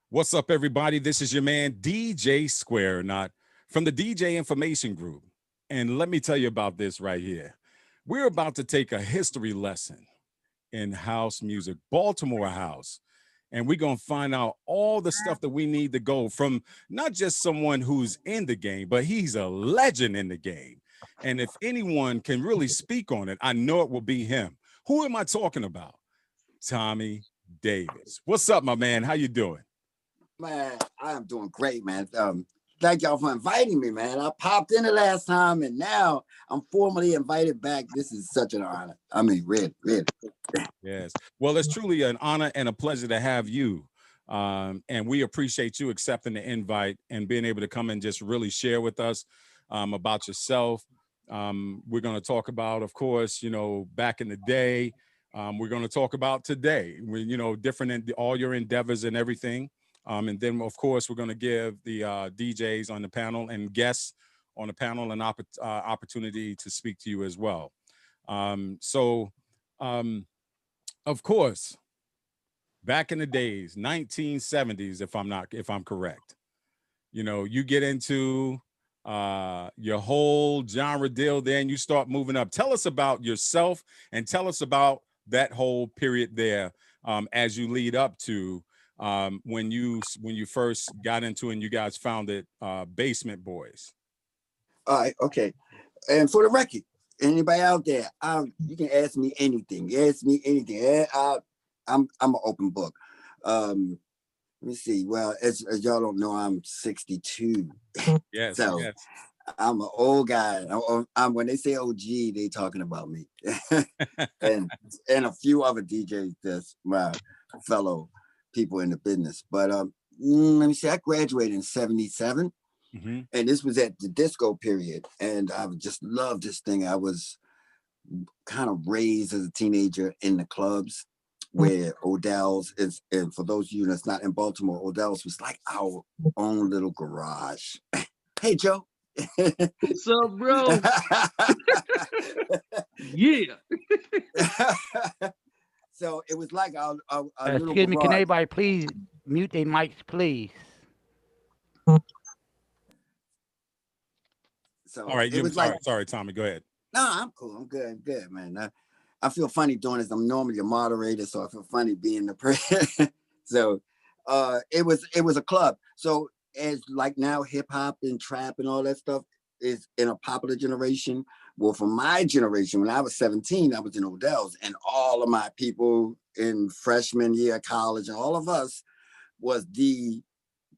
What's up, everybody? This is your man, DJ Square, not from the DJ Information Group. And let me tell you about this right here. We're about to take a history lesson in house music, Baltimore house. And we're going to find out all the stuff that we need to go from not just someone who's in the game, but he's a legend in the game. And if anyone can really speak on it, I know it will be him. Who am I talking about? Thommy Davis. What's up, my man? How you doing? Man, I am doing great, man. Thank y'all for inviting me, man. I popped in the last time, and now I'm formally invited back. This is such an honor. I mean, really, really. Yes. Well, it's truly an honor and a pleasure to have you. And we appreciate you accepting the invite and being able to come and just really share with us about yourself. We're going to talk about, of course, back in the day. We're going to talk about today, different in all your endeavors and everything. And then, of course, we're going to give the DJs on the panel and guests on the panel an opportunity to speak to you as well. Of course, back in the days, 1970s, if I'm correct, you get into your whole genre deal, then you start moving up. Tell us about yourself and tell us about that whole period there as you lead up to when you first got into and you guys founded Basement Boys. All right, okay. And for the record, anybody out there, you can ask me anything. Ask me anything. I'm an open book. Let me see. Well, as y'all don't know, I'm 62. Yes, So yes. I'm an old guy. When they say OG, they talking about me. and a few other DJs that's my fellow people in the business. But let me see, I graduated in 77. Mm-hmm. And this was at the disco period. And I just loved this thing. I was kind of raised as a teenager in the clubs where Odell's is. And for those of you that's not in Baltimore, Odell's was like our own little garage. Hey, Joe. What's up, bro? Yeah. So it was like a little excuse me, can garage. everybody please mute their mics, please? So All right, it was like, sorry, Thommy, go ahead. no, I'm cool. I'm good, man. I feel funny doing this. I'm normally a moderator, so I feel funny being the person. So it was a club. So as like now hip hop and trap and all that stuff is in a popular generation. Well, for my generation, when I was 17, I was in Odell's, and all of my people in freshman year of college and all of us was the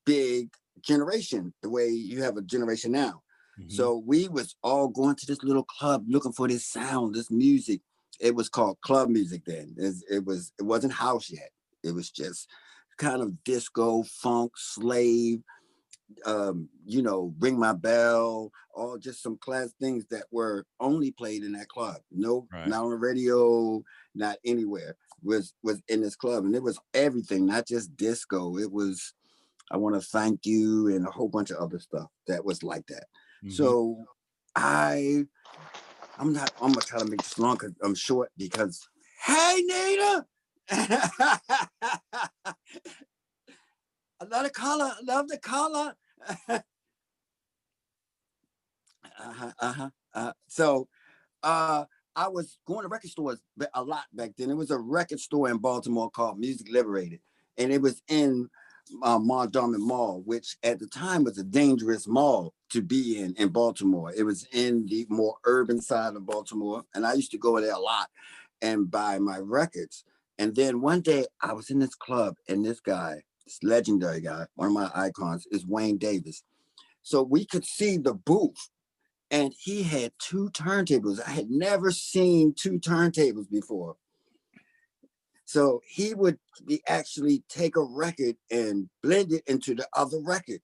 big generation, the way you have a generation now. Mm-hmm. So we was all going to this little club looking for this sound, this music. It was called club music then. It wasn't house yet. It was just kind of disco, funk, slave, Ring My Bell, all just some class things that were only played in that club. No, Right. Not on the radio, not anywhere. Was in this club, and it was everything, not just disco. It was I Want to Thank You and a whole bunch of other stuff that was like that. Mm-hmm. So I'm gonna try to make this long because I'm short because hey Nina. I love the color. So I was going to record stores a lot back then. There was a record store in Baltimore called Music Liberated, and it was in Mondawmin Mall, which at the time was a dangerous mall to be in Baltimore. It was in the more urban side of Baltimore, and I used to go there a lot and buy my records. And then one day I was in this club, and this guy, this legendary guy, one of my icons, is Wayne Davis. So we could see the booth, and he had two turntables. I had never seen two turntables before. So he would actually take a record and blend it into the other record.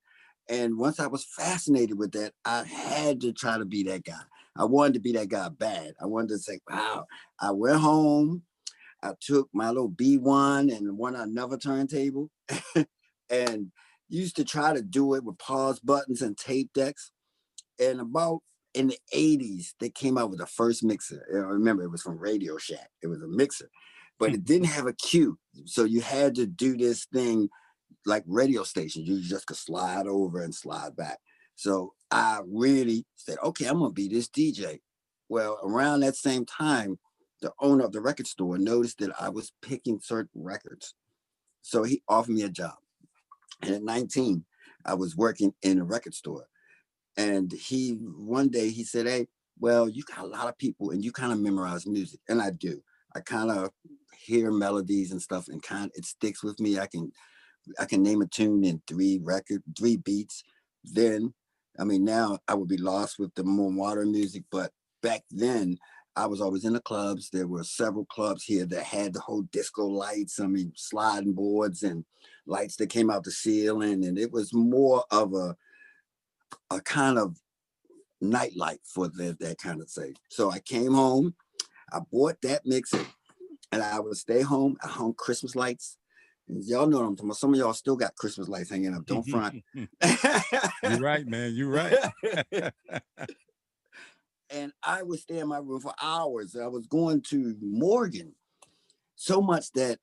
And once I was fascinated with that, I had to try to be that guy. I wanted to be that guy bad. I wanted to say, wow. I went home. I took my little B1 and won another turntable and used to try to do it with pause buttons and tape decks. And about in the 80s, they came out with the first mixer. I remember it was from Radio Shack. It was a mixer, but it didn't have a cue. So you had to do this thing like radio stations. You just could slide over and slide back. So I really said, okay, I'm gonna be this DJ. Well, around that same time, the owner of the record store noticed that I was picking certain records. So he offered me a job. And at 19, I was working in a record store. And one day he said, hey, well, you got a lot of people and you kind of memorize music. And I do. I kind of hear melodies and stuff and it sticks with me. I can name a tune in three beats. Then, I mean, now I would be lost with the more modern music, but back then I was always in the clubs. There were several clubs here that had the whole disco lights. I mean, sliding boards and lights that came out the ceiling, and it was more of a kind of nightlight for that kind of thing. So I came home, I bought that mixer, and I would stay home. I hung Christmas lights. And y'all know what I'm talking about. Some of y'all still got Christmas lights hanging up. Don't front. You're right, man. You're right. And I would stay in my room for hours. I was going to Morgan so much that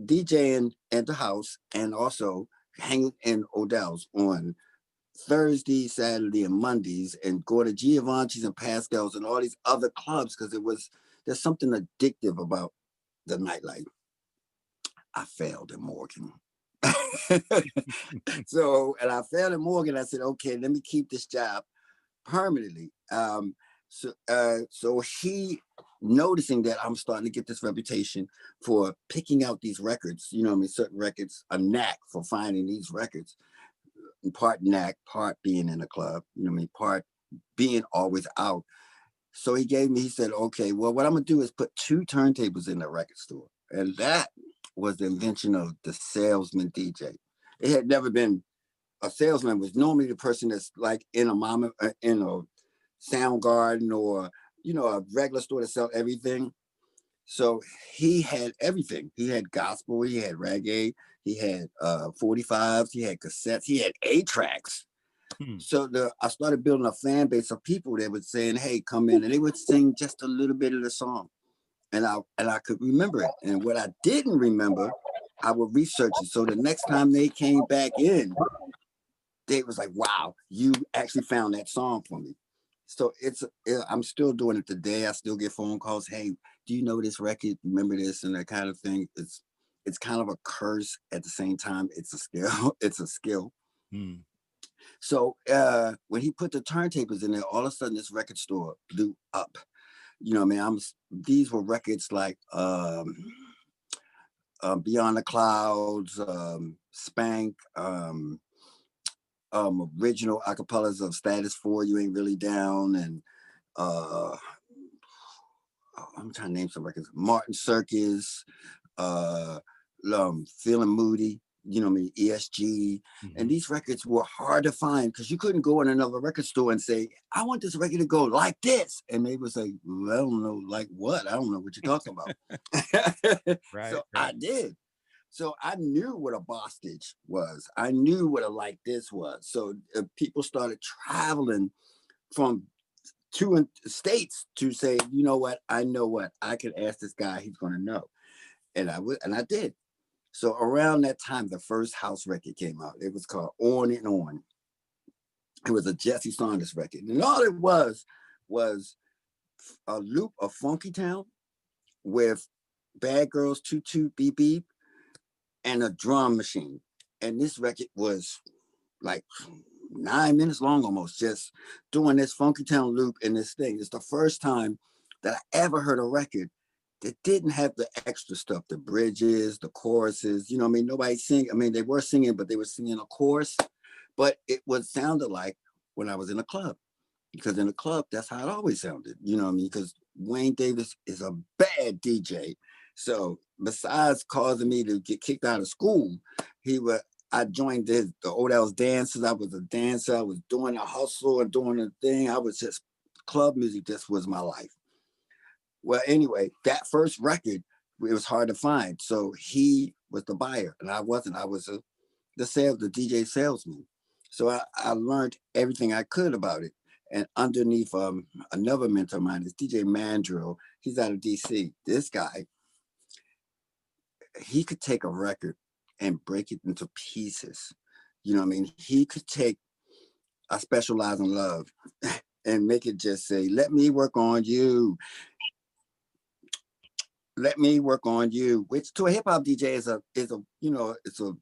DJing at the house and also hanging in Odell's on Thursday, Saturday, and Mondays, and go to Giovanni's and Pascal's and all these other clubs because there's something addictive about the nightlife. I failed at Morgan. And I failed at Morgan. I said, okay, let me keep this job permanently. So he, noticing that I'm starting to get this reputation for picking out these records, you know what I mean, certain records, a knack for finding these records, part knack, part being in a club, you know what I mean, part being always out. So he said, okay, well, what I'm gonna do is put 2 turntables in the record store. And that was the invention of the salesman DJ. It had never been a salesman. Was normally the person that's like in a sound garden or, you know, a regular store to sell everything. So he had everything. He had gospel, he had reggae, he had 45s, he had cassettes, he had 8-tracks. So I started building a fan base of people that would saying, hey, come in, and they would sing just a little bit of the song. And I could remember it. And what I didn't remember, I would research it. So the next time they came back in, they was like, wow, you actually found that song for me. So I'm still doing it today. I still get phone calls. Hey, do you know this record? Remember this and that kind of thing. It's kind of a curse at the same time. It's a skill. It's a skill. So when he put the turntables in there, all of a sudden this record store blew up. You know what I mean? These were records like Beyond the Clouds, Spank, original acapellas of Status 4, You Ain't Really Down, and I'm trying to name some records. Martin Circus, Feeling Moody, you know what I mean, ESG. And these records were hard to find because you couldn't go in another record store and say, I want this record to go like this. And they would say, well, I don't know, like what? I don't know what you're talking about. So I did. So I knew what a Bostage was. I knew what a like this was. So people started traveling from 2 states to say, you know what? I know what I can ask this guy. He's going to know. And I did. So around that time, the first house record came out. It was called On and On. It was a Jesse Saunders record. And all it was a loop of Funky Town with Bad Girls, Toot Toot, Beep Beep, and a drum machine. And this record was like 9 minutes long almost, just doing this Funky Town loop in this thing. It's the first time that I ever heard a record that didn't have the extra stuff, the bridges, the choruses, you know what I mean? Nobody sing. I mean, they were singing, but they were singing a chorus, but it was sounded like when I was in a club, because in a club, that's how it always sounded, you know what I mean? Because Wayne Davis is a bad DJ. So besides causing me to get kicked out of school, I joined the Odell's dances. I was a dancer. I was doing a hustle and doing a thing. I was just, club music just was my life. Well, anyway, that first record, it was hard to find. So he was the buyer and I wasn't. I was the DJ salesman. So I learned everything I could about it. And underneath another mentor of mine is DJ Mandrill. He's out of DC. This guy, he could take a record and break it into pieces. You know what I mean? He could take I Specialize in Love and make it just say, let me work on you. Let me work on you, which to a hip hop DJ is a it's a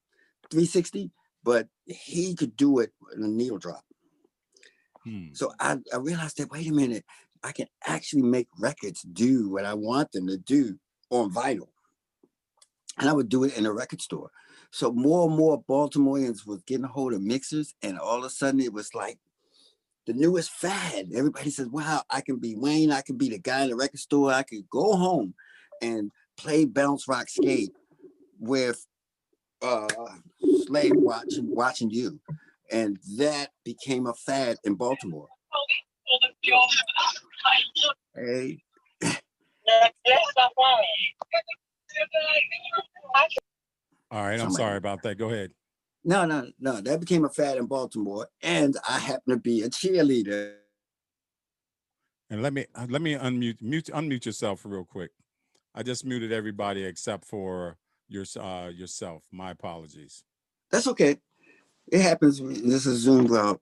360, but he could do it in a needle drop. So I realized that, wait a minute, I can actually make records do what I want them to do on vinyl. And I would do it in a record store. So more and more Baltimoreans was getting a hold of mixers, and all of a sudden it was like the newest fad. Everybody says, wow, I can be Wayne, I can be the guy in the record store, I could go home and play bounce rock skate with Slave watching you. And that became a fad in Baltimore. Hey. All right, I'm sorry about that. Go ahead. No. That became a fad in Baltimore, and I happen to be a cheerleader. And let me unmute yourself real quick. I just muted everybody except for yourself. My apologies. That's okay. It happens. This is Zoom. Well,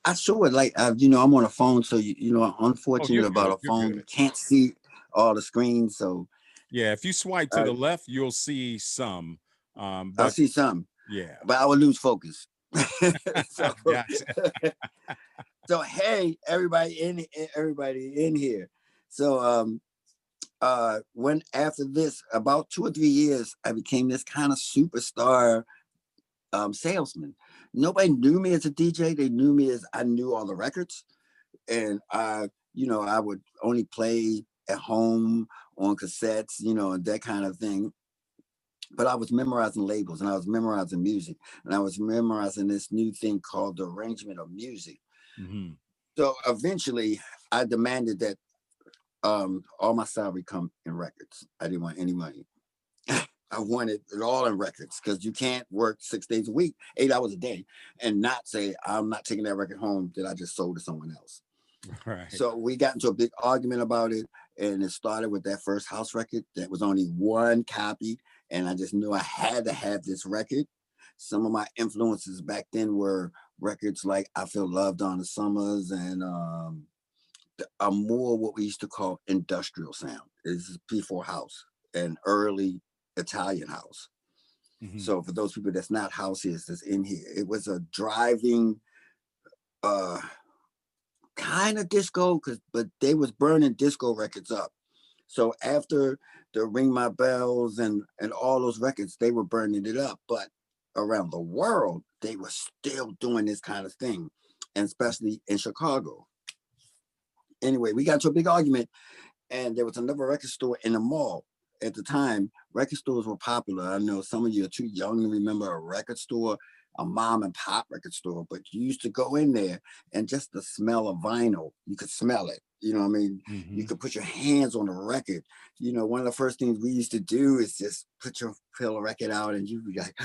I show it like I'm on a phone, so I'm Oh, unfortunate you're about good. a You're phone. You good. can't see all the screens, so Yeah, if you swipe to the left, you'll see some. I'll But see some, yeah, but I would lose focus. so, gotcha. so hey, everybody in here. So when after this, about 2 or 3 years, I became this kind of superstar salesman. Nobody knew me as a DJ. They knew me as I knew all the records, and I would only play at home on cassettes, and that kind of thing. But I was memorizing labels, and I was memorizing music, and I was memorizing this new thing called the arrangement of music. Mm-hmm. So eventually, I demanded that all my salary come in records. I didn't want any money. I wanted it all in records, because you can't work 6 days a week, 8 hours a day, and not say, I'm not taking that record home that I just sold to someone else. Right. So we got into a big argument about it, and it started with that first house record that was only one copy, and I just knew I had to have this record. Some of my influences back then were records like I Feel Loved on the Summers, and more what we used to call industrial sound. This is P4 house and early Italian house. Mm-hmm. So for those people that's not houses that's in here, it was a driving kind of disco, but they was burning disco records up. So after the Ring My Bells and all those records, they were burning it up. But around the world, they were still doing this kind of thing, and especially in Chicago. Anyway, we got into a big argument, and there was another record store in the mall. At the time, record stores were popular. I know some of you are too young to remember a record store, a mom and pop record store, but you used to go in there, and just the smell of vinyl, you could smell it. You know what I mean? Mm-hmm. You could put your hands on the record. One of the first things we used to do is just pull a record out, and you be like,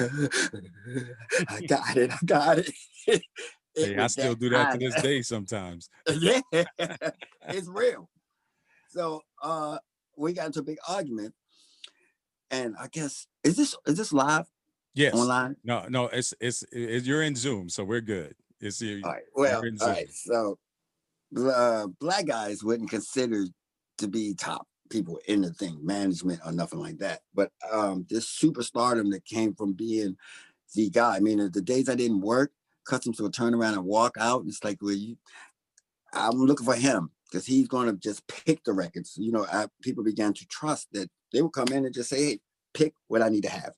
I got it, I got it. It Hey, I was still that do that to kind this of, day sometimes. yeah, it's real. So we got into a big argument, and I guess is this live Yes. online? No. It's you're in Zoom, so we're good. All right. Well, You're in all Zoom. right. So black guys wouldn't consider to be top people in the thing, management or nothing like that. But this superstardom that came from being the guy. I mean, the days I didn't work, customs would turn around and walk out. It's like, I'm looking for him, because he's going to just pick the records. People began to trust that they would come in and just say, hey, pick what I need to have.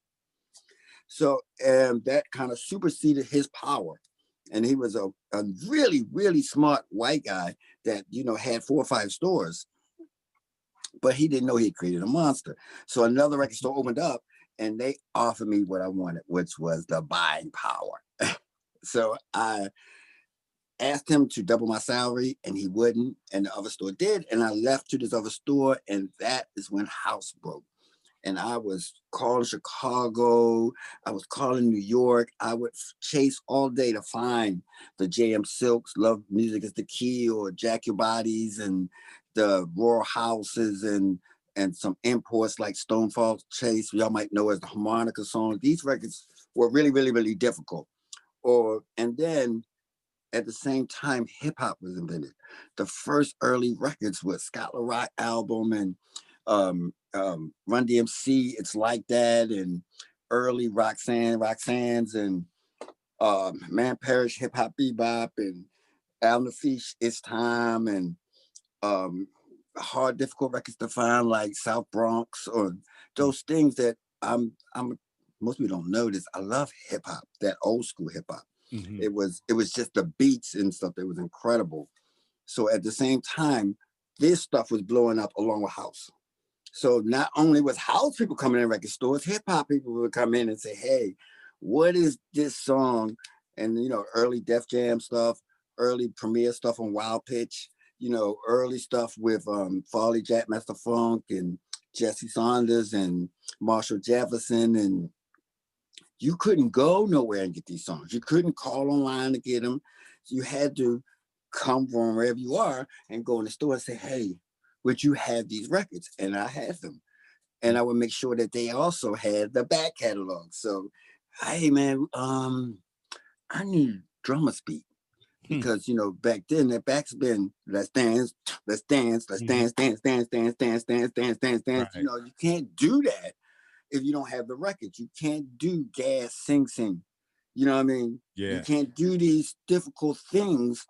So that kind of superseded his power. And he was a really, really smart white guy that, had 4 or 5 stores, but he didn't know he had created a monster. So another record store opened up, and they offered me what I wanted, which was the buying power. So I asked him to double my salary, and he wouldn't, and the other store did. And I left to this other store, and that is when house broke. And I was calling Chicago, I was calling New York. I would chase all day to find the JM Silks, Love Music is the Key, or Jack Your Bodies, and the Royal Houses, and and some imports like Stonefall Chase, y'all might know as the harmonica song. These records were really, really, really difficult. And then at the same time, hip hop was invented. The first early records was Scott LaRock album and Run DMC, It's Like That, and early Roxanne's, and Man Parrish, Hip Hop Bebop, and Al Nafish, It's Time, and hard, difficult records to find like South Bronx, or those things that I'm most people don't know this. I love hip hop, that old school hip hop. Mm-hmm. It was just the beats and stuff that was incredible. So at the same time, this stuff was blowing up along with house. So not only was house people coming in record stores, hip hop people would come in and say, "Hey, what is this song?" And early Def Jam stuff, early Premier stuff on Wild Pitch, early stuff with Farley Jack, Master Funk, and Jesse Saunders and Marshall Jefferson, and you couldn't go nowhere and get these songs. You couldn't call online to get them. You had to come from wherever you are and go in the store and say, "Hey, would you have these records?" And I had them. And I would make sure that they also had the back catalog. So, hey man, I need drummer's beat. Because back then that backspin, let's dance, let's dance, let's dance, dance, dance, dance, dance, dance, dance, dance, dance. Right. You can't do that if you don't have the records. You can't do gas, sing, sing. You know what I mean? Yeah. You can't do these difficult things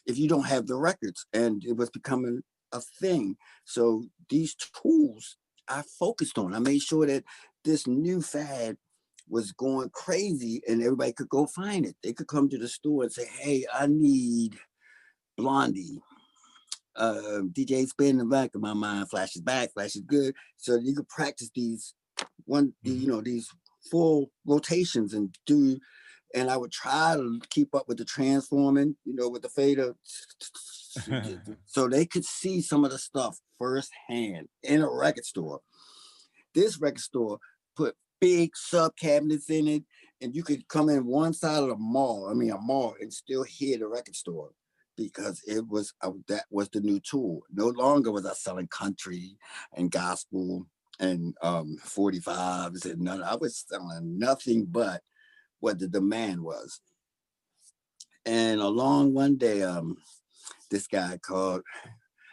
if you don't have the records. And it was becoming a thing. So these tools I focused on. I made sure that this new fad was going crazy and everybody could go find it. They could come to the store and say, "Hey, I need Blondie." DJ Spin in the back of my mind, flashes back, flashes good. So you could practice these these full rotations and do. And I would try to keep up with the transforming, with the fader, so they could see some of the stuff firsthand in a record store. This record store put big sub cabinets in it, and you could come in one side of the mall, a mall, and still hear the record store because it was that was the new tool. No longer was I selling country and gospel and 45s and none. I was selling nothing but what the demand was. And along one day, this guy called.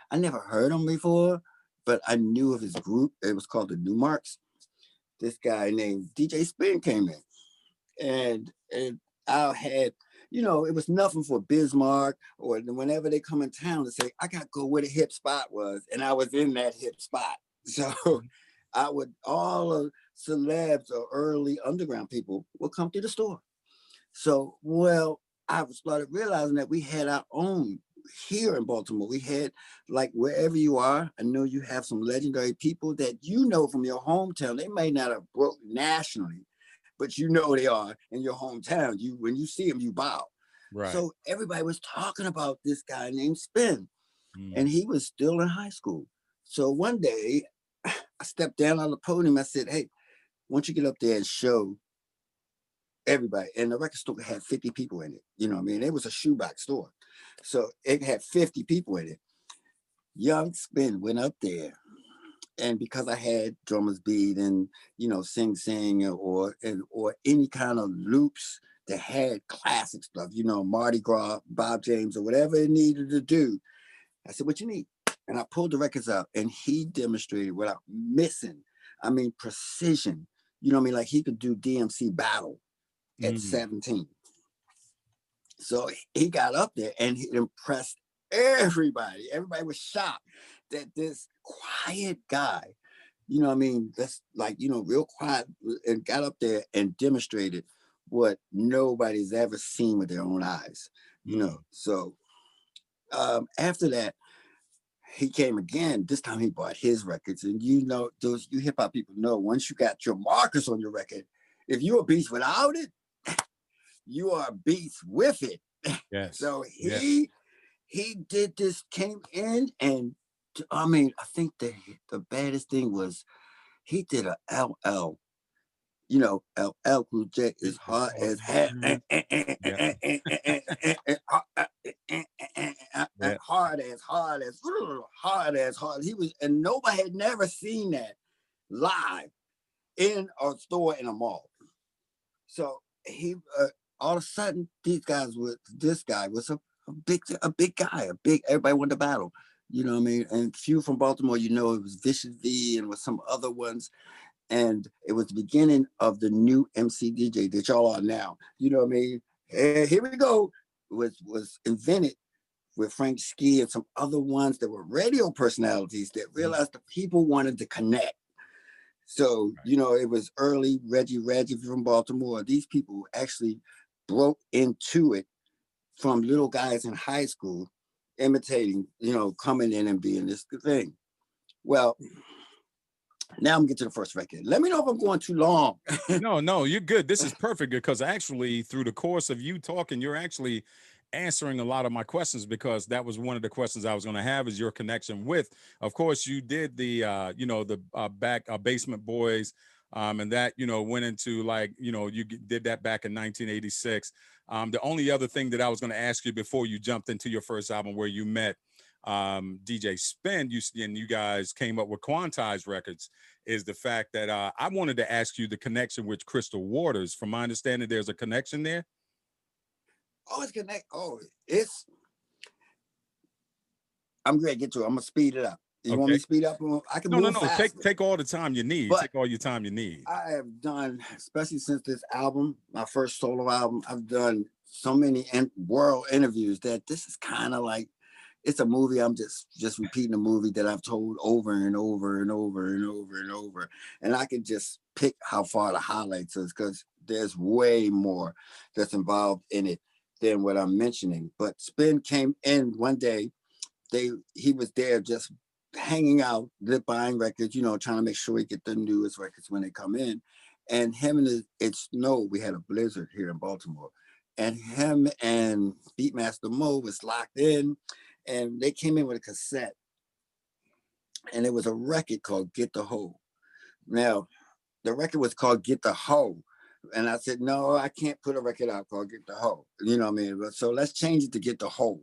I never heard him before, but I knew of his group. It was called the Newmarks. This guy named DJ Spin came in, and I had, it was nothing for Bismarck or whenever they come in town to say, "I got to go where the hip spot was," and I was in that hip spot. So I would all of celebs or early underground people would come to the store. So I started realizing that we had our own here in Baltimore. We had, like, wherever you are, I know you have some legendary people that from your hometown. They may not have broke nationally, but they are in your hometown. When you see them, you bow. Right. So everybody was talking about this guy named Spin, and he was still in high school. So one day, I stepped down on the podium. I said, "Hey, why don't you get up there and show everybody?" And the record store had 50 people in it. It was a shoebox store. So it had 50 people in it. Young Spin went up there. And because I had drummer's beat and, sing sing or any kind of loops that had classic stuff, Mardi Gras, Bob James, or whatever it needed to do, I said, "What you need?" And I pulled the records out and he demonstrated without missing. Precision. Like he could do DMC battle at 17. So he got up there and he impressed everybody. Everybody was shocked that this quiet guy, that's like, real quiet, and got up there and demonstrated what nobody's ever seen with their own eyes, So after that, he came again. This time he bought his records. And those you hip hop people know, once you got your markers on your record, if you're a beast without it, you are a beast with it. Yes. So he did this, came in, and I think the baddest thing was he did a LL. LL Cool J is hard as hell. Yeah. Yeah. hard as, hard as, hard as, hard. He was, and nobody had never seen that live in a store in a mall. So he, all of a sudden, these guys were. This guy was a big guy, a big. Everybody wanted to battle. You know what I mean? And few from Baltimore, you know, it was Vicious V and with some other ones. And it was the beginning of the new MC DJ that y'all are now. You know what I mean? And here we go. Was invented with Frank Ski and some other ones that were radio personalities that realized the people wanted to connect. So, you know, it was early Reggie from Baltimore. These people actually broke into it from little guys in high school, imitating, you know, coming in and being this thing. Well, now I'm getting to the first record. Let me know if I'm going too long. No, you're good. This is perfect because actually, through the course of you talking, you're actually answering a lot of my questions because that was one of the questions I was going to have is your connection with. Of course, you did the, you know, the back Basement Boys. And that, you know, went into like, you know, you did that back in 1986. The only other thing that I was going to ask you before you jumped into your first album where you met DJ Spin, and you guys came up with Quantize Records, is the fact that I wanted to ask you the connection with Crystal Waters. From my understanding, there's a connection there. Oh, it's connect. Oh, it's. I'm great. Get to it. I'm gonna speed it up. You want me Okay. to speed up? I can No, move Take fast. take all the time you need. But Take all your time you need. I have done, especially since this album, my first solo album, I've done so many world interviews that this is kind of like it's a movie. I'm just repeating a movie that I've told over and over and over and over and over, and I can just pick how far the highlights is because there's way more that's involved in it than what I'm mentioning. But Spin came in one day. He was there just hanging out, buying records, you know, trying to make sure he get the newest records when they come in. And him and it snowed. We had a blizzard here in Baltimore, and him and Beatmaster Mo was locked in, and they came in with a cassette, and it was a record called "Get the Hoe." Now, the record was called "Get the Hoe." And I said, no, I can't put a record out called "Get the Hoe." You know what I mean? So let's change it to "Get the Hoe."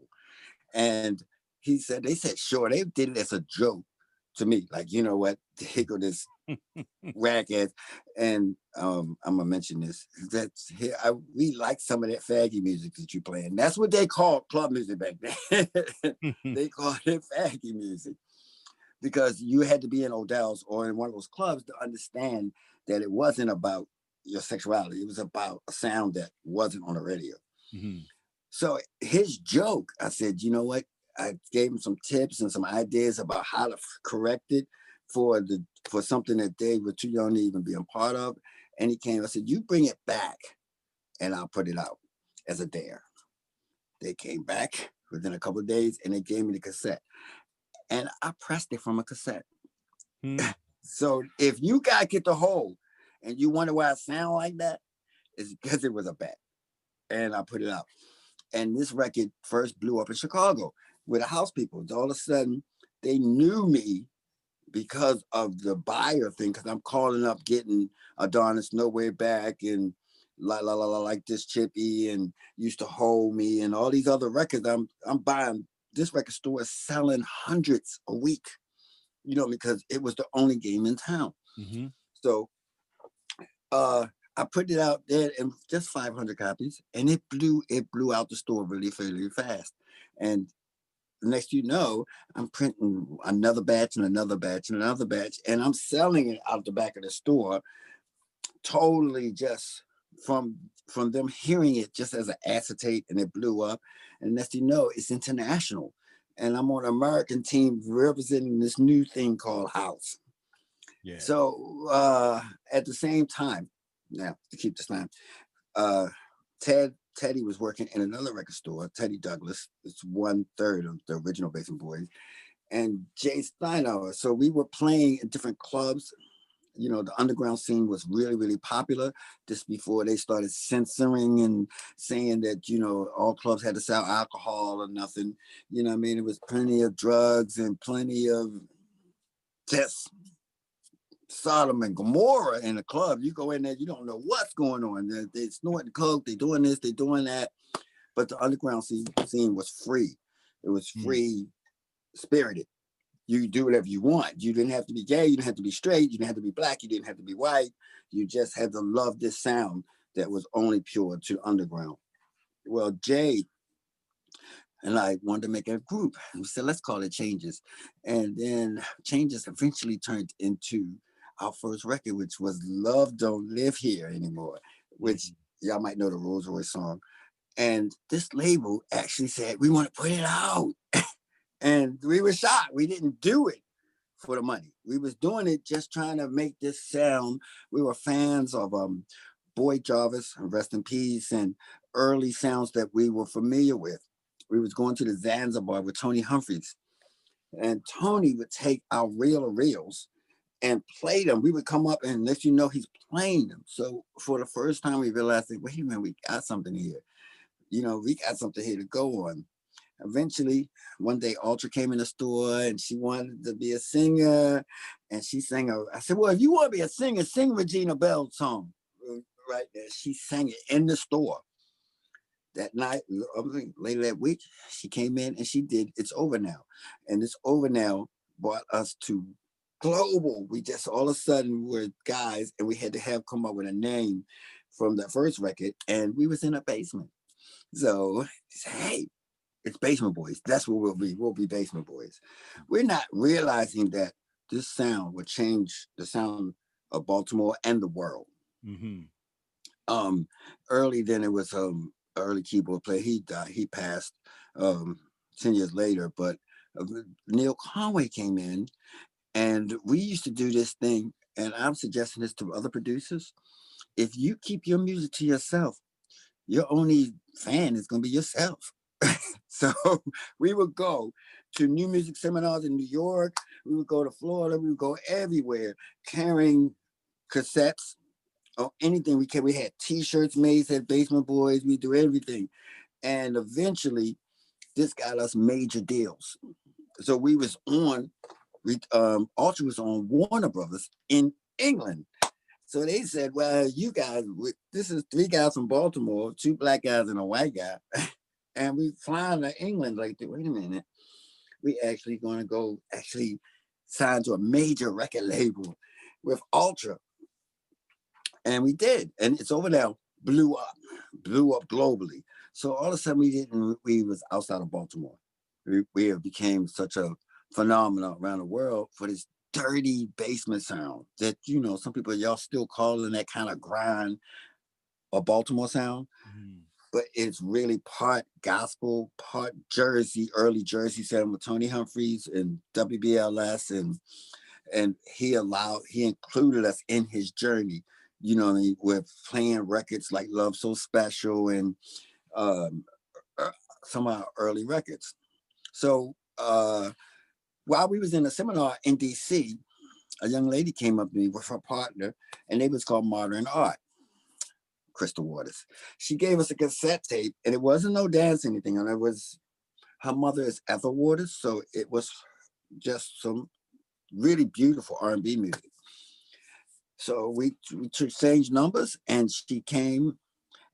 And they said, sure. They did it as a joke to me. Like, you know what? Here go this whack ass. And I'm gonna mention this. That's here. We like some of that faggy music that you playing. That's what they called club music back then. They called it faggy music because you had to be in Odell's or in one of those clubs to understand that it wasn't about your sexuality. It was about a sound that wasn't on the radio. Mm-hmm. So his joke, I said, you know what? I gave him some tips and some ideas about how to correct it for something that they were too young to even be a part of. And he came, I said, you bring it back and I'll put it out as a dare. They came back within a couple of days and they gave me the cassette. And I pressed it from a cassette. Mm-hmm. So if you guys get the whole and you wonder why I sound like that, it's because it was a bet. And I put it out. And this record first blew up in Chicago with the house people. All of a sudden, they knew me because of the buyer thing, because I'm calling up, getting Adonis No Way Back and la la la la like this Chippy and Used to Hold Me and all these other records. I'm buying. This record store is selling hundreds a week, you know, because it was the only game in town. Mm-hmm. So I put it out there in just 500 copies, and it blew out the store really, really fast. And next you know, I'm printing another batch and another batch and another batch, and I'm selling it out the back of the store, totally just from them hearing it just as an acetate, and it blew up. And next you know, it's international, and I'm on an American team representing this new thing called house. Yeah. So at the same time, now to keep this time, Teddy was working in another record store, Teddy Douglas. It's 1/3 of the original Basement Boys, and Jay Steinauer. So we were playing in different clubs. You know, the underground scene was really, really popular just before they started censoring and saying that, you know, all clubs had to sell alcohol or nothing. You know what I mean? It was plenty of drugs and plenty of just Sodom and Gomorrah in the club. You go in there, you don't know what's going on. They snorting coke, they doing this, they doing that. But the underground scene was free. It was Mm. free spirited. You do whatever you want. You didn't have to be gay. You didn't have to be straight. You didn't have to be black. You didn't have to be white. You just had to love this sound that was only pure to underground. Well, Jay and I wanted to make a group. We said, let's call it Changes. And then Changes eventually turned into our first record, which was Love Don't Live Here Anymore, which y'all might know the Rolls Royce song. And this label actually said, we want to put it out. And we were shocked. We didn't do it for the money. We was doing it just trying to make this sound. We were fans of Boy Jarvis, rest in peace, and early sounds that we were familiar with. We was going to the Zanzibar with Tony Humphries, and Tony would take our reel-to-reels and play them. We would come up and let you know he's playing them. So for the first time, we realized that, wait a minute, we got something here. You know, we got something here to go on. Eventually, one day, Ultra came in the store and she wanted to be a singer, and she sang I said, well, if you want to be a singer, sing Regina Bell's song. Right there. She sang it in the store. That night, later that week, she came in and she did It's Over Now. And It's Over Now brought us to global. We just all of a sudden were guys, and we had to come up with a name from that first record, and we was in a basement. So, hey, it's Basement Boys. That's what we'll be. We'll be Basement Boys. We're not realizing that this sound would change the sound of Baltimore and the world. Mm-hmm. Early then it was early keyboard player. He died. He passed 10 years later. But Neil Conway came in, and we used to do this thing. And I'm suggesting this to other producers. If you keep your music to yourself, your only fan is going to be yourself. So we would go to new music seminars in New York. We would go to Florida. We would go everywhere carrying cassettes or anything we can. We had T-shirts made, said Basement Boys. We do everything. And eventually, this got us major deals. So we was on, Ultra was on Warner Brothers in England. So they said, well, you guys, this is 3 guys from Baltimore, 2 black guys and a white guy. And we flying to England like, wait a minute. We actually going to go sign to a major record label with Ultra. And we did. And It's Over Now blew up globally. So all of a sudden we was outside of Baltimore. We became such a phenomenon around the world for this dirty basement sound that, you know, some people, y'all still calling that kind of grind or Baltimore sound. Mm-hmm. But it's really part gospel, part Jersey, early Jersey sound with Tony Humphries and WBLS, and he included us in his journey. You know what I mean? With playing records like Love So Special and some of our early records. So while we was in a seminar in DC, a young lady came up to me with her partner, and they was called Modern Art. Crystal Waters. She gave us a cassette tape, and it wasn't no dance anything. And it was, her mother is Ethel Waters, so it was just some really beautiful R&B music. So we exchanged numbers, and she came,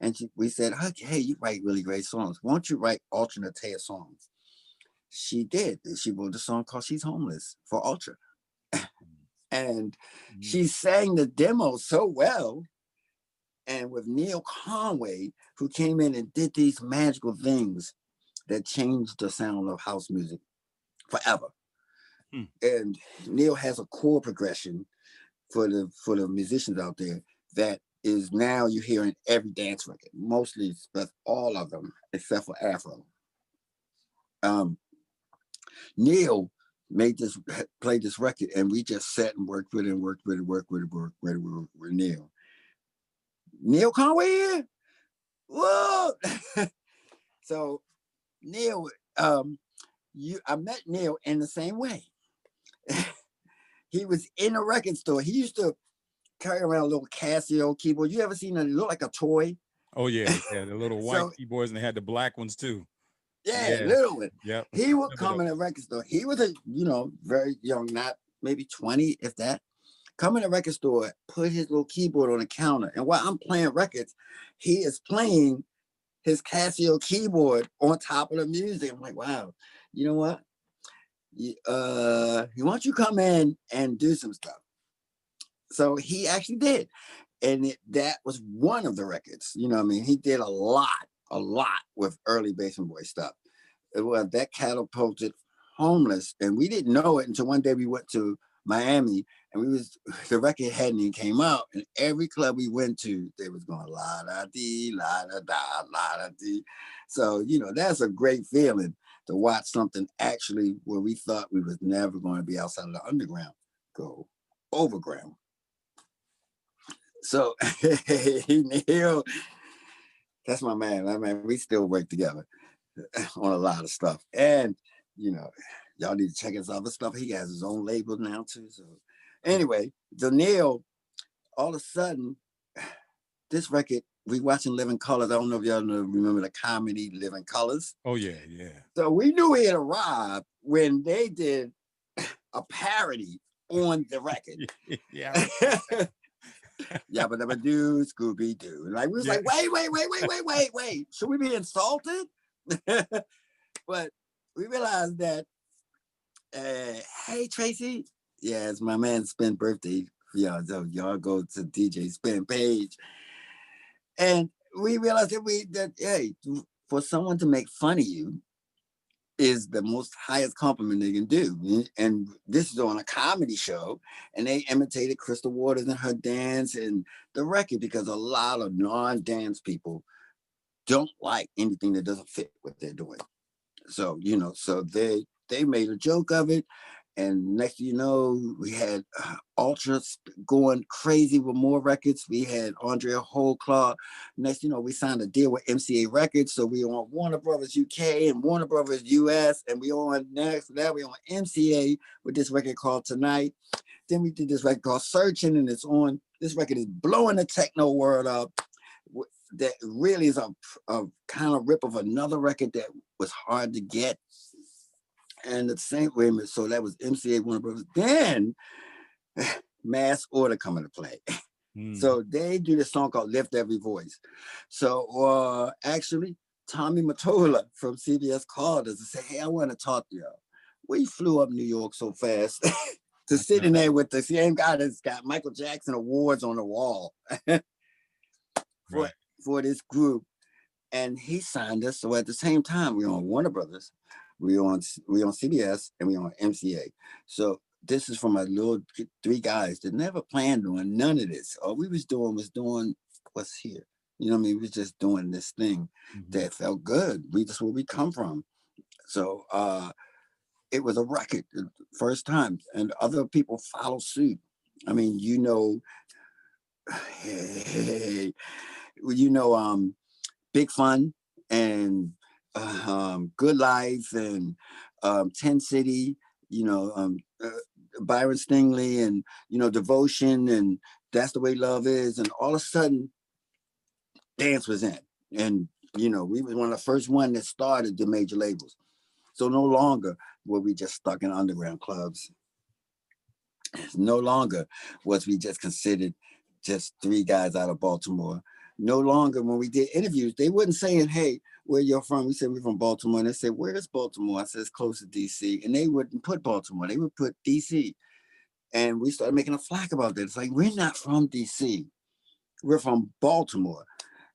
and we said, hey, you write really great songs. Why don't you write alternate songs? She did. She wrote a song called She's Homeless for Ultra. And she sang the demo so well. And with Neil Conway, who came in and did these magical things that changed the sound of house music forever. And Neil has a chord progression for the musicians out there that is now you hear in every dance record, mostly, but all of them, except for Afro. Neil played this record, and we just sat and worked with Neil. Neil Conway here? Whoa! So Neil, I met Neil in the same way. He was in a record store. He used to carry around a little Casio keyboard. You ever seen it look like a toy? Oh yeah, the little white keyboards, and they had the black ones too. Yeah, little one. Yep. He would come in a record store. He was very young, not maybe 20, if that. Come in a record store, put his little keyboard on the counter, and while I'm playing records, he is playing his Casio keyboard on top of the music. I'm like, wow, you know what? Why don't you come in and do some stuff? So he actually did. And that was one of the records. You know what I mean? He did a lot with early Basin Boy stuff. That catapulted Homeless. And we didn't know it until one day we went to Miami and the record hadn't even came out. And every club we went to, they was going la da dee, la da da, la da dee. So, you know, that's a great feeling to watch something actually where we thought we was never going to be outside of the underground go overground. So Neil, that's my man. I mean, we still work together on a lot of stuff. And, you know, y'all need to check his other stuff. He has his own label now too. So anyway, Neil, all of a sudden, this record, we watching Living Colors. I don't know if y'all remember the comedy Living Colors. Oh, yeah, yeah. So we knew he had arrived when they did a parody on the record. Yeah. Yabba dabba doo, Scooby Doo. Like we was like, wait. Should we be insulted? But we realized that, hey Tracy, yeah, it's my man's Spin birthday for y'all. So y'all go to DJ Spin page, and we realized that hey, for someone to make fun of you is the most highest compliment they can do. And this is on a comedy show, and they imitated Crystal Waters and her dance and the record because a lot of non-dance people don't like anything that doesn't fit what they're doing. So, you know, so they made a joke of it. And next thing you know, we had Ultra going crazy with more records. We had Andrea Holclaw. Next thing you know, we signed a deal with MCA Records. So we on Warner Brothers UK and Warner Brothers US. And we on next, that we on MCA with this record called Tonight. Then we did this record called Searching, and it's on, this record is blowing the techno world up. That really is a kind of rip of another record that was hard to get. And the same way, so that was MCA Warner Brothers. Then Mass Order come into play. So they do this song called Lift Every Voice. So actually, Thommy Mottola from CBS called us and said, hey, I want to talk to y'all. We flew up New York so fast to sit in there with the same guy that's got Michael Jackson awards on the wall for this group. And he signed us. So at the same time, we on Warner Brothers, we on CBS, and we on MCA. So this is from a little 3 guys that never planned on none of this. All we was doing what's here. You know what I mean? We was just doing this thing that felt good. That's where we come from. So it was a record, first time, and other people follow suit. I mean, you know, Big Fun and Good Life and 10 City, you know, Byron Stingley and, you know, Devotion and That's the Way Love Is. And all of a sudden, dance was in. And, you know, we was one of the first one that started the major labels. So no longer were we just stuck in underground clubs. No longer was we just considered just 3 guys out of Baltimore. No longer when we did interviews, they wasn't saying, hey, where you're from? We said we're from Baltimore. And they said, where's Baltimore? I said, it's close to DC. And they wouldn't put Baltimore. They would put DC. And we started making a flack about that. It's like, we're not from DC. We're from Baltimore.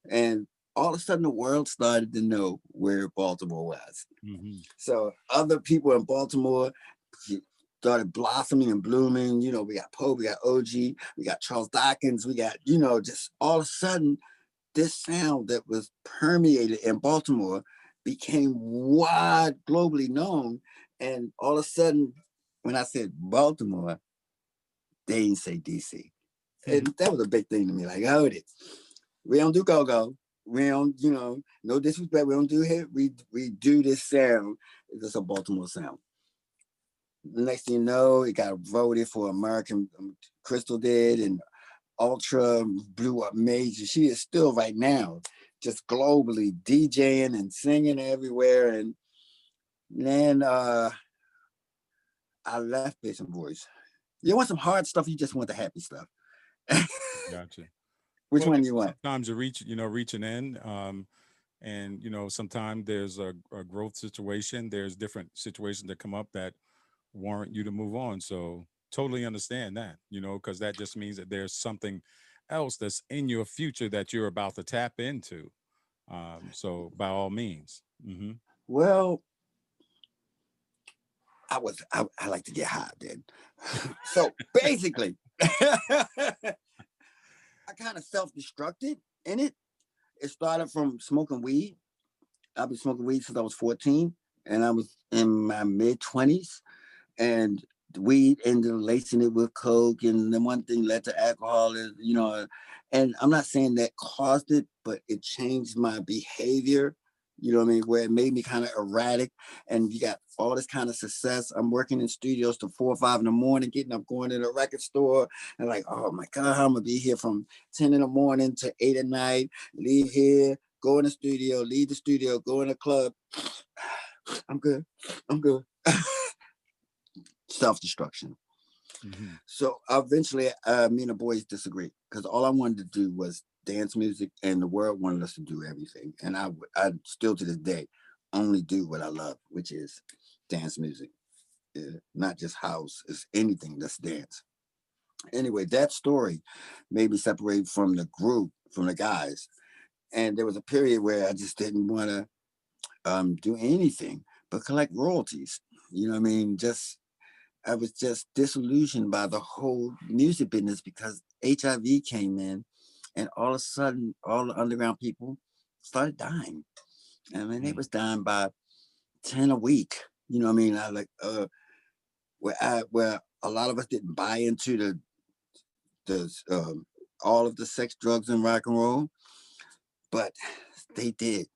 And all of a sudden the world started to know where Baltimore was. So other people in Baltimore started blossoming and blooming. You know, we got Poe, we got OG, we got Charles Dawkins, we got, you know, just all of a sudden, this sound that was permeated in Baltimore became wide, globally known. And all of a sudden, when I said Baltimore, they didn't say DC. And that was a big thing to me. Like, hold it. We don't do go-go. We don't, you know, no disrespect. We don't do hit. We do this sound. It's a Baltimore sound. The next thing you know, it got voted for American. Crystal did, and Ultra blew up major. She is still right now just globally DJing and singing everywhere. And then I left Bass and Voice. You want some hard stuff? You just want the happy stuff. Gotcha. Which one do you want? Sometimes you reaching in. And sometimes there's a growth situation. There's different situations that come up that warrant you to move on. So totally understand that, because that just means that there's something else that's in your future that you're about to tap into. So by all means. Well, I like to get high then. So basically, I kind of self-destructed in it. It started from smoking weed. I've been smoking weed since I was 14, and I was in my mid-20s, and the weed ended up lacing it with coke, and then one thing led to alcohol. And I'm not saying that caused it, but it changed my behavior. You know what I mean? Where it made me kind of erratic, and you got all this kind of success. I'm working in studios till 4 or 5 in the morning, getting up, going to the record store, and like, oh my god, I'm gonna be here from 10 in the morning to 8 at night. Leave here, go in the studio, leave the studio, go in the club. I'm good. I'm good. Self-destruction. Hmm. So eventually, me and the boys disagreed because all I wanted to do was dance music, and the world wanted us to do everything. And I still to this day only do what I love, which is dance music, not just house. It's anything that's dance. Anyway, that story made me separate from the group, from the guys. And there was a period where I just didn't want to do anything but collect royalties. You know what I mean? I was just disillusioned by the whole music business because HIV came in, and all of a sudden, all the underground people started dying. I mean, they was dying by 10 a week. You know what I mean? I like where a lot of us didn't buy into the all of the sex, drugs, and rock and roll, but they did,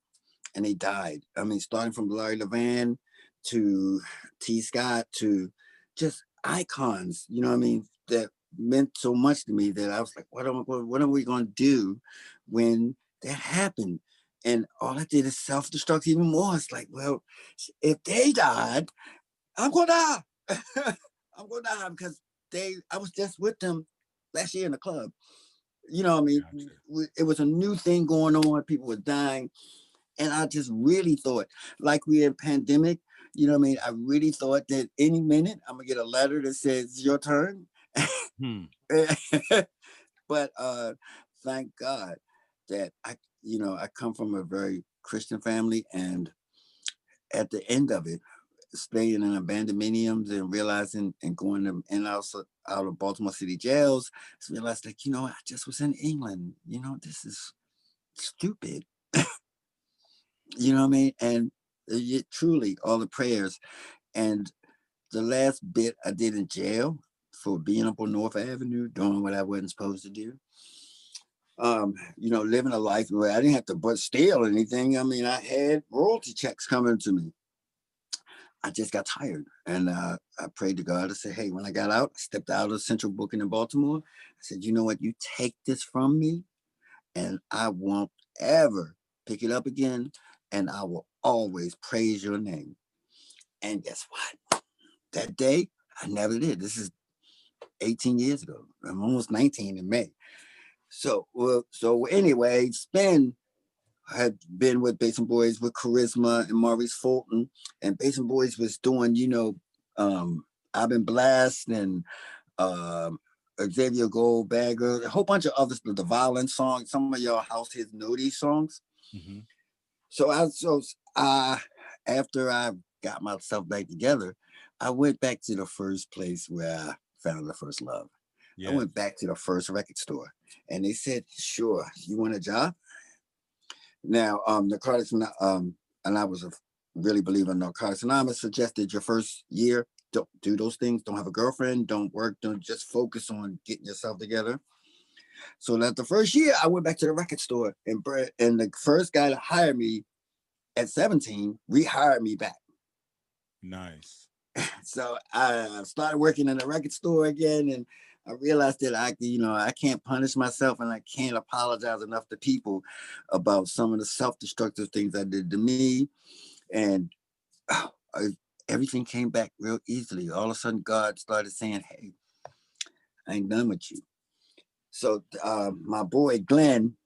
and they died. I mean, starting from Larry Levan to T. Scott to just icons, you know what I mean, that meant so much to me that I was like, what are we going to do when that happened? And all I did is self-destruct even more. It's like, well, if they died, I'm going to die. I'm going to die because I was just with them last year in the club. You know what I mean? Gotcha. It was a new thing going on. People were dying. And I just really thought, like we're in pandemic, you know what I mean? I really thought that any minute I'm gonna get a letter that says your turn. Hmm. But thank God that I come from a very Christian family, and at the end of it, staying in abandonmeniums and realizing and going to and also out of Baltimore City jails, I realized like, I just was in England. This is stupid. You know what I mean? And truly, all the prayers. And the last bit I did in jail for being up on North Avenue, doing what I wasn't supposed to do. Living a life where I didn't have to but steal anything. I mean, I had royalty checks coming to me. I just got tired, and I prayed to God. I said, "Hey, when I got out, I stepped out of Central Booking in Baltimore. I said, you know what? You take this from me, and I won't ever pick it up again, and I will always praise your name." And guess what? That day, I never did. This is 18 years ago. I'm almost 19 in May. So anyway, Spin had been with Basin Boys with Charisma and Maurice Fulton, and Basin Boys was doing, I've Been Blessed and um, Xavier Goldbagger, a whole bunch of others, the violent songs. Some of y'all house hits know these songs. Hmm. So after I got myself back together, I went back to the first place where I found the first love. I Yeah. went back to the first record store, and they said, "Sure, you want a job?" Now, Narcotics, and I was a really believer in Narcotics Anonymous suggested your first year, don't do those things. Don't have a girlfriend. Don't work. Don't just focus on getting yourself together. So that the first year, I went back to the record store, and the first guy to hire me at 17 rehired me back. Nice. So I started working in the record store again, and I realized that I can't punish myself, and I can't apologize enough to people about some of the self-destructive things I did to me, and oh, everything came back real easily. All of a sudden, God started saying, "Hey, I ain't done with you." So my boy Glenn,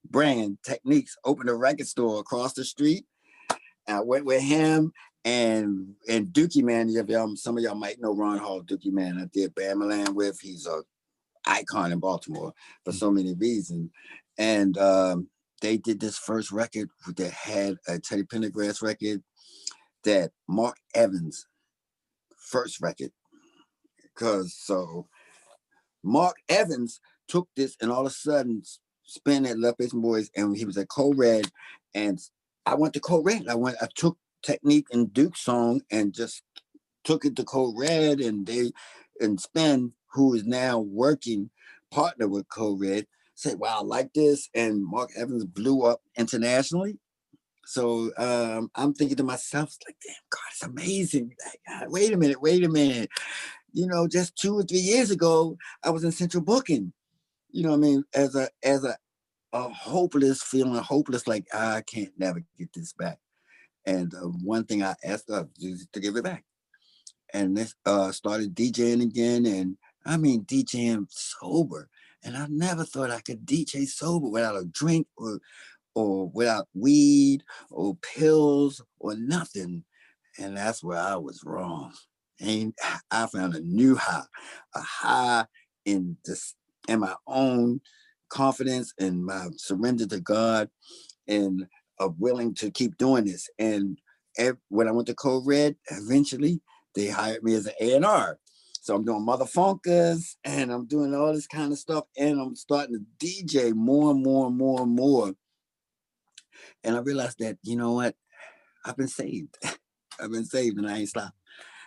brand Techniques, opened a record store across the street. I went with him and Dookie Man. Some of y'all might know Ron Hall, Dookie Man. I did Bamaland with. He's a icon in Baltimore for so many reasons. And they did this first record that had a Teddy Pendergrass record, that Mark Evans first record. Because so Mark Evans took this and all of a sudden spin at Left Basin Boys, and he was at Code Red, and I went to Code Red. I took Technique and Duke's song and just took it to Code Red, and Spin, who is now working partner with Code Red, said, "Wow, I like this," and Mark Evans blew up internationally. So I'm thinking to myself, like, damn, God, it's amazing. Like, wait a minute. You know, just 2 or 3 years ago, I was in Central Booking. You know what I mean? As a hopeless, like I can't never get this back. And one thing I asked her to give it back. And this started DJing again, and I mean DJing sober. And I never thought I could DJ sober without a drink or without weed or pills or nothing. And that's where I was wrong. And I found a new high, a high in my own confidence and my surrender to God, and of willing to keep doing this. And when I went to Code Red, eventually they hired me as an A&R. So I'm doing Mother Funkers and I'm doing all this kind of stuff, and I'm starting to DJ more and more. And I realized that, you know what? I've been saved. I've been saved, and I ain't stopped.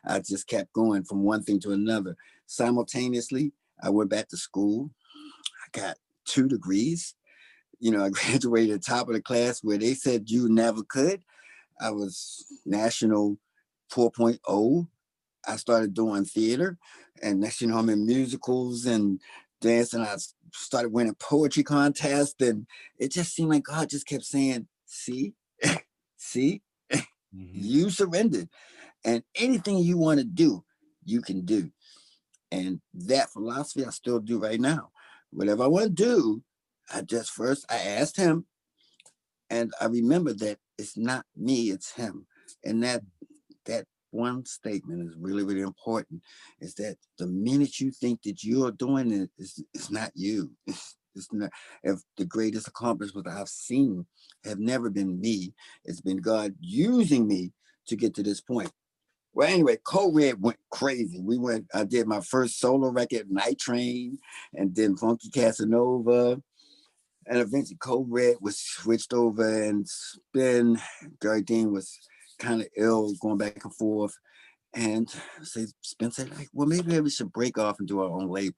I just kept going from one thing to another. Simultaneously, I went back to school. I got 2 degrees. You know, I graduated at the top of the class where they said you never could. I was national 4.0. I started doing theater, and next you know, I'm in musicals and dance, and I started winning poetry contests, and it just seemed like God just kept saying, see, see, you surrendered, and anything you want to do, you can do. And that philosophy I still do right now. Whatever I want to do, I asked him, and I remember that it's not me, it's him. And that one statement is really, really important, is that the minute you think that you're doing it, it's not you. It's not. If the greatest accomplishments I've seen have never been me, it's been God using me to get to this point. Well, anyway, Code Red went crazy. I did my first solo record, Night Train, and then Funky Casanova. And eventually Code Red was switched over, and Spin, Gary Dean was kind of ill, going back and forth. And Spin said, like, well, maybe we should break off and do our own label.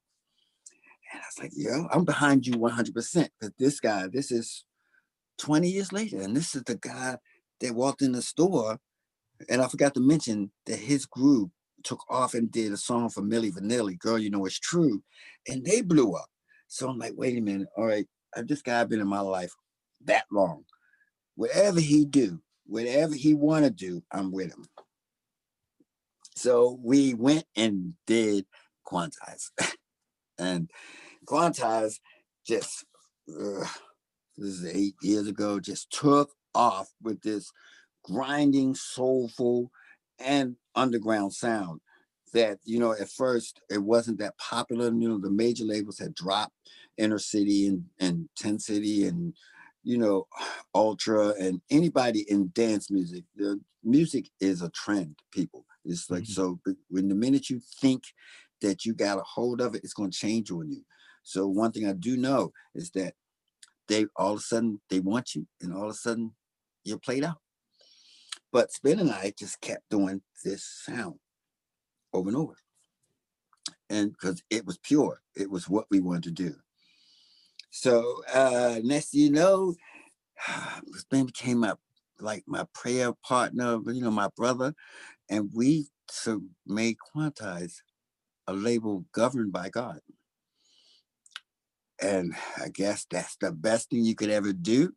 And I was like, yeah, I'm behind you 100%. Because this is 20 years later. And this is the guy that walked in the store. And I forgot to mention that his group took off and did a song for Milli Vanilli, Girl, You Know It's True. And they blew up. So I'm like, wait a minute. All right, this guy been in my life that long. Whatever he do, whatever he want to do, I'm with him. So we went and did Quantize. And Quantize just, this is 8 years ago, just took off with this grinding, soulful, and underground sound that, you know, at first it wasn't that popular. You know, the major labels had dropped Inner City and 10 City and, you know, Ultra and anybody in dance music. The music is a trend, people. It's like, so when the minute you think that you got a hold of it, it's going to change on you. So one thing I do know is that they all of a sudden they want you, and all of a sudden you're played out. But Spin and I just kept doing this sound over and over. And because it was pure, it was what we wanted to do. So next you know, Spin became my prayer partner, you know, my brother. And we made Quantize a label governed by God. And I guess that's the best thing you could ever do,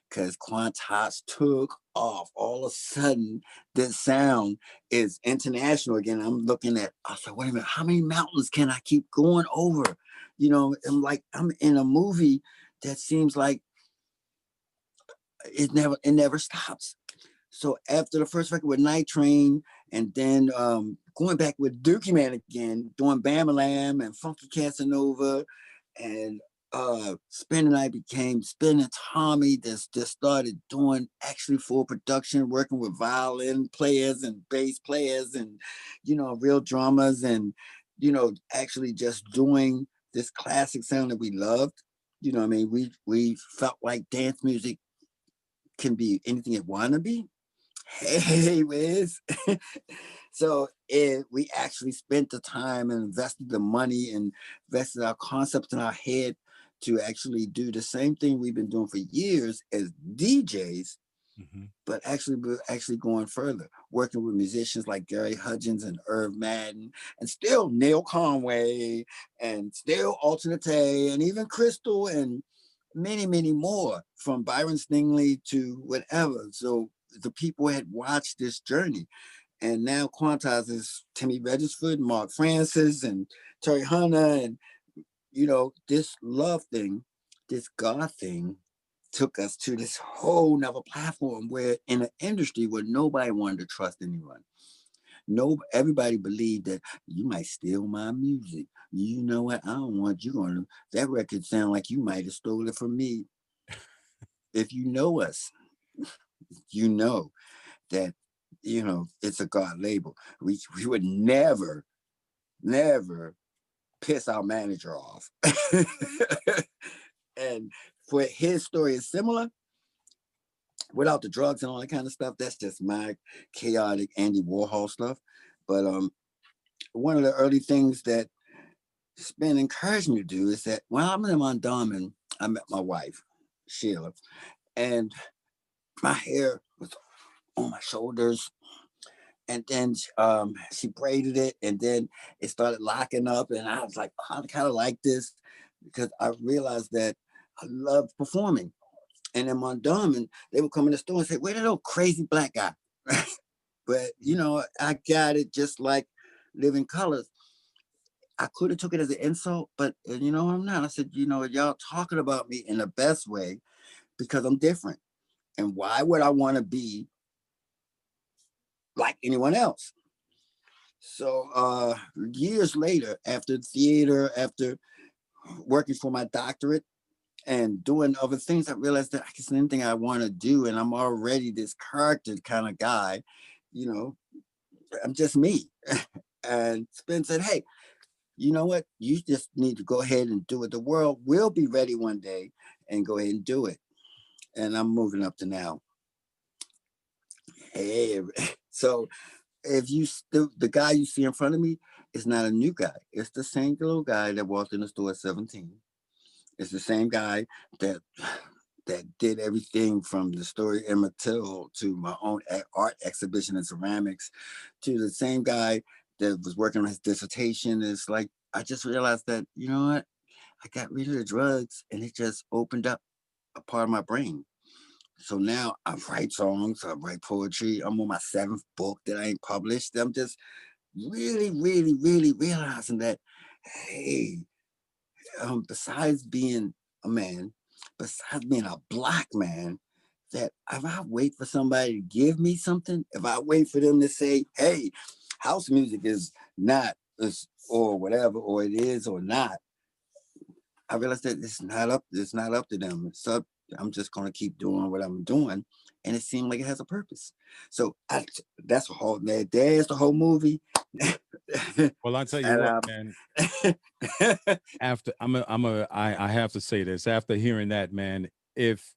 because Quantize took off. All of a sudden, this sound is international again. I said, wait a minute, how many mountains can I keep going over? You know, I'm in a movie that seems like it never stops. So after the first record with Night Train, and then going back with Dookie Man again, doing Bamalam and Funky Casanova, and Spin and I became Spin and Thommy. Just started doing actually full production, working with violin players and bass players, and real drummers, and actually just doing this classic sound that we loved. What I mean? We felt like dance music can be anything it wanna be. Hey, Wiz. So we actually spent the time and invested the money and invested our concepts in our head to actually do the same thing we've been doing for years as DJs, but we're actually going further, working with musicians like Gary Hudgens and Irv Madden, and still Neil Conway, and still Alternate, and even Crystal, and many, many more, from Byron Stingley to whatever. So the people had watched this journey. And now Quantize is Timmy Regisford, Mark Francis, and Terry Hunter. And, this love thing, this God thing took us to this whole nother platform where in an industry where nobody wanted to trust anyone. No, everybody believed that you might steal my music. You know what? I don't want you going to, that record sound like you might have stole it from me. If you know us, you know that, it's a God label. We would never, never piss our manager off. And for his story is similar, without the drugs and all that kind of stuff. That's just my chaotic Andy Warhol stuff. But one of the early things that Spin encouraged me to do is that when I'm in Mondawmin, I met my wife, Sheila, and my hair was on my shoulders. And then she braided it, and then it started locking up. And I was like, I kind of like this, because I realized that I loved performing. And in Mondawmin, they would come in the store and say, "Where that old crazy black guy?" But I got it just like Living Colors. I could have took it as an insult, but I'm not. I said, y'all talking about me in the best way because I'm different. And why would I want to be like anyone else? So years later, after theater, after working for my doctorate and doing other things, I realized that I guess anything I want to do, and I'm already this character kind of guy, I'm just me. And Spin said, "Hey, you know what? You just need to go ahead and do it. The world will be ready one day, and go ahead and do it." And I'm moving up to now. Hey, so if the guy you see in front of me is not a new guy. It's the same little guy that walked in the store at 17. It's the same guy that did everything from the story Emma Till to my own art exhibition in ceramics, to the same guy that was working on his dissertation. It's like, I just realized that, you know what? I got rid of the drugs and it just opened up a part of my brain. So now I write songs, I write poetry. I'm on my 7th book that I ain't published. I'm just really, really, really realizing that, hey, besides being a man, besides being a black man, that if I wait for somebody to give me something, if I wait for them to say, "Hey, house music is not this," or whatever, or it is or not, I realize that it's not up to them. It's up. I'm just gonna keep doing what I'm doing, and it seemed like it has a purpose. So that's a whole. There's the whole movie. Well, I tell you And what, man. After I have to say this. After hearing that, man, if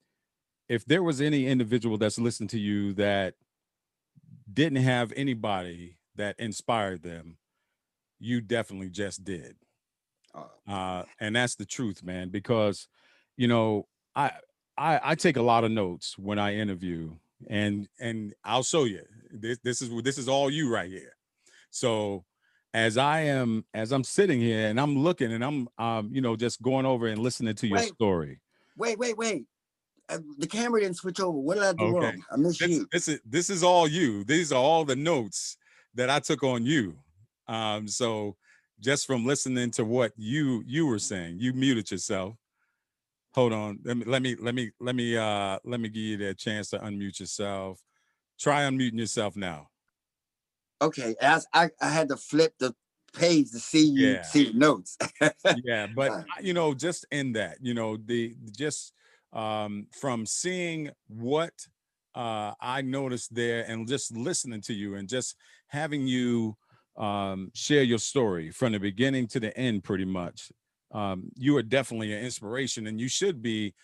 there was any individual that's listening to you that didn't have anybody that inspired them, you definitely just did. And that's the truth, man, because you know I, I take a lot of notes when I interview, and I'll show you this is all you right here. So as I'm sitting here and I'm looking and I'm just going over and listening to your wait, story. wait. The camera didn't switch over. What did I do Okay. wrong? I missed you. This is all you. These are all the notes that I took on you. So just from listening to what you were saying, you muted yourself. Hold on. Let me give you that chance to unmute yourself. Try unmuting yourself now. Okay, as I had to flip the page to see you Yeah. see the notes. Yeah, but just in that, the just from seeing what I noticed there and just listening to you and just having you share your story from the beginning to the end, pretty much. You are definitely an inspiration, and you should be,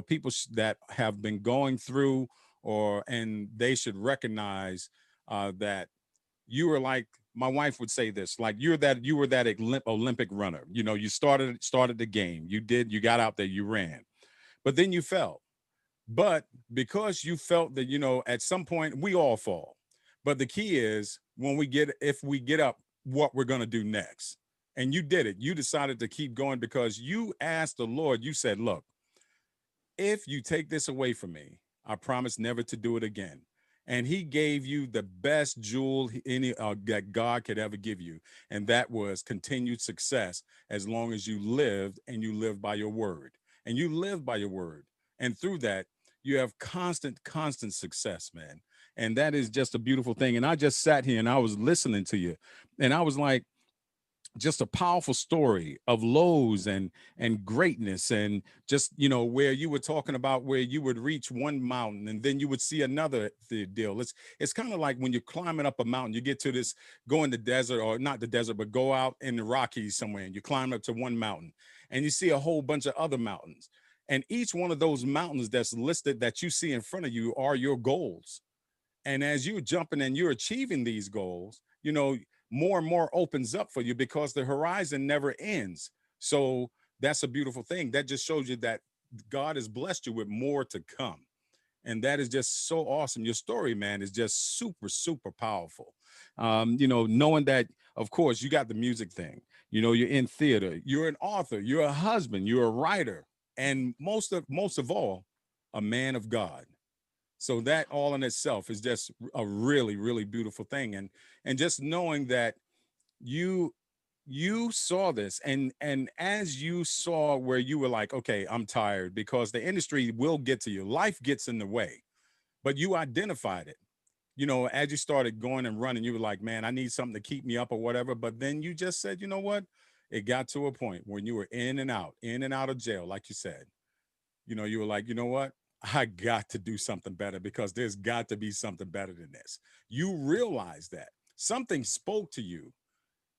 people that have been going through, and they should recognize that you were like, my wife would say this, like you were that Olympic runner. You started the game, you got out there, you ran, but then you fell. But because you felt that, at some point we all fall, but the key is if we get up, what we're going to do next. And you did it. You decided to keep going because you asked the Lord. You said, look, if you take this away from me, I promise never to do it again. And he gave you the best jewel that God could ever give you. And that was continued success, as long as you lived and you lived by your word. And you live by your word. And through that, you have constant success, man. And that is just a beautiful thing. And I just sat here and I was listening to you. And I was like, just a powerful story of lows and greatness, and just where you were talking about where you would reach one mountain and then you would see another deal. It's kind of like when you're climbing up a mountain, you get to this, go in the desert, or not the desert, but go out in the Rockies somewhere, and you climb up to one mountain and you see a whole bunch of other mountains, and each one of those mountains that's listed that you see in front of you are your goals. And as you're jumping and you're achieving these goals, more and more opens up for you because the horizon never ends. So that's a beautiful thing. That just shows you that God has blessed you with more to come. And that is just so awesome. Your story, man, is just super powerful. Knowing that, of course, you got the music thing, you're in theater, you're an author, you're a husband, you're a writer, and most of all, a man of God. So that all in itself is just a really beautiful thing. And just knowing that you you saw this, and as you saw where you were like, okay, I'm tired, because the industry will get to you, life gets in the way, but you identified it. As you started going and running, you were like, man, I need something to keep me up or whatever. But then you just said, you know what, it got to a point when you were in and out of jail, like you said. You were like, you know what? I got to do something better, because there's got to be something better than this. You realize that something spoke to you,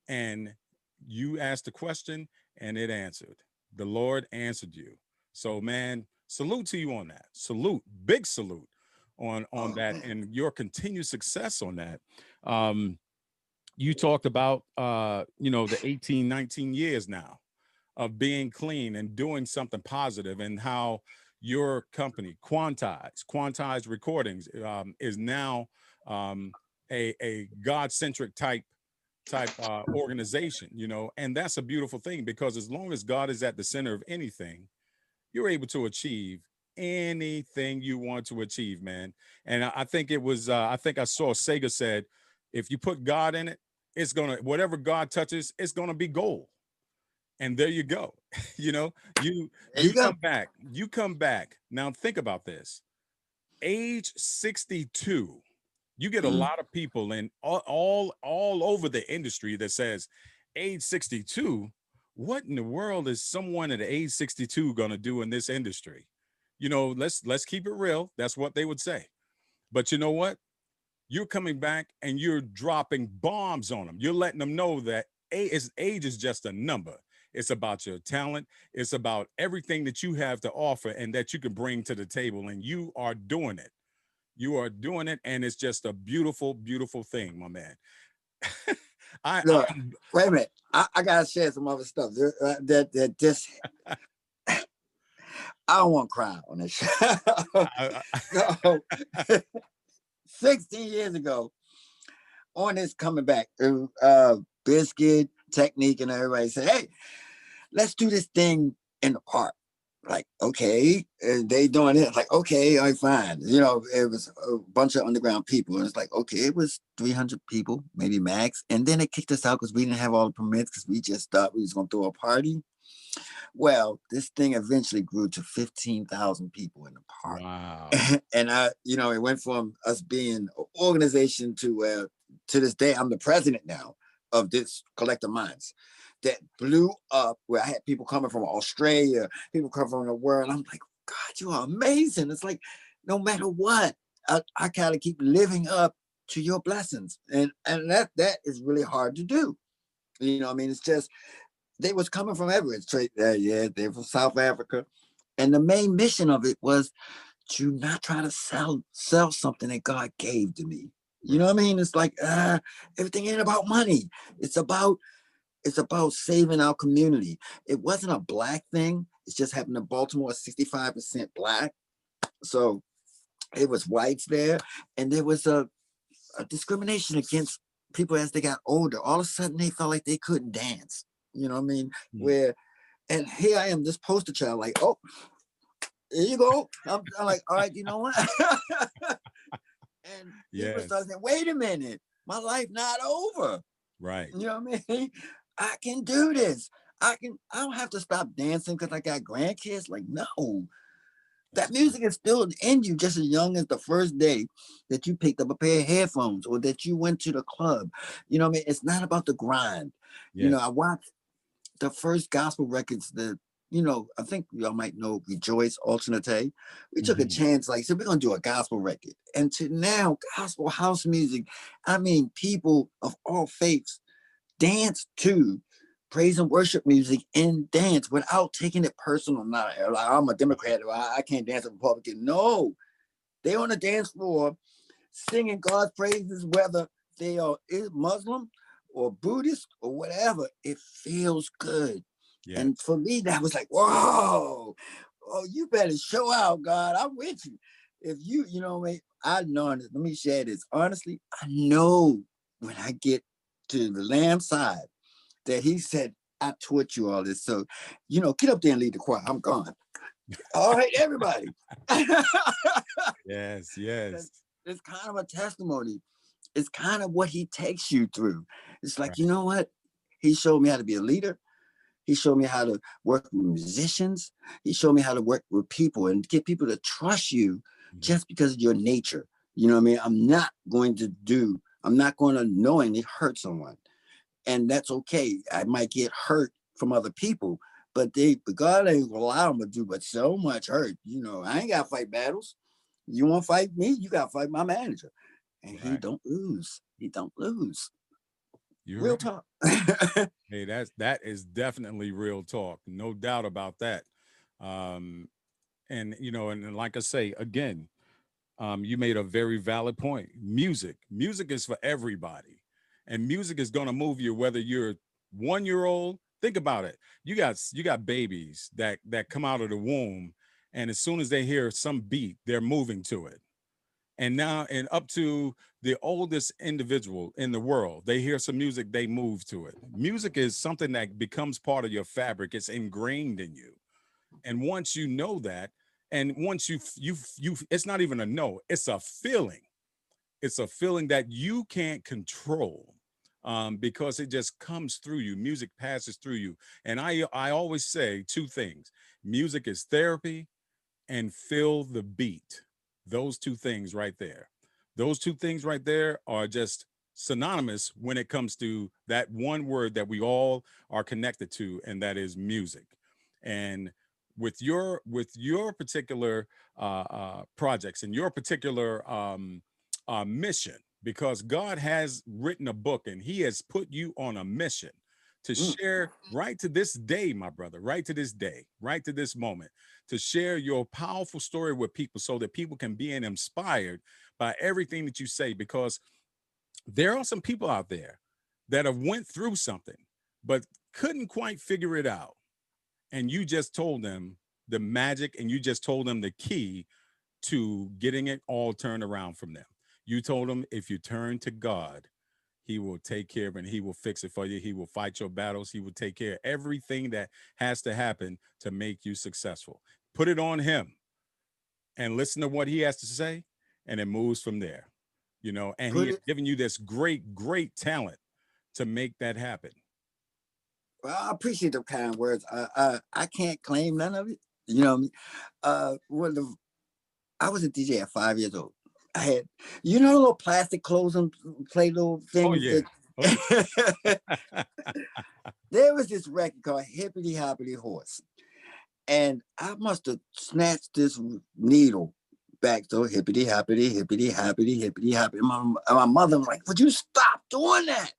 and you asked the question and it answered. The Lord answered you. So, man, salute to you on that. Salute, big salute on Oh that, man. and your continued success on that. Um, you talked about the 18, 19 years now of being clean and doing something positive, and how your company Quantize Recordings is now a God-centric type organization, and that's a beautiful thing, because as long as God is at the center of anything, you're able to achieve anything you want to achieve, man. And I think it was I think I saw Sega said, if you put God in it, it's gonna, whatever God touches, it's gonna be gold. And there you go. you know you There you go. you come back now. Think about this: age 62. You get a Mm. lot of people in all over the industry that says, age 62, what in the world is someone at age 62 going to do in this industry? Let's keep it real. That's what they would say. But you know what, you're coming back and you're dropping bombs on them. You're letting them know that age is just a number. It's about your talent. It's about everything that you have to offer and that you can bring to the table. And you are doing it. You are doing it. And it's just a beautiful thing, my man. I, Look, I'm, wait a minute. I gotta share some other stuff that just I don't want to cry on this show. So, 16 years ago, on this coming back, Biscuit, Technique, and everybody said, hey, let's do this thing in the park. Like, okay, and they doing it. Like, okay, all right, fine. It was a bunch of underground people. And it's like, okay, it was 300 people, maybe max. And then they kicked us out because we didn't have all the permits, because we just thought we was going to throw a party. Well, this thing eventually grew to 15,000 people in the park. Wow. And it went from us being an organization to this day, I'm the president now of this collective minds that blew up, where I had people coming from Australia, people coming from the world. I'm like, God, you are amazing. It's like, no matter what, I gotta keep living up to your blessings. And that is really hard to do. I mean, it's just they was coming from everywhere. Straight, yeah, they're from South Africa. And the main mission of it was to not try to sell something that God gave to me. You know Right. what I mean? It's like everything ain't about money. It's about saving our community. It wasn't a black thing. It's just happened in Baltimore, 65% black. So it was whites there, and there was a discrimination against people as they got older. All of a sudden, they felt like they couldn't dance. You know what I mean? Mm. Where, and here I am, this poster child, like, oh, here you go. I'm like, all right, you know what? And people Yes. start saying, wait a minute, my life not over. Right. You know what I mean? I can do this. I don't have to stop dancing because I got grandkids. Like, no, that That's true. music is still in you just as young as the first day that you picked up a pair of headphones or that you went to the club. You know what I mean? It's not about the grind. Yes. I watched the first gospel records that, I think y'all might know Rejoice, Alternate. We took a Mhm. chance, like, so we're going to do a gospel record. And to now, gospel house music, I mean, people of all faiths dance to praise and worship music and dance without taking it personal. Not like I'm a Democrat or I can't dance a Republican. No, they on the dance floor singing God's praises, whether they are Muslim or Buddhist or whatever. It feels good. Yes. And for me, that was like, whoa, oh, you better show out, God. I'm with you. If you know me, I know, let me share this. Honestly, I know when I get to the Lamb side that he said, I taught you all this. So, get up there and lead the choir. I'm gone. All right, everybody. Yes. Yes. It's kind of a testimony. It's kind of what he takes you through. It's like, Right. you know what? He showed me how to be a leader. He showed me how to work with musicians. He showed me how to work with people and get people to trust you Mhm. just because of your nature. You know what I mean? I'm not going to knowingly hurt someone. And that's okay. I might get hurt from other people, but God ain't gonna allow them to do but so much hurt. I ain't gotta fight battles. You want to fight me? You gotta fight my manager. And he Right. don't lose. He don't lose. You're Real right. talk. Hey, that is definitely real talk. No doubt about that. Um, and like I say again, you made a very valid point. Music is for everybody, and music is going to move you whether you're 1 year old. Think about it. You got babies that come out of the womb, and as soon as they hear some beat, they're moving to it. And now, and up to the oldest individual in the world, they hear some music, they move to it. Music is something that becomes part of your fabric. It's ingrained in you. And once you know that, and once you it's not even a no, it's a feeling. It's a feeling that you can't control, because it just comes through you. Music passes through you. And I always say two things: music is therapy, and feel the beat. Those two things right there. Those two things right there are just synonymous when it comes to that one word that we all are connected to, and that is music. And with your particular projects and your particular mission, because God has written a book and He has put you on a mission to Mm. share right to this day, my brother, right to this day, right to this moment, to share your powerful story with people so that people can be inspired by everything that you say, because there are some people out there that have went through something but couldn't quite figure it out, and you just told them the magic, and you just told them the key to getting it all turned around from them. You told them if you turn to God, He will take care of it, and He will fix it for you. He will fight your battles. He will take care of everything that has to happen to make you successful. Put it on Him and listen to what He has to say, and it moves from there. And He Put has it given you this great, great talent to make that happen. Well, I appreciate the kind words. I can't claim none of it. You know what I mean? One of I was a DJ at 5 years old. I had, you know, little plastic clothes and play little Oh things yeah. Oh yeah. that. There was this record called Hippity Hoppity Horse, and I must have snatched this needle back to hippity hoppity, hippity hoppity, hippity hoppity. My mother was like, "Would you stop doing that?"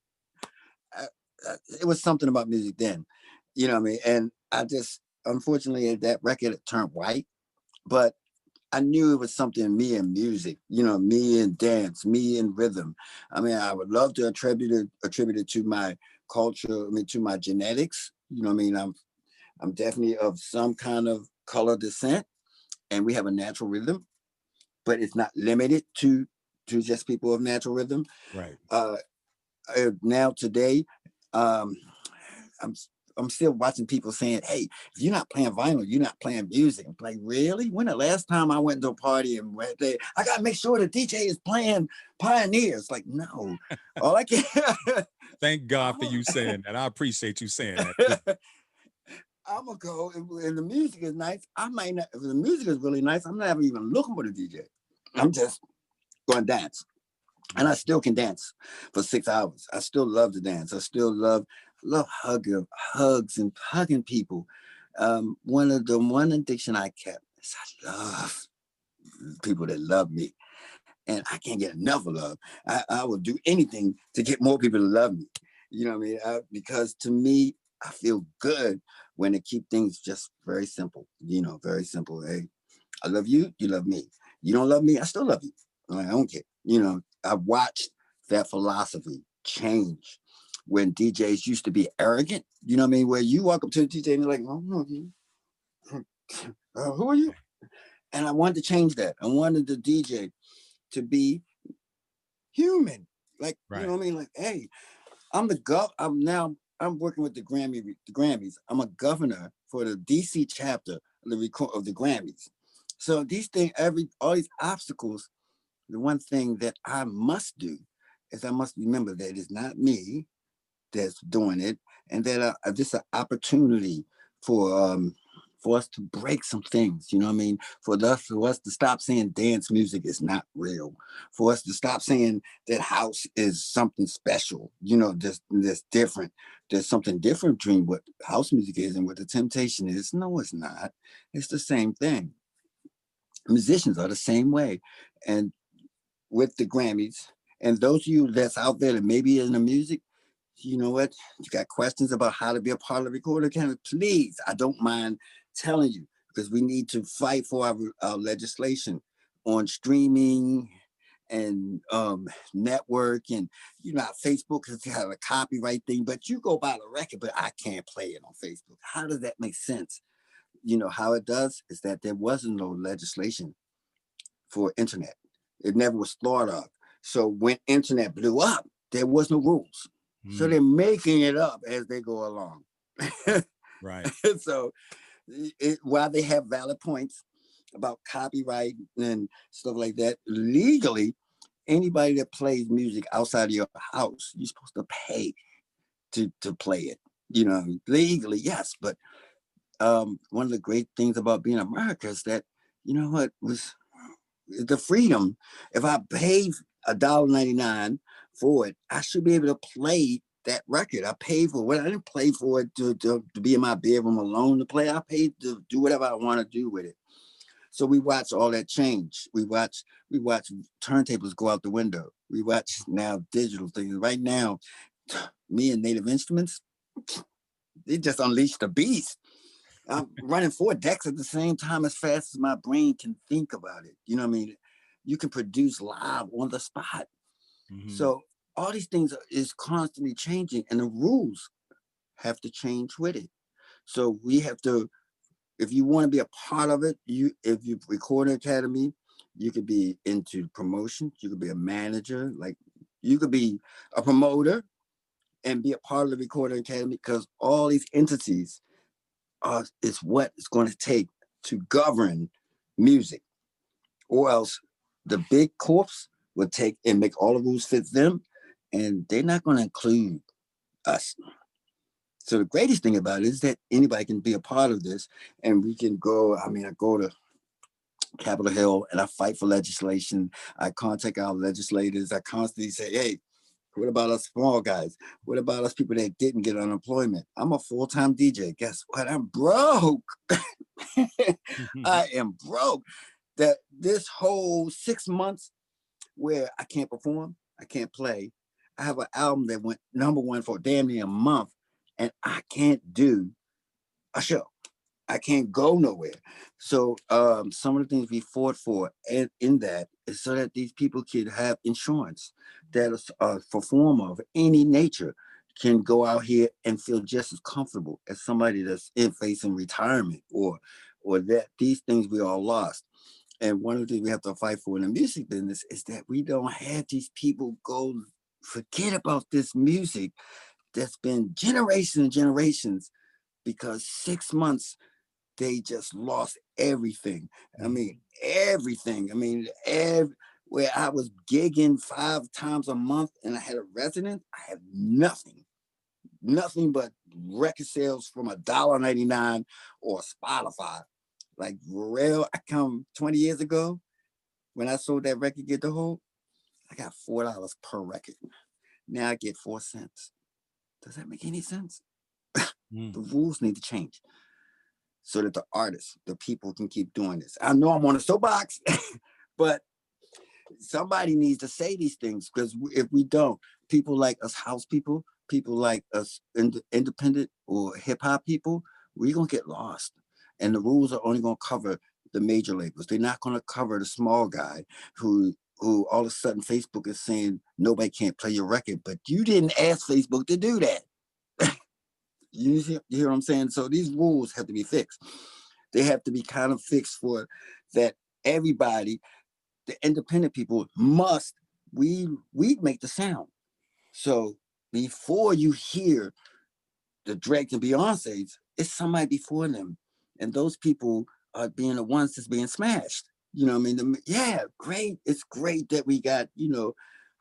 Uh, it was something about music then, you know what I mean? And I just, unfortunately, that record turned white, but I knew it was something in me and music, you know, me and dance, me and rhythm. I mean, I would love to attribute it to my culture, I mean, to my genetics. You know what I mean? I'm definitely of some kind of color descent, and we have a natural rhythm, but it's not limited to just people of natural rhythm. Right. Uh, Now today, um, I'm I'm still watching people saying, "Hey, if you're not playing vinyl, you're not playing music." I'm like, really? When the last time I went to a party and went there, I gotta make sure the DJ is playing Pioneers. Like, no, all I can. Thank God for I'm you saying that. I appreciate you saying that too. a, I'm gonna go and the music is nice. I might not. If the music is really nice, I'm not even looking for the DJ. I'm just going to dance. And I still can dance for 6 hours. I still love to dance. I still love hugs and hugging people. One addiction I kept is I love people that love me, and I can't get enough of love. I will do anything to get more people to love me. You know what I mean? Because to me, I feel good when they keep things just very simple. You know, very simple. Hey, I love you. You love me. You don't love me. I still love you. I don't care. You know, I watched that philosophy change when DJs used to be arrogant. You know what I mean? Where you walk up to the DJ and you're like, "Oh, no, who are you?" And I wanted to change that. I wanted the DJ to be human. Like, you know Right. what I mean? Like, hey, I'm working with the Grammys. I'm a governor for the DC chapter of the Grammys. So these things, all these obstacles, the one thing that I must do is I must remember that it's not me that's doing it, and that this an opportunity for um for us to break some things. You know what I mean? For us to stop saying dance music is not real. For us to stop saying that house is something special. You know, that's different. There's something different between what house music is and what the temptation is. No, it's not. It's the same thing. Musicians are the same way, and with the Grammys. And those of you that's out there that maybe in the music, you know what? You got questions about how to be a part of the recorder cabinet, please, I don't mind telling you, because we need to fight for our legislation on streaming and network, and you know Facebook has got a copyright thing, but you go buy the record, but I can't play it on Facebook. How does that make sense? You know how it does is that there wasn't no legislation for internet. It never was thought of. So when internet blew up, there was no rules. So Mm, they're making it up as they go along. right. So while they have valid points about copyright and stuff like that, legally, anybody that plays music outside of your house, you're supposed to pay to play it. You know, legally, yes. But one of the great things about being America is that, you know what, was the freedom. If I pay $1.99 for it, I should be able to play that record. I paid for it. I didn't pay for it to be in my bedroom alone to play. I paid to do whatever I want to do with it. So we watch all that change. We watch turntables go out the window. We watch now digital things. Right now, me and Native Instruments, they just unleashed the beast. I'm running 4 decks at the same time as fast as my brain can think about it. You know what I mean? You can produce live on the spot. Hmm. So all these things is constantly changing, and the rules have to change with it. So we have to, if you want to be a part of it, if you record an academy, you could be into promotion. You could be a manager, like you could be a promoter and be a part of the recording academy, because all these entities is what it's going to take to govern music, or else the big corps will take and make all the rules fit them, and they're not going to include us. So the greatest thing about it is that anybody can be a part of this, and we can go. I mean, I go to Capitol Hill and I fight for legislation. I contact our legislators. I constantly say, hey, what about us small guys? What about us people that didn't get unemployment? I'm a full-time DJ. Guess what? I'm broke. I am broke. That this whole 6 months where I can't perform, I can't play. I have an album that went #1 for damn near a month, and I can't do a show. I can't go nowhere. So some of the things we fought for in that is so that these people could have insurance, that a performer of any nature can go out here and feel just as comfortable as somebody that's in facing retirement, or that these things we all lost. And one of the things we have to fight for in the music business is that we don't have these people go forget about this music that's been generations and generations, because 6 months they just lost everything. I mean, everything. I mean, where I was gigging 5 times a month and I had a resident, I had nothing but record sales from $1.99 or Spotify. Like real, I come 20 years ago when I sold that record Get the Hold, I got $4 per record. Now I get 4 cents. Does that make any sense? The rules need to change so that the artists, the people can keep doing this. I know I'm on a soapbox, but somebody needs to say these things, because if we don't, people like us house people like us independent or hip hop people, we're going to get lost. And the rules are only going to cover the major labels. They're not going to cover the small guy who all of a sudden Facebook is saying nobody can't play your record, but you didn't ask Facebook to do that. You hear what I'm saying? So these rules have to be fixed. They have to be kind of fixed for that everybody, the independent people must, we make the sound. So before you hear the Drake and Beyonce's, it's somebody before them. And those people are being the ones that's being smashed. You know what I mean? Yeah, great. It's great that we got,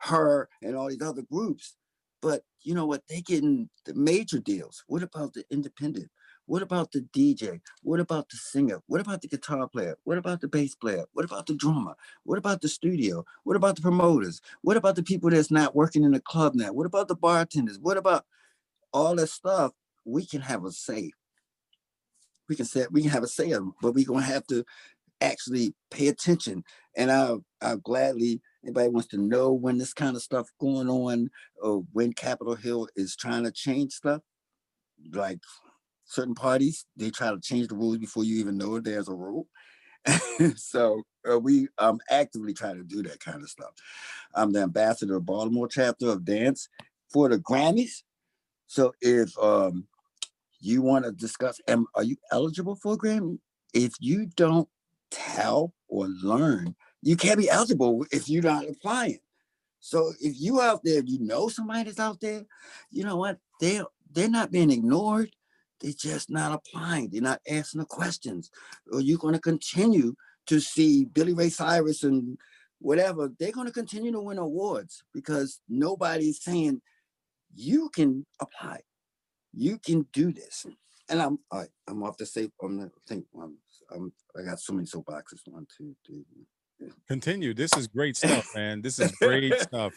her and all these other groups. But you know what? They getting the major deals. What about the independent? What about the DJ? What about the singer? What about the guitar player? What about the bass player? What about the drummer? What about the studio? What about the promoters? What about the people that's not working in the club now? What about the bartenders? What about all that stuff? We can have a say. We can have a say of them, but we're gonna have to actually pay attention. And I'll gladly, anybody wants to know when this kind of stuff going on, or when Capitol Hill is trying to change stuff, like certain parties, they try to change the rules before you even know there's a rule. So we actively try to do that kind of stuff. I'm the ambassador of Baltimore chapter of dance for the Grammys. So if you want to discuss, are you eligible for a Grammy? If you don't tell or learn, you can't be eligible if you're not applying. So if you out there, if you know somebody that's out there, you know what? They're not being ignored. They're just not applying. They're not asking the questions. Or you're going to continue to see Billy Ray Cyrus and whatever. They're going to continue to win awards because nobody's saying you can apply. You can do this. And I'm off the safe on the thing. I got so many soapboxes. 1, 2, 3. Continue. This is great stuff, man. This is great stuff.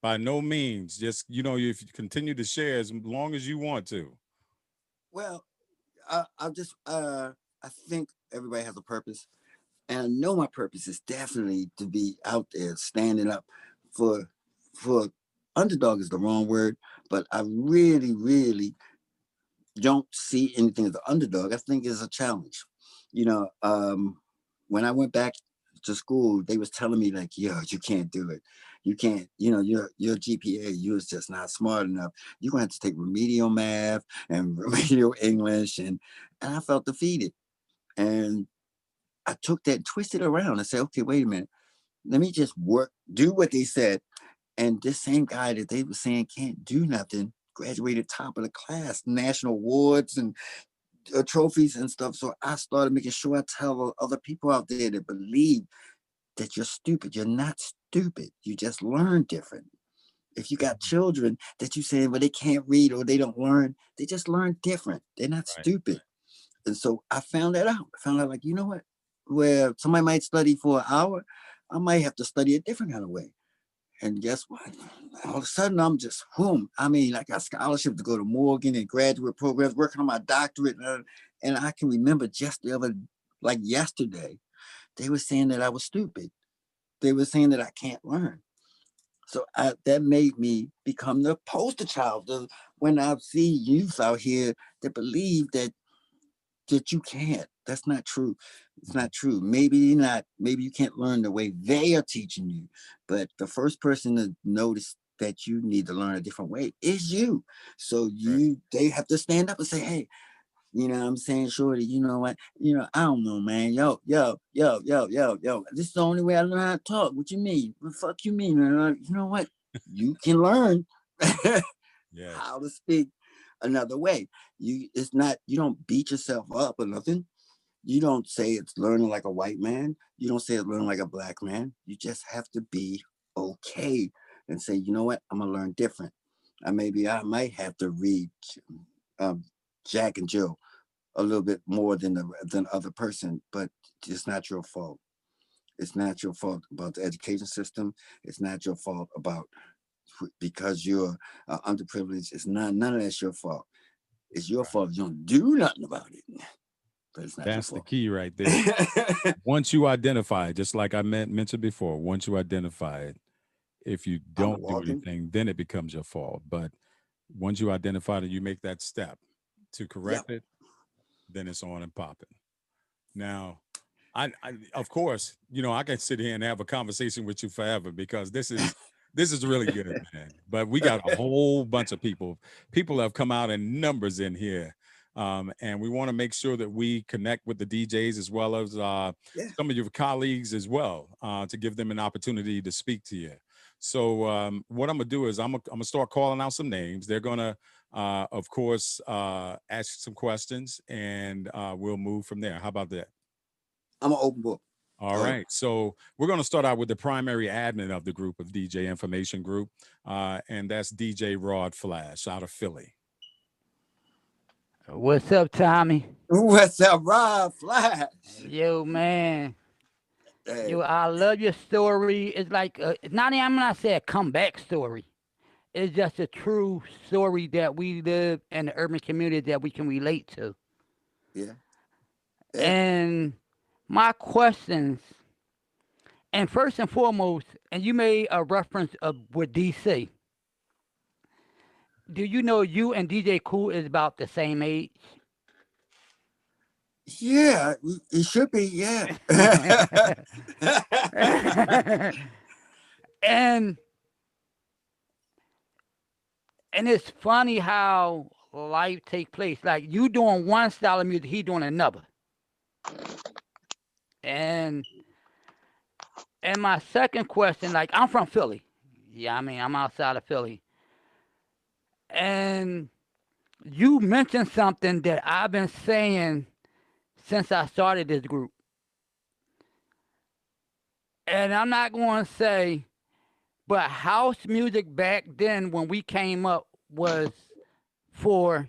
By no means, just if you continue to share as long as you want to. Well, I think everybody has a purpose, and I know my purpose is definitely to be out there standing up for underdog is the wrong word, but I really, really don't see anything as an underdog. I think it's a challenge. You know, when I went back to school, they was telling me like, yo, you can't do it. You can't, your GPA, you was just not smart enough. You're gonna have to take remedial math and remedial English. And I felt defeated. And I took that, twisted around and said, okay, wait a minute. Let me just do what they said. And this same guy that they were saying can't do nothing graduated top of the class, national awards and trophies and stuff. So I started making sure I tell other people out there that believe that you're stupid. You're not stupid. You just learn different. If you got children that you say, well, they can't read or they don't learn, they just learn different. They're not Right. stupid. And so I found that out. I found out, like, you know what? Where somebody might study for an hour, I might have to study a different kind of way. And guess what? All of a sudden, I'm just boom. I mean, I got scholarship to go to Morgan and graduate programs, working on my doctorate. And I can remember just the other, like yesterday, they were saying that I was stupid. They were saying that I can't learn. So that made me become the poster child of when I see youth out here that believe that you can't. That's not true. It's not true. Maybe not. Maybe you can't learn the way they are teaching you. But the first person to notice that you need to learn a different way is you. So Right. they have to stand up and say, hey, you know what I'm saying, Shorty, you know what? I don't know, man. Yo. This is the only way I learn how to talk. What you mean? What the fuck you mean? You know what? You can learn Yes. how to speak another way. It's not, you don't beat yourself up or nothing. You don't say it's learning like a white man. You don't say it's learning like a black man. You just have to be okay and say, you know what? I'm gonna learn different. I might have to read um, Jack and Jill a little bit more than the other person, but it's not your fault. It's not your fault about the education system. It's not your fault about because you're underprivileged. It's not, none of that's your fault. It's your Right. fault if you don't do nothing about it. But it's not your That's the fault. key right there. Once you identify it, just like I mentioned before, once you identify it, if you I'm don't do walking. anything, then it becomes your fault. But once you identify it, you make that step to Yep. correct it, then it's on and popping. Now, I of course, I can sit here and have a conversation with you forever because this is really good, man. But we got a whole bunch of people. People have come out in numbers in here. And we want to make sure that we connect with the DJs as well as Yeah. some of your colleagues as well to give them an opportunity to speak to you. So what I'm gonna do is I'm gonna start calling out some names. They're gonna, of course, ask some questions, and we'll move from there. How about that? I'm an open book. All Go ahead. right. So we're going to start out with the primary admin of the group of DJ Information Group, and that's DJ Rod Flash out of Philly. What's up, Tommy? What's up, Rob Flash? Yo, man. Hey, Yo, I love your story. It's like, it's not, I'm not saying a comeback story. It's just a true story that we live in the urban community that we can relate to. yeah, yeah, And my questions, and first and foremost, and you made a reference of with DC. Do you know you and DJ Cool is about the same age? yeah. It should be, yeah. and and it's funny how life take place. Like you doing one style of music, he doing another. And and my second question, like I'm from Philly. Yeah, I mean I'm outside of Philly. And you mentioned something that I've been saying since I started this group. And I'm not going to say, but house music back then when we came up was for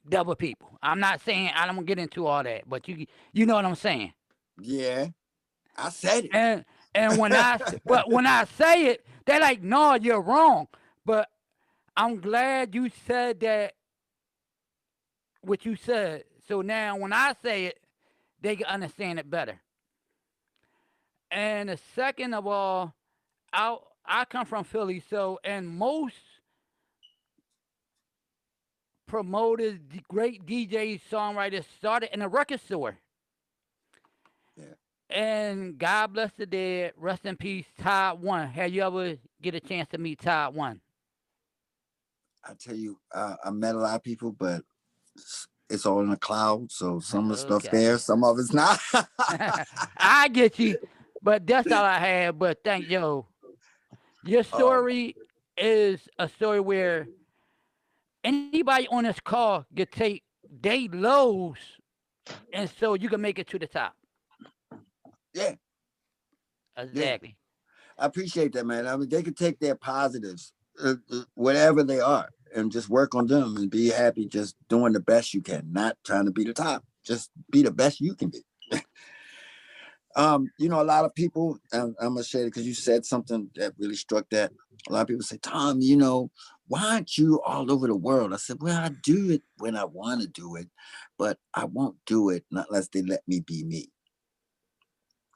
double people. I'm not saying I don't get into all that, but you know what I'm saying. Yeah, I said And and it. when I say it, they're like, no, you're wrong. But I'm glad you said that what you said. So now when I say it, they can understand it better. And the second of all, I come from Philly, so and most promoters, great DJs, songwriters started in a record store. Yeah, And God bless the dead, rest in peace, Todd One. Have you ever get a chance to meet Todd One? I tell you, I met a lot of people, but it's all in the cloud. So some of the stuff there, Okay. some of it's not. I get you, but that's all I have. But thank you. Your um, story is a story where anybody on this call could take they lows, and so you can make it to the top. yeah, yeah. Exactly. I appreciate that, man. I mean, they could take their positives whatever they are, and just work on them and be happy just doing the best you can, not trying to be the top, just be the best you can be. A lot of people, I'm gonna say it because you said something that really struck that. A lot of people say, Tom, why aren't you all over the world? I said, well, I do it when I want to do it, but I won't do it unless they let me be me.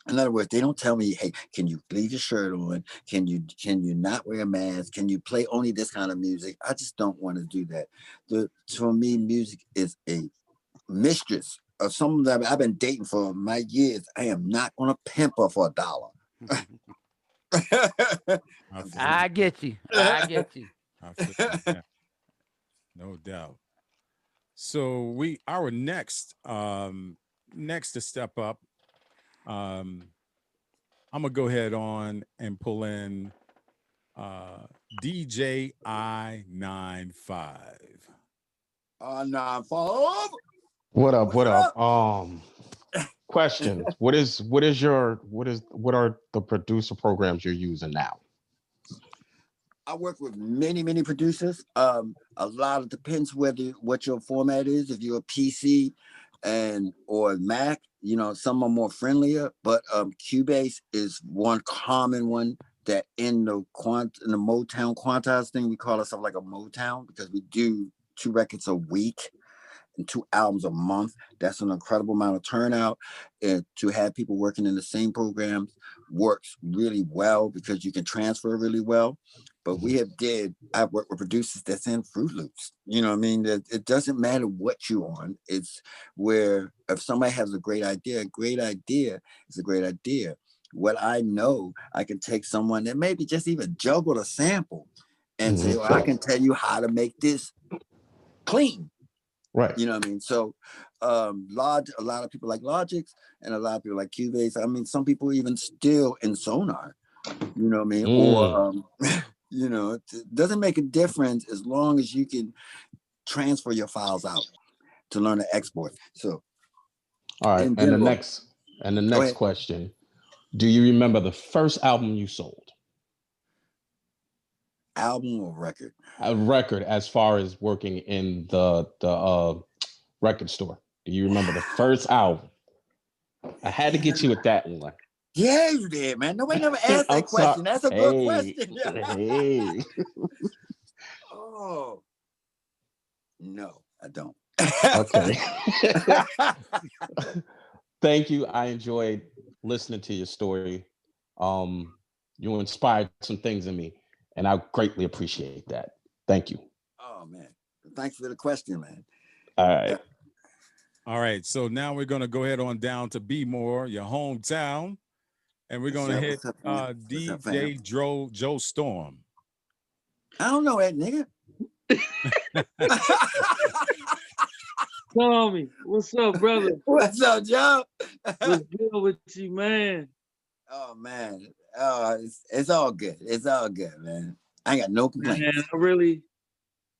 In other words, they don't tell me, hey, can you leave your shirt on? Can you not wear a mask? Can you play only this kind of music? I just don't want to do that. For me, music is a mistress of someone that I've been dating for my years. I am not going to pimp her for $1. I I'm just feel I get you. I get you. I feel yeah, no doubt. So our next to step up, um, I'm gonna go ahead on and pull in DJ I95. nah, follow. What up? What's What up? up? Question. What are the producer programs you're using now? I work with many, many producers. A lot of depends what your format is. If you're a PC or Mac, some are more friendlier. But Cubase is one common one that in the Motown quantize thing, we call ourselves like a Motown because we do 2 records a week and 2 albums a month. That's an incredible amount of turnout. And to have people working in the same programs works really well because you can transfer really well. But I've worked with producers that's in Fruit Loops. You know what I mean? That it doesn't matter what you're on. It's where if somebody has a great idea is a great idea. What I know, I can take someone that maybe just even juggled a sample and say, well, I can tell you how to make this clean. Right. You know what I mean? So a lot of people like Logics and a lot of people like Cubase. I mean, some people even still in Sonar, you know what I mean? Or it doesn't make a difference as long as you can transfer your files out to learn to export. So All right. in And the general, next and the go next ahead. question. Do you remember the first album you sold? Album or record? A record as far as working in the record store. Do you remember the first album? I had to get you with that one. Yeah, you did, man. Nobody never asked I'm that sorry. question. That's a good Hey, question. hey. Oh, no, I don't. Okay. Thank you. I enjoyed listening to your story. You inspired some things in me, and I greatly appreciate that. Thank you. Oh, man. Thanks for the question, man. All right. All right, so now we're gonna go ahead on down to B More, your hometown, and we're gonna hit What's up, man? What's up, fam? DJ Joe Storm. I don't know that nigga. Thommy, what's up, brother? What's up, Joe? What's good with you, man? Oh, man. Oh, it's all good. It's all good, man. I ain't got no Man, complaints.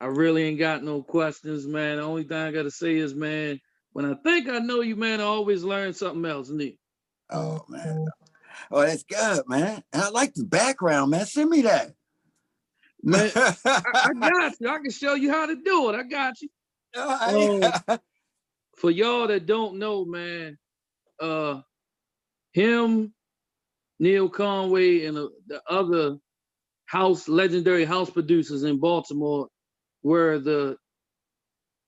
I really ain't got no questions, man. The only thing I gotta say is, man, when I think I know you, man, I always learn something else new. Oh, man. Oh, that's good, man. And I like the background, man. Send me that. Man, I got you. I can show you how to do it. I got you. For y'all that don't know, man, him, Neil Conway, and the other legendary house producers in Baltimore were the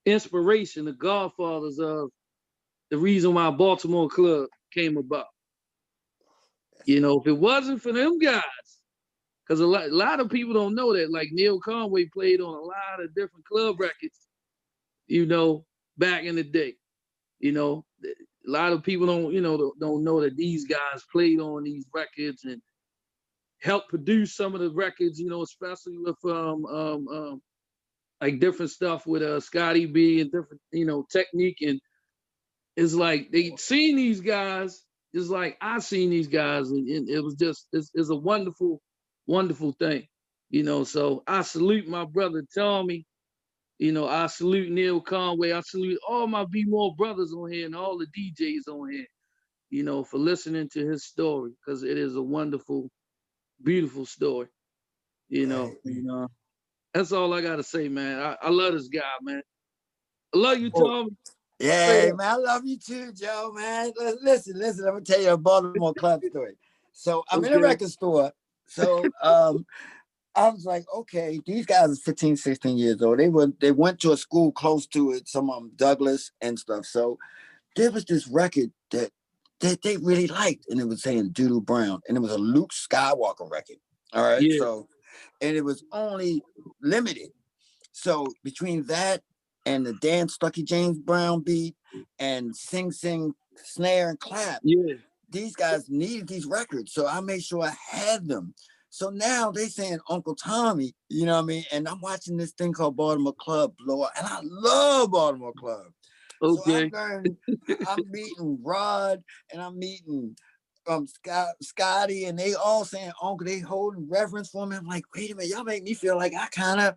inspiration, the godfathers of the reason why Baltimore Club came about. If it wasn't for them guys, because a lot of people don't know that, like Neil Conway played on a lot of different club records, back in the day. A lot of people don't know that these guys played on these records and helped produce some of the records, especially with like different stuff with Scotty B and different, technique. And it's like they seen these guys just like I seen these guys, and it was just it's a wonderful, wonderful thing. So I salute my brother Thommy. I salute Neil Conway. I salute all my Be More brothers on here and all the DJs on here, for listening to his story, because it is a wonderful, beautiful story. That's all I gotta say, man. I love this guy, man. I love you, Oh, Tom. yeah, man. I love you too, Joe, man. Listen. I'm gonna tell you a Baltimore club story. So I'm in a record store. So I was like, okay, these guys are 15, 16 years old. They went to a school close to it, some of them Douglas and stuff. So there was this record that they really liked, and it was saying Doodle Brown, and it was a Luke Skywalker record. All right. Yeah. So, and it was only limited. So between that and the Dan Stucky James Brown beat and Sing Sing snare and clap, Yeah. these guys needed these records. So I made sure I had them. So now they saying Uncle Thommy, you know what I mean? And I'm watching this thing called Baltimore Club blow up. And I love Baltimore Club. So Okay. I'm meeting Rod and I'm meeting Scotty, and they all saying Uncle, they holding reverence for me. I'm like, wait a minute, y'all make me feel like I kind of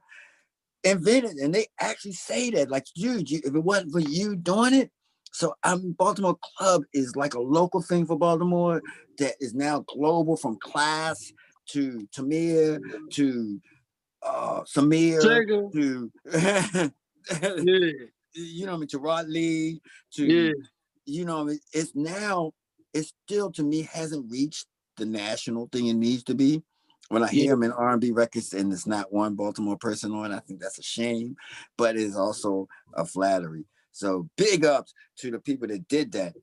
invented, and they actually say that, like, dude, if it wasn't for you doing it. So Baltimore Club is like a local thing for Baltimore that is now global, from Class to Tamir to Samir Sega. to Yeah. you know what I mean, to Rod Lee to Yeah. you know what I mean. It's still, to me, hasn't reached the national thing it needs to be. When I hear them in R&B records and it's not one Baltimore person on, I think that's a shame, but it's also a flattery. So big ups to the people that did that.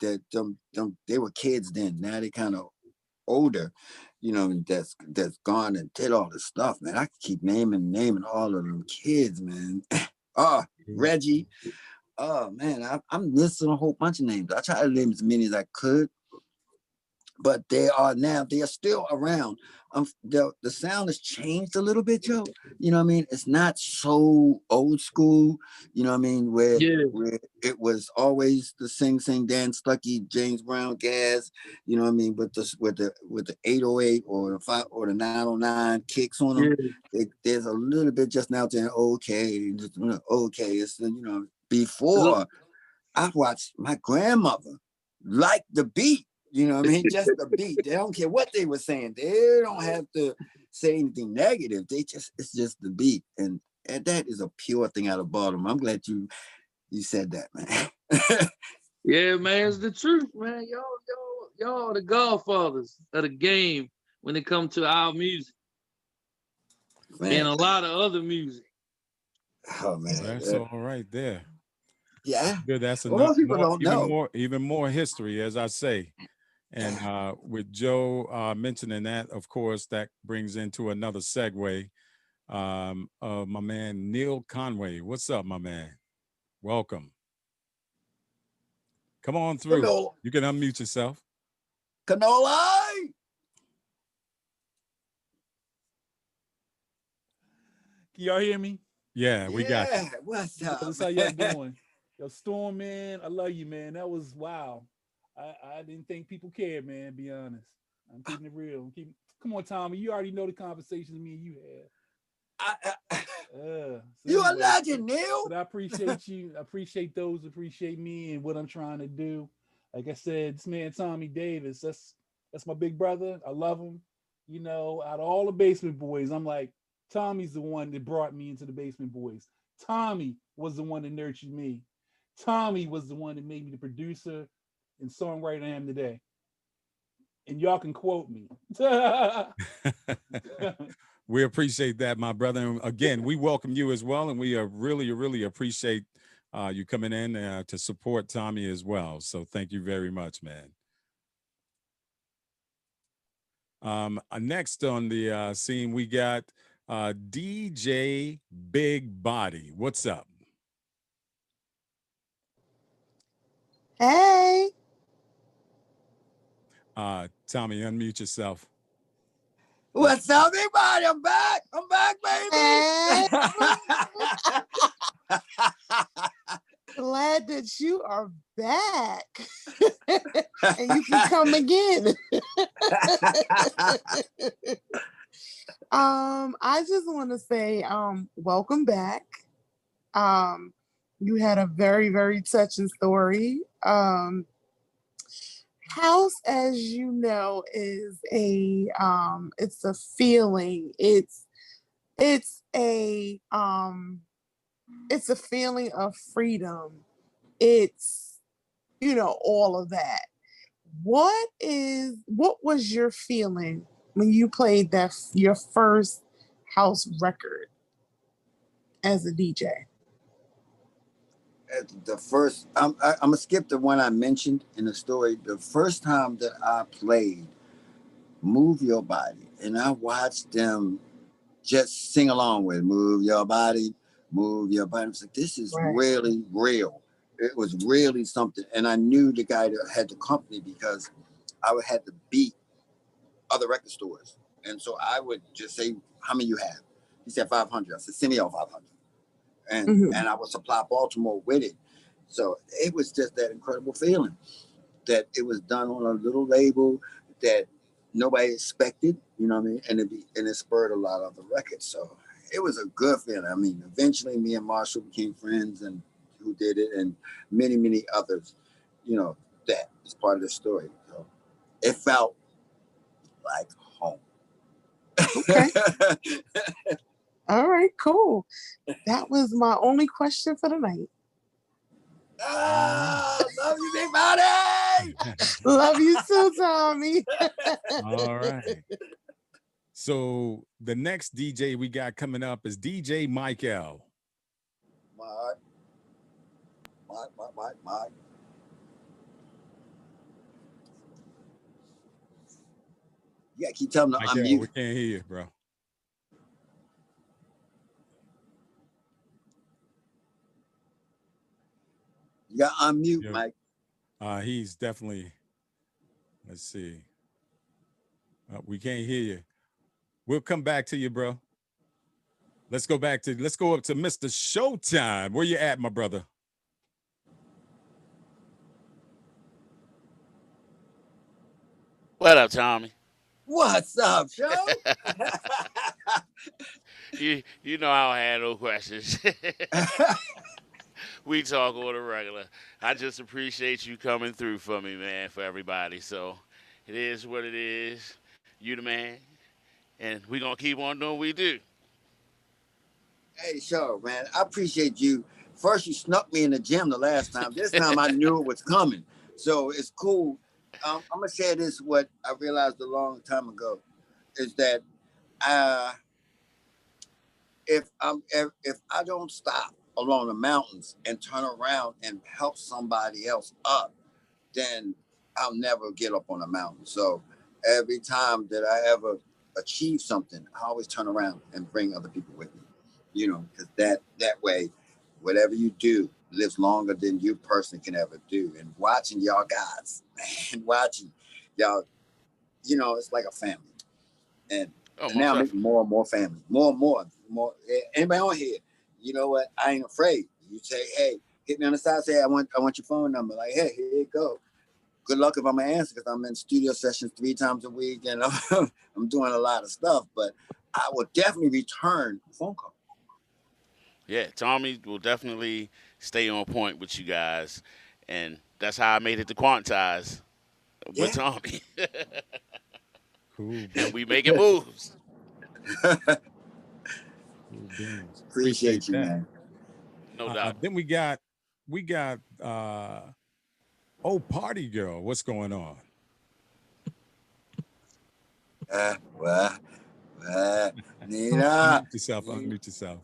They were kids then. Now they kind of older, you know, that's gone and did all this stuff, man. I could keep naming all of them kids, man. Reggie. Oh man, I'm listing a whole bunch of names. I tried to name as many as I could, but they are still around. The sound has changed a little bit, Joe. You know what I mean? It's not so old school, you know what I mean, where it was always the sing Dan Stucky, James Brown, Gas, you know what I mean, with the 808 or the 5 or the 909 kicks on them. There's a little bit just now saying okay, it's, you know, before I watched my grandmother like the beat. You know what I mean? Just the beat. They don't care what they were saying. They don't have to say anything negative. It's just the beat. And that is a pure thing out of Baltimore. I'm glad you said that, man. Yeah, man, it's the truth, man. Y'all the godfathers of the game when it comes to our music. Man. And a lot of other music. Oh man. That's all right there. Yeah. Good. That's enough. People don't know. Even more history, as I say. And with Joe mentioning that, of course, that brings into another segue of my man, Neil Conway. What's up, my man? Welcome. Come on through. Canola. You can unmute yourself. Canola. Can y'all hear me? Yeah, we got you. What's up? That's how y'all doing. Yo, Storm, man, I love you, man. That was wow. I didn't think people cared, man, be honest. I'm keeping it real. Come on, Thommy. You already know the conversations me and you had. You're a legend, Neil. But I appreciate you. I appreciate those who appreciate me and what I'm trying to do. Like I said, this man Thommy Davis, that's my big brother. I love him. You know, out of all the Basement Boys, I'm like, Tommy's the one that brought me into the Basement Boys. Thommy was the one that nurtured me. Thommy was the one that made me the producer and songwriter I am today. And y'all can quote me. We appreciate that, my brother. And again, we welcome you as well. And we really, really appreciate you coming in to support Thommy as well. So thank you very much, man. Next on the scene, we got DJ Big Body. What's up? Hey. Thommy, unmute yourself. What's up, everybody? I'm back, baby. Hey. Glad that you are back. And you can come again. I just want to say welcome back. You had a very, very touching story. House, as you know, is it's a feeling. It's it's a feeling of freedom. It's, all of that. What was your feeling when you played your first house record as a DJ? The first, I'm gonna skip the one I mentioned in the story. The first time that I played "Move Your Body," and I watched them just sing along with "Move Your Body, Move Your Body." I was like, this is Right. really real. It was really something, and I knew the guy that had the company because I would have to beat other record stores, and so I would just say, "How many you have?" He said 500. I said, "Send me all 500," Mhm. and I would supply Baltimore with it. So it was just that incredible feeling that it was done on a little label that nobody expected, you know what I mean? And it spurred a lot of the records. So it was a good feeling. I mean, eventually me and Marshall became friends and who did it and many, many others, that is part of the story. So it felt like home. Okay. All right, cool. That was my only question for the night. Love you, big body. Love you too, Thommy. All right. So the next DJ we got coming up is DJ Mike L. Mike. You gotta keep telling them Mike I'm L, we mute. can't hear you, bro. You got unmute, Yeah. Mike. He's definitely, let's see. We can't hear you. We'll come back to you, bro. Let's go up to Mr. Showtime. Where you at, my brother? What up, Tommy? What's up, Joe? You know I don't have no questions. We talk on the regular. I just appreciate you coming through for me, man, for everybody. So it is what it is. You the man, and we gonna keep on doing what we do. Hey, sure, man. I appreciate you. First, you snuck me in the gym the last time. This time, I knew it was coming. So it's cool. I'm gonna share this. What I realized a long time ago is that uh, if I don't stop along the mountains and turn around and help somebody else up, then I'll never get up on a mountain. So every time that I ever achieve something, I always turn around and bring other people with me. Because that way, whatever you do lives longer than you personally can ever do. And watching y'all guys, man, watching y'all, it's like a family. And Oh, and now most I'm making definitely. more and more family, more and more. Anybody on here, you know what? I ain't afraid. You say, hey, hit me on the side. Say, I want your phone number. Like, hey, here you go. Good luck if I'm gonna answer because I'm in studio sessions 3 times a week and I'm doing a lot of stuff. But I will definitely return a phone call. Yeah, Tommy will definitely stay on point with you guys, and that's how I made it to Quantize with Yeah. Tommy. Cool, And bro. we making moves. Cool beans. Appreciate Appreciate you, that. man. No doubt. Then we got oh, party girl. What's going on? Well, Nina. Unmute yourself. Unmute yourself.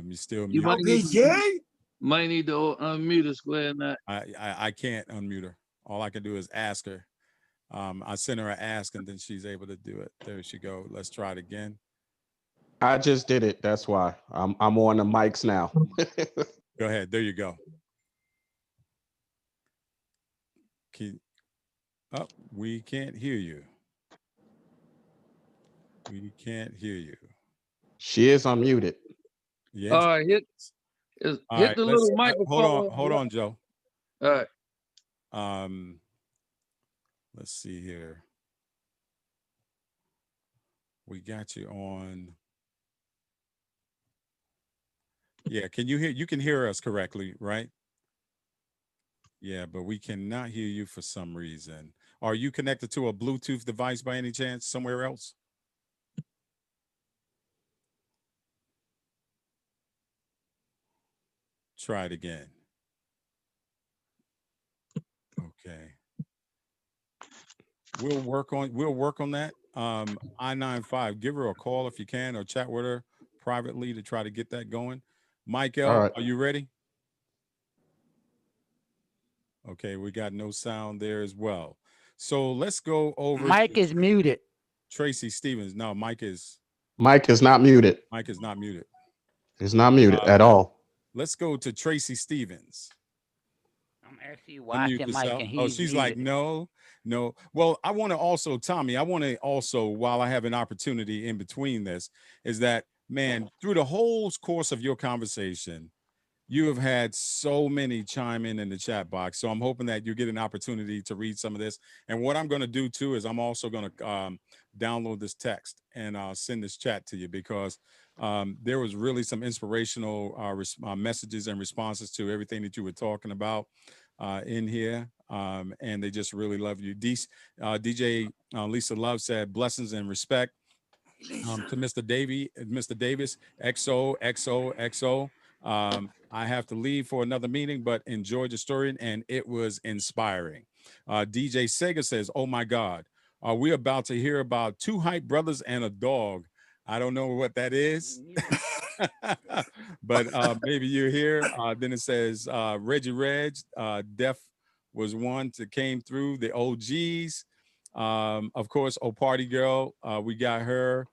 You still You mute. might Yo, need PJ. to unmute us, Square. Not. I can't unmute her. All I can do is ask her. I sent her an ask and then she's able to do it. There she go. Let's try it again. I just did it. That's why I'm on the mics now. Go ahead. There you go. We can't hear you. We can't hear you. She is unmuted. Yes. All right, All hit right. the Let's little hold on. microphone. Hold on, Joe. All right. Um, let's see here. We got you on. Yeah, can you hear? You can hear us correctly, right? Yeah, but we cannot hear you for some reason. Are you connected to a Bluetooth device by any chance somewhere else? Try it again. Okay. We'll work on that. I-95, give her a call if you can or chat with her privately to try to get that going. Mike All L, right. are you ready? Okay, we got no sound there as well. So let's go over Mike to is muted. Tracy Stevens. No, Mike is not muted. Mike is not muted. He's not muted Uh, at all. let's go to Tracy Stevens. I'm actually Unmute watching Mike yourself. and Oh, he's she's like, muted. no, no. Well, I want to also, Tommy, I want to also, while I have an opportunity in between this, is that, man, through the whole course of your conversation, you have had so many chime in the chat box. So I'm hoping that you get an opportunity to read some of this. And what I'm going to do too is I'm also going to download this text and send this chat to you because there was really some inspirational messages and responses to everything that you were talking about in here. And they just really love you. DJ Lisa Love said, blessings and respect to Mr. Davis, XO. I have to leave for another meeting, but enjoyed the story and it was inspiring. DJ Sega says, "Oh my God, are we about to hear about two hype brothers and a dog?" I don't know what that is, but maybe you're here. Then it says Reggie Reg, Def was one that came through the OGs. Of course, Oh Party Girl, we got her.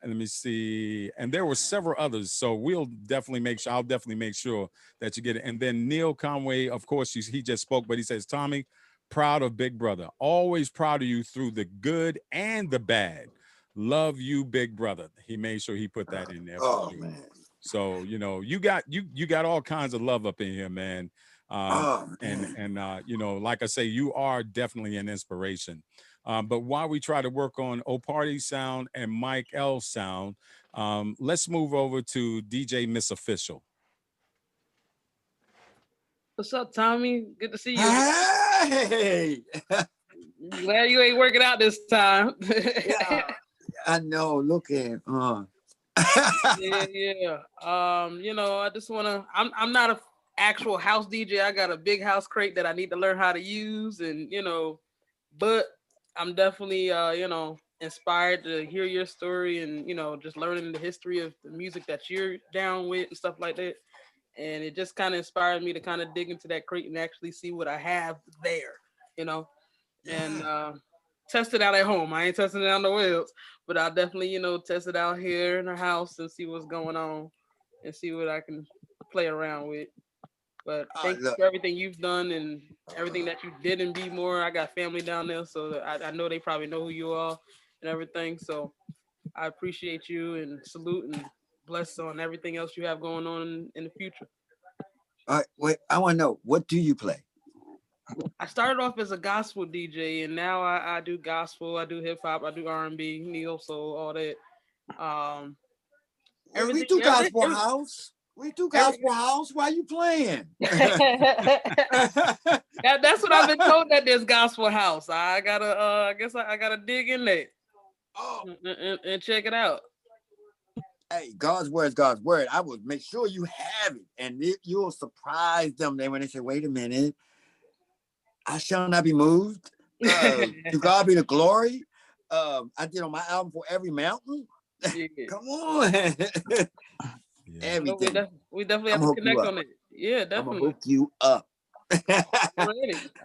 And let me see. And there were several others. So we'll definitely make sure, I'll definitely make sure that you get it. And then Neil Conway, of course, he just spoke, but he says, Tommy, proud of Big Brother. Always proud of you through the good and the bad. Love you, Big Brother. He made sure he put that in there for Oh you. man. So, you got all kinds of love up in here, man. Oh And man. and like I say, you are definitely an inspiration. But while we try to work on O Party sound and Mike L sound, let's move over to DJ Miss Official. What's up, Tommy? Good to see you. Hey. Glad you ain't working out this time. Yeah. I know. Look at Yeah. I just wanna. I'm not a actual house DJ. I got a big house crate that I need to learn how to use, and but I'm definitely inspired to hear your story and just learning the history of the music that you're down with and stuff like that. And it just kind of inspired me to kind of dig into that crate and actually see what I have there, you know, and yeah. test it out at home. I ain't testing it out nowhere else, but I'll definitely, test it out here in the house and see what's going on and see what I can play around with. But thank you Look. for everything you've done and everything that you did and be more. I got family down there, so I know they probably know who you are and everything. So I appreciate you and salute and bless on everything else you have going on in the future. All right, wait. I want to know, what do you play? I started off as a gospel DJ, and now I do gospel, I do hip hop, I do R&B, neo soul, all that. Um, We everything, do everything, gospel house. We do every, gospel house. Why you playing? that's what I've been told, that there's gospel house. I gotta, I guess I gotta dig in there Oh, and check it out. hey, God's word is God's word. I will make sure you have it, and you'll surprise them. Then when they say, "Wait a minute, I shall not be moved." To God be the glory. I did on my album For Every Mountain. Yeah. Come on, Yeah. No, everything. we definitely I'm have to gonna hook you connect up. on it. Yeah, I'm gonna definitely. hook you up.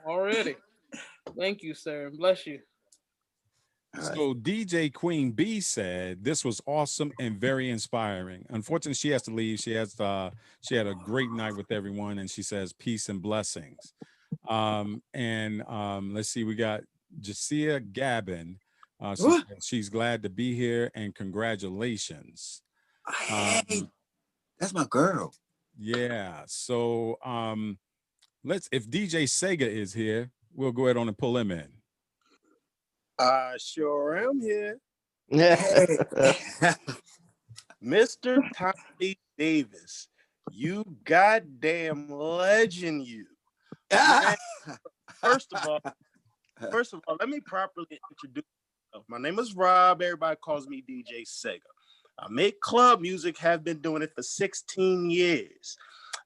Already. Thank you, sir. Bless you. All right. So DJ Queen B said this was awesome and very inspiring. Unfortunately, she has to leave. She had a great night with everyone, and she says peace and blessings. And let's see, we got Jasia Gabin. She What? said she's glad to be here and congratulations. Hey, Um, that's my girl. yeah. So if DJ Sega is here, we'll go ahead on and pull him in. I sure am here. Hey. Mr. Tommy Davis, you goddamn legend, you. Man, first of all, let me properly introduce myself. My name is Rob. Everybody calls me DJ Sega. I make club music, have been doing it for 16 years.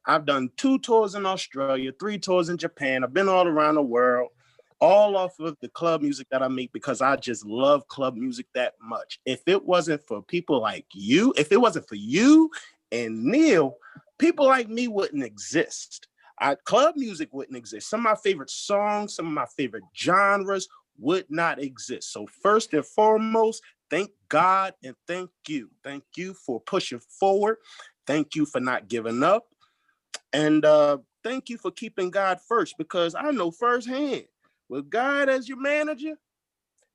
I've done 2 tours in Australia, 3 tours in Japan. I've been all around the world, all off of the club music that I make because I just love club music that much. If it wasn't for people like you, if it wasn't for you and Neil, people like me wouldn't exist. Club music wouldn't exist. Some of my favorite songs, some of my favorite genres would not exist. So first and foremost, thank God and thank you. Thank you for pushing forward. Thank you for not giving up. And thank you for keeping God first, because I know firsthand, with God as your manager,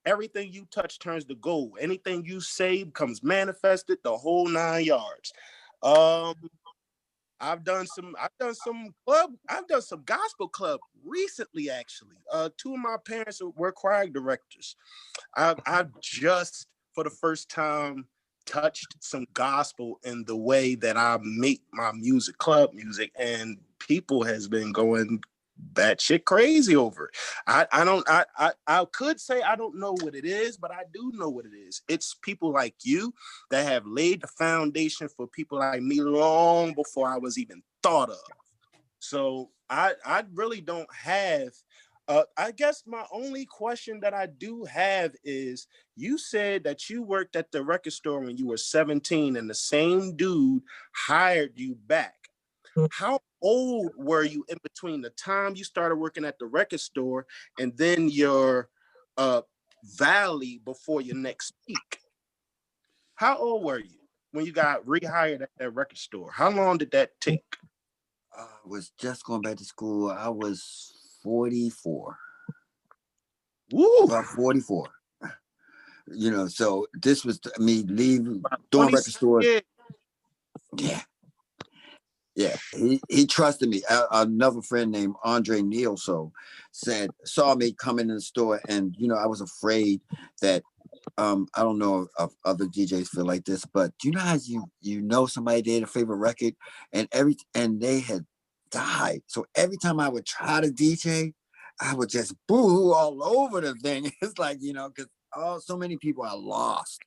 everything you touch turns to gold. Anything you say becomes manifested, the whole 9 yards. I've done some gospel club recently, actually. 2 of my parents were choir directors. I've just for the first time touched some gospel in the way that I make my music, club music, and people has been going batshit crazy over it. I could say I don't know what it is, but I do know what it is. It's people like you that have laid the foundation for people like me long before I was even thought of. So I really don't have. I guess my only question that I do have is, you said that you worked at the record store when you were 17 and the same dude hired you back. How old were you in between the time you started working at the record store and then your valley before your next peak? How old were you when you got rehired at that record store? How long did that take? I was just going back to school. I was 44. Woo! About 44. So this was me leaving, doing record stores. Yeah. Yeah, he trusted me. Another friend named Andre Neal saw me coming in the store, and I was afraid that I don't know if other DJs feel like this, but you know how you know somebody did a favorite record and they had died. So every time I would try to DJ, I would just boo all over the thing. It's like, because so many people I lost.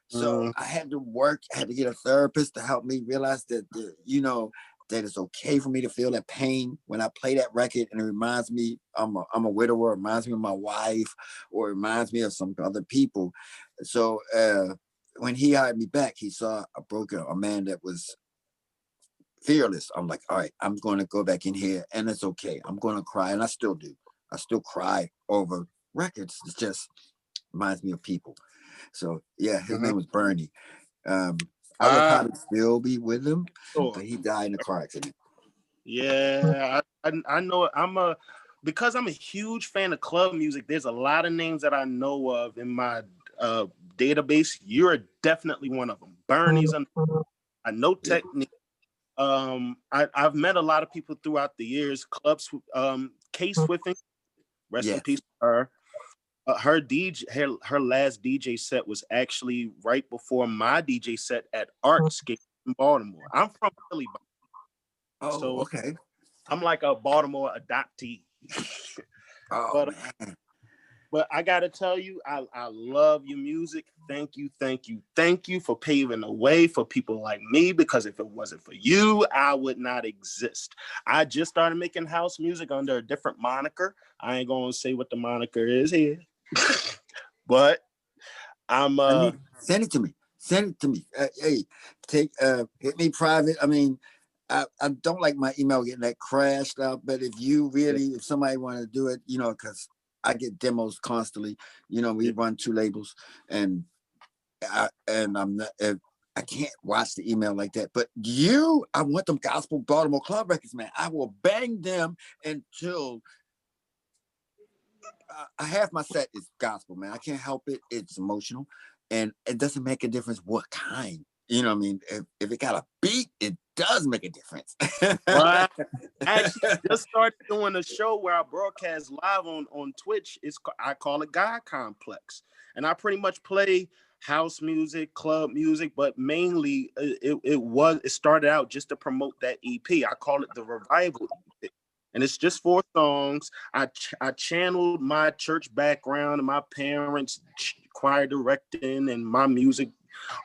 So I had to work. I had to get a therapist to help me realize that, that it's okay for me to feel that pain when I play that record, and it reminds me I'm a widower. It reminds me of my wife, or it reminds me of some other people. So when he hired me back, he saw a man that was fearless. I'm like, all right, I'm going to go back in here, and it's okay. I'm going to cry, and I still do. I still cry over records. It just reminds me of people. So yeah, his name was Bernie. I would probably still be with him, but he died in a car accident. Yeah, I know. Because I'm a huge fan of club music. There's a lot of names that I know of in my database. You're definitely one of them. Bernie's. I know Technique. I've met a lot of people throughout the years. Clubs. K-Swiffing. Rest in peace to her. Her last DJ set was actually right before my DJ set at Artscape in Baltimore. I'm from Philly, so okay. I'm like a Baltimore adoptee. But I gotta tell you, I love your music. Thank you for paving the way for people like me, because if it wasn't for you, I would not exist. I just started making house music under a different moniker. I ain't gonna say what the moniker is here. But I'm send it to me. Hey, hit me private. I mean, I don't like my email getting that crashed out, but if somebody want to do it, because I get demos constantly. We run 2 labels, and I'm not. I can't watch the email like that. But I want them gospel Baltimore club records, man. I will bang them until half my set is gospel, man. I can't help it. It's emotional, and it doesn't make a difference what kind. You know what I mean? If it got a beat, it does make a difference. Well, I actually just started doing a show where I broadcast live on Twitch. I call it God Complex, and I pretty much play house music, club music, but mainly it started out just to promote that EP. I call it the Revival EP. and it's just 4 songs. I channeled my church background and my parents' choir directing and my music,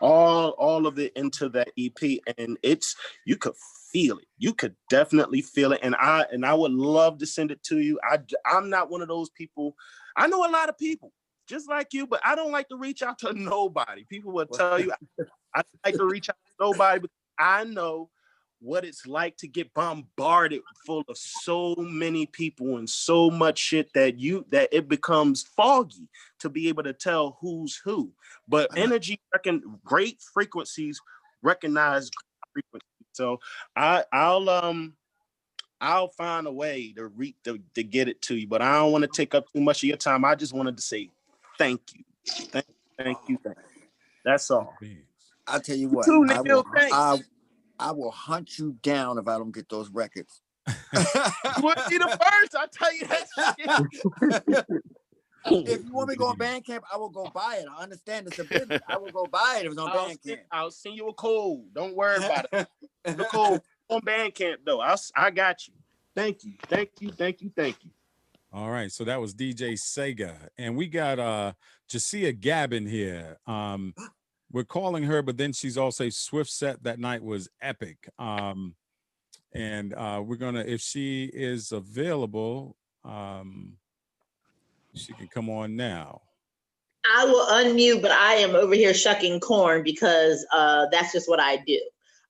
all of it into that EP, and you could feel it. You could definitely feel it, and I would love to send it to you. I'm not one of those people. I know a lot of people just like you, but I don't like to reach out to nobody. People will tell you I like to reach out to nobody, because I know what it's like to get bombarded full of so many people and so much shit that it becomes foggy to be able to tell who's who. But great frequencies recognize frequency. So I'll find a way to get it to you, but I don't want to take up too much of your time. I just wanted to say thank you. Thank you. That's all. I'll tell you what, Too, Neil, I will hunt you down if I don't get those records. You wouldn't be the first, I'll tell you that shit. If you want me to go on Bandcamp, I will go buy it. I understand it's a business. I will go buy it if it's on Bandcamp. I'll send you a code. Don't worry about it. The code on Bandcamp though. I got you. Thank you. All right, so that was DJ Sega, and we got Jasia Gabin here. We're calling her, but then she's also Swift set that night was epic. And we're gonna, if she is available, she can come on now. I will unmute, but I am over here shucking corn because that's just what I do.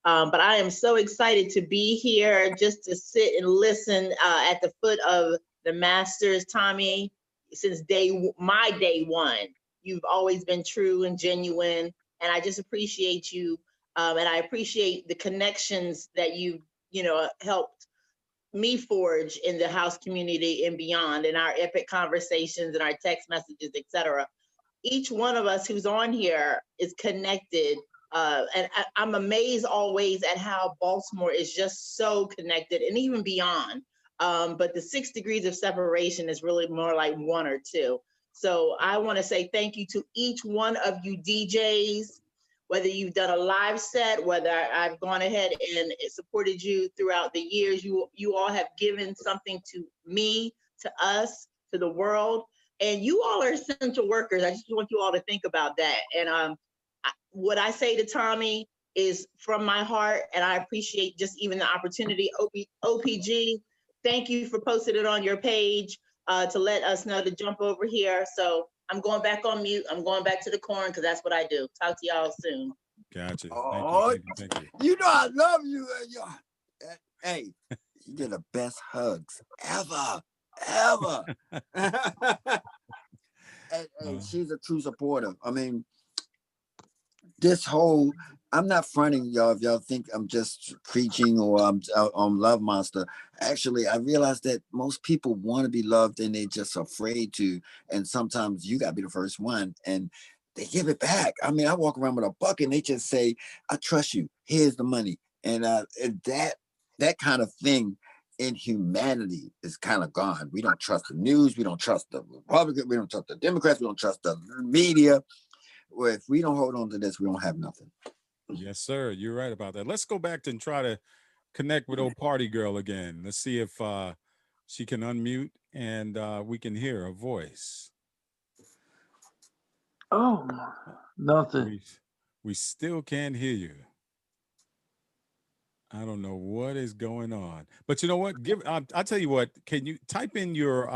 But I am so excited to be here just to sit and listen at the foot of the masters, Thommy, since my day one. You've always been true and genuine, and I just appreciate you. And I appreciate the connections that you helped me forge in the house community and beyond, in our epic conversations and our text messages, etc. Each one of us who's on here is connected. And I'm amazed always at how Baltimore is just so connected and even beyond. But the 6 degrees of separation is really more like 1 or 2. So I want to say thank you to each one of you DJs, whether you've done a live set, whether I've gone ahead and supported you throughout the years. You all have given something to me, to us, to the world. And you all are essential workers. I just want you all to think about that. And what I say to Thommy is from my heart, and I appreciate just even the opportunity. OPG, thank you for posting it on your page to let us know to jump over here. So I'm going back on mute. I'm going back to the corn because that's what I do. Talk to y'all soon. Gotcha. Thank you. You know I love you. Hey, you get the best hugs ever. And she's a true supporter. I mean, I'm not fronting y'all if y'all think I'm just preaching or I'm love monster. Actually, I realized that most people want to be loved and they're just afraid to. And sometimes you gotta be the first one, and they give it back. I mean, I walk around with a bucket and they just say, "I trust you. Here's the money." And that kind of thing in humanity is kind of gone. We don't trust the news. We don't trust the Republicans. We don't trust the Democrats. We don't trust the media. Well, if we don't hold on to this, we don't have nothing. Yes, sir. You're right about that. Let's go back and try to connect with old party girl again. Let's see if she can unmute and we can hear her voice. Oh, nothing. We still can't hear you. I don't know what is going on, but you know what? I'll tell you what. Can you type in your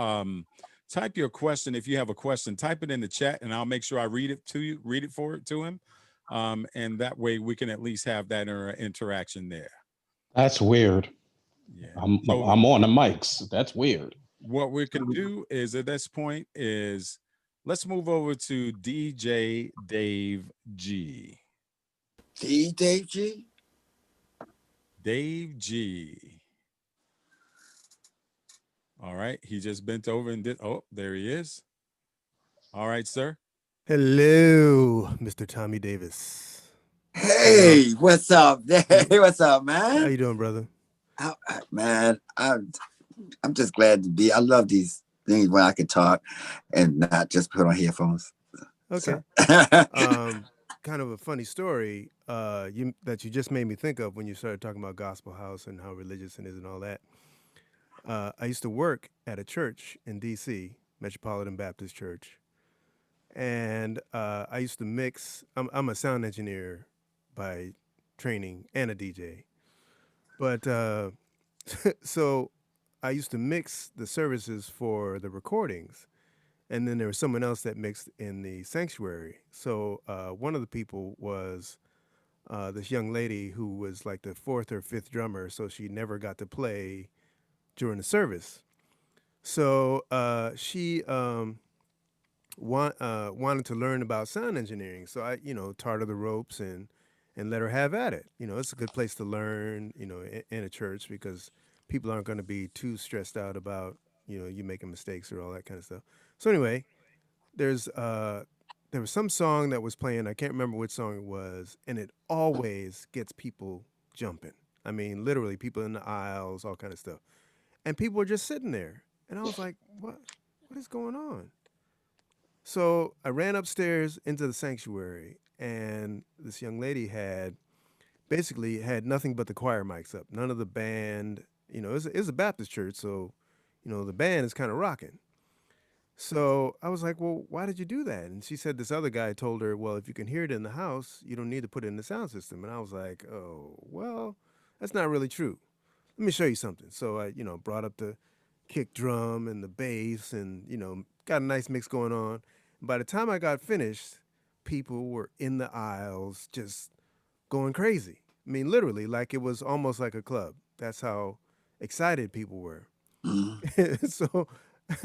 question if you have a question? Type it in the chat, and I'll make sure I read it to you. Read it to him, and that way we can at least have that interaction there. That's weird. Yeah, I'm on the mics. That's weird. What we can do is at this point is let's move over to DJ Dave G. Dave G. Dave G. All right, he just bent over and did. Oh, there he is. All right, sir. Hello, Mr. Thommy Davis. Hey, what's up? Hey, what's up, man? How you doing, brother? Man, I'm just glad to be. I love these things where I can talk and not just put on headphones. Okay. Kind of a funny story that you just made me think of when you started talking about gospel house and how religious it is and all that. I used to work at a church in D.C., Metropolitan Baptist Church, and I used to mix. I'm a sound engineer by training and a DJ, but so I used to mix the services for the recordings, and then there was someone else that mixed in the sanctuary. So one of the people was this young lady who was like the fourth or fifth drummer, so she never got to play during the service. So she wanted to learn about sound engineering. So I, taught her the ropes and let her have at it. It's a good place to learn, in a church because people aren't going to be too stressed out about, you making mistakes or all that kind of stuff. So anyway, there's there was some song that was playing. I can't remember which song it was, and it always gets people jumping. I mean, literally, people in the aisles, all kind of stuff, and people were just sitting there, and I was like, what is going on? So I ran upstairs into the sanctuary, and this young lady had basically had nothing but the choir mics up. None of the band. It's a Baptist church, so the band is kind of rocking. So I was like, well, why did you do that? And she said this other guy told her, well, if you can hear it in the house, you don't need to put it in the sound system. And I was like, oh, well, that's not really true. Let me show you something. So I, brought up the kick drum and the bass and, got a nice mix going on. And by the time I got finished, people were in the aisles just going crazy. I mean, literally, like it was almost like a club. That's how excited people were. So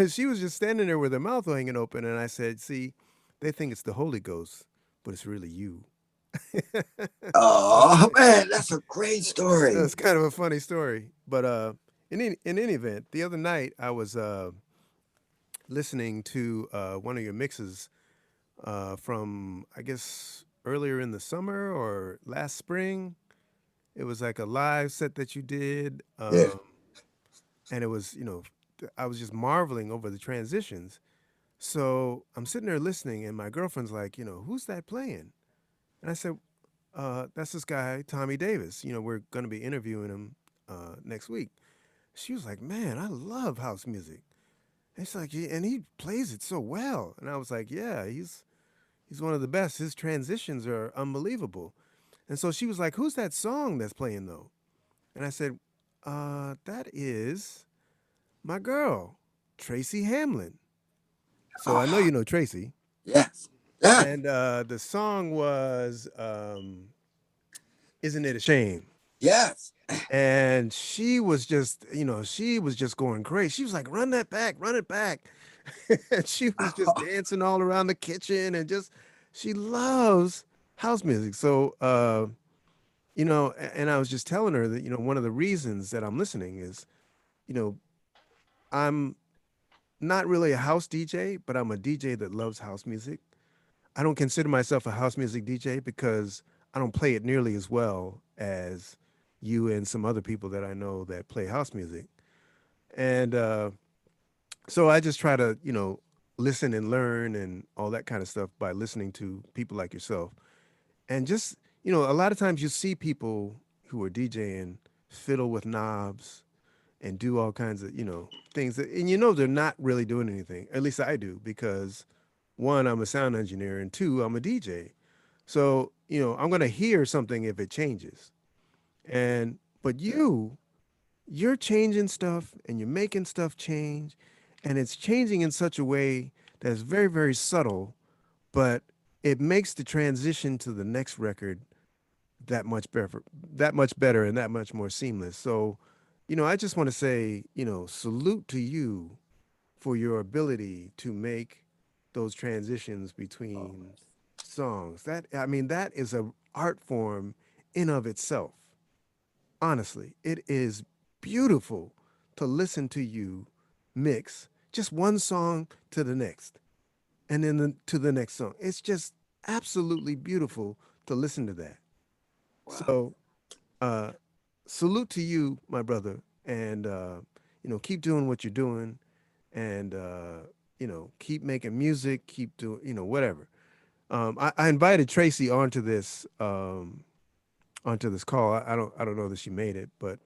she was just standing there with her mouth hanging open, and I said, "See, they think it's the Holy Ghost, but it's really you." Oh man, that's a great story. It's kind of a funny story, but in any event, the other night I was listening to one of your mixes from I guess earlier in the summer or last spring. It was like a live set that you did, Yeah. and it was I was just marveling over the transitions. So I'm sitting there listening, and my girlfriend's like, who's that playing? And I said, that's this guy, Thommy Davis. We're going to be interviewing him next week. She was like, man, I love house music. And she's like, yeah, and he plays it so well. And I was like, yeah, he's one of the best. His transitions are unbelievable. And so she was like, who's that song that's playing though? And I said, that is my girl, Tracy Hamlin. So I know you know Tracy. Yes. Yeah. And the song was Isn't It a Shame? Yes. And she was just going crazy. She was like, run that back, run it back. And she was just dancing all around the kitchen and she loves house music. So, and I was just telling her that, one of the reasons that I'm listening is, you know, I'm not really a house DJ, but I'm a DJ that loves house music. I don't consider myself a house music DJ because I don't play it nearly as well as you and some other people that I know that play house music. And so I just try to, listen and learn and all that kind of stuff by listening to people like yourself. And just, a lot of times you see people who are DJing fiddle with knobs and do all kinds of, things that, and they're not really doing anything. At least I do because one, I'm a sound engineer, and two, I'm a DJ. So, I'm gonna hear something if it changes. But you're changing stuff and you're making stuff change, and it's changing in such a way that's very, very subtle, but it makes the transition to the next record that much better and that much more seamless. So, I just want to say, salute to you for your ability to make those transitions between songs. That is a art form in of itself. Honestly, it is beautiful to listen to you mix just one song to the next and then to the next song. It's just absolutely beautiful to listen to that. So, uh, salute to you, my brother, and keep doing what you're doing, and keep making music, keep doing, whatever. I invited Tracy onto this call. I don't know that she made it, but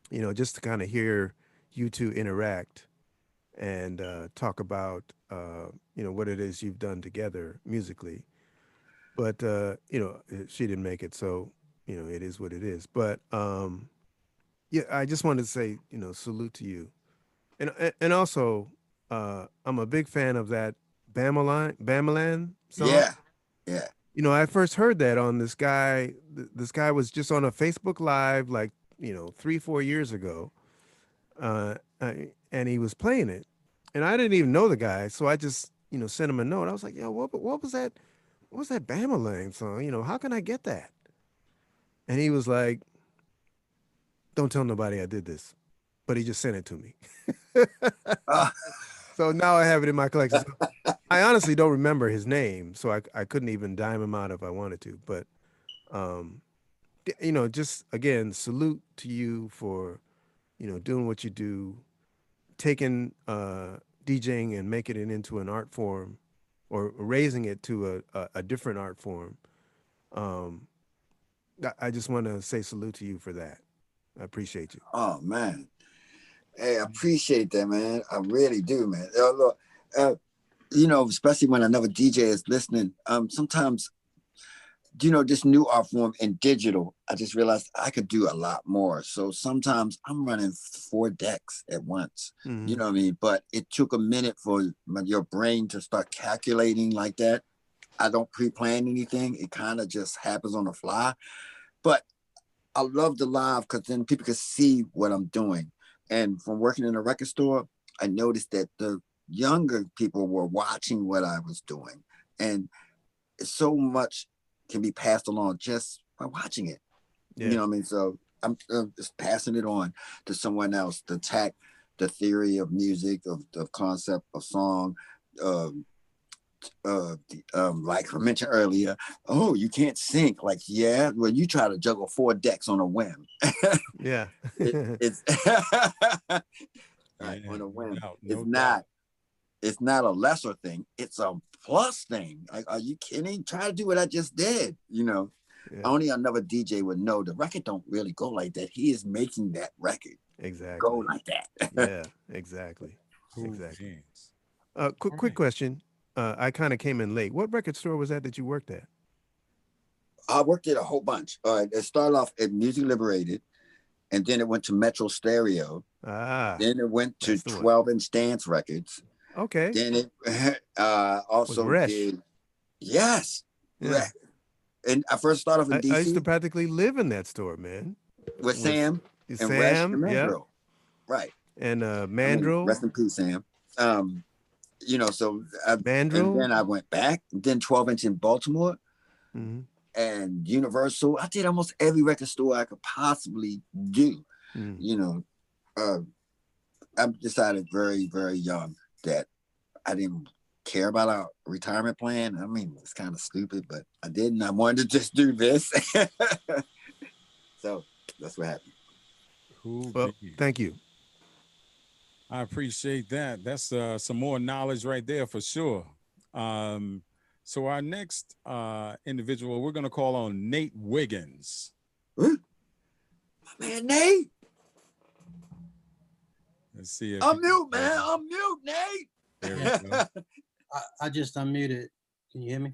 you know, just to kind of hear you two interact and talk about, you know, what it is you've done together musically. But, you know, she didn't make it. So, you know, it is what it is. But, yeah, I just wanted to say, you know, salute to you. And also, I'm a big fan of that Bamalan song. Yeah, yeah. You know, I first heard that on this guy. This guy was just on a Facebook Live, like, you know, 3, 4 years ago, and he was playing it, and I didn't even know the guy, so I just, you know, sent him a note. I was like, "Yo, what was that? What was that Bamalang song? You know, how can I get that?" And he was like, "Don't tell nobody I did this," but he just sent it to me. Uh, So now I have it in my collection. So I honestly don't remember his name, so I couldn't even dime him out if I wanted to. But um, you know, just again, salute to you for, you know, doing what you do, taking DJing and making it into an art form, or raising it to a different art form. Um, I just want to say salute to you for that. I appreciate you. oh man. Hey, I appreciate that, man. I really do, man. Look, you know, especially when another DJ is listening. Sometimes, you know, this new art form in digital, I just realized I could do a lot more. So sometimes I'm running 4 decks at once. You Mm-hmm. know what I mean? But it took a minute for your brain to start calculating like that. I don't pre-plan anything. It kind of just happens on the fly. But I love the live because then people can see what I'm doing. And from working in a record store, I noticed that the younger people were watching what I was doing. And so much can be passed along just by watching it. You Yeah. know what I mean? So I'm just passing it on to someone else to attack the theory of music, of concept of song, um, like I mentioned earlier, oh, you can't sync. Like, yeah, when you try to juggle 4 decks on a whim, Yeah. it's Yeah, right on a no whim. doubt, It's no doubt. not. It's not a lesser thing. It's a plus thing. Like, are you kidding? Try to do what I just did. You know, Yeah. only another DJ would know the record don't really go like that. He is making that record go Exactly. like that. Yeah. Exactly. Cool Exactly. beans. Quick All quick right. question. I kind of came in late. What record store was that you worked at? I worked at a whole bunch. All right, it started off at Music Liberated, and then it went to Metro Stereo. Ah, Then it went to that's the one. 12-inch Dance Records. Okay. Then it With also Resh. did, yes. Yeah. And I first started off in I used to DC practically live in that store, man. with With Sam and Resh Sam, and yep, Mandrill. Right. and I mean, Mandrill, rest in peace, Sam. You know, and Mandrill. then I went back, then 12-inch in Baltimore Hmm. and Universal. I did almost every record store I could possibly do. Hmm. You know, uh, I decided very, very young that I didn't care about a retirement plan. I mean, it's kind of stupid, but I didn't. I wanted to just do this. So that's what happened. Cool Well, beans. thank you. I appreciate that. That's some more knowledge right there for sure. So our next individual, we're going to call on Nate Wiggins. Huh? My man, Nate. Let's see if I'm mute, man. I'm mute, Nate. There we go. I just unmuted. Can you hear me?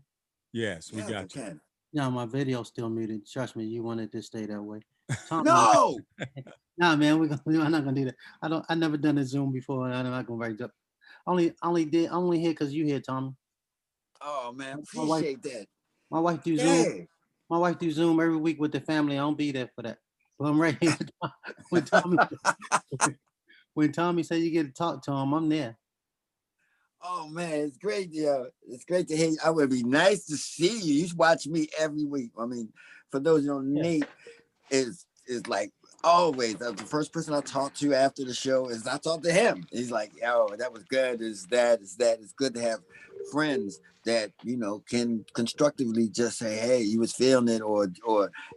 Yes, we Yes, I got you. can. No, my video's still muted. Trust me, you wanted to stay that way. Tommy, No. nah, man, I'm not gonna do that. I never done a Zoom before, and I'm not gonna write up. Only here because you here, Tommy. Oh man, My wife, appreciate that. my wife do Zoom. Yeah. My wife do Zoom every week with the family. I don't be there for that. So I'm right here when Tommy when Tommy said you get to talk to him, I'm there. Oh man, it's great. Yeah, it's great to hear you. I would be nice to see you. You watch me every week. I mean, for those you know, Nate is like always the first person I talk to after the show is I talk to him. He's like, "Yo, that was good. Is that? It's good to have friends that you know can constructively just say, hey, you was feeling it, or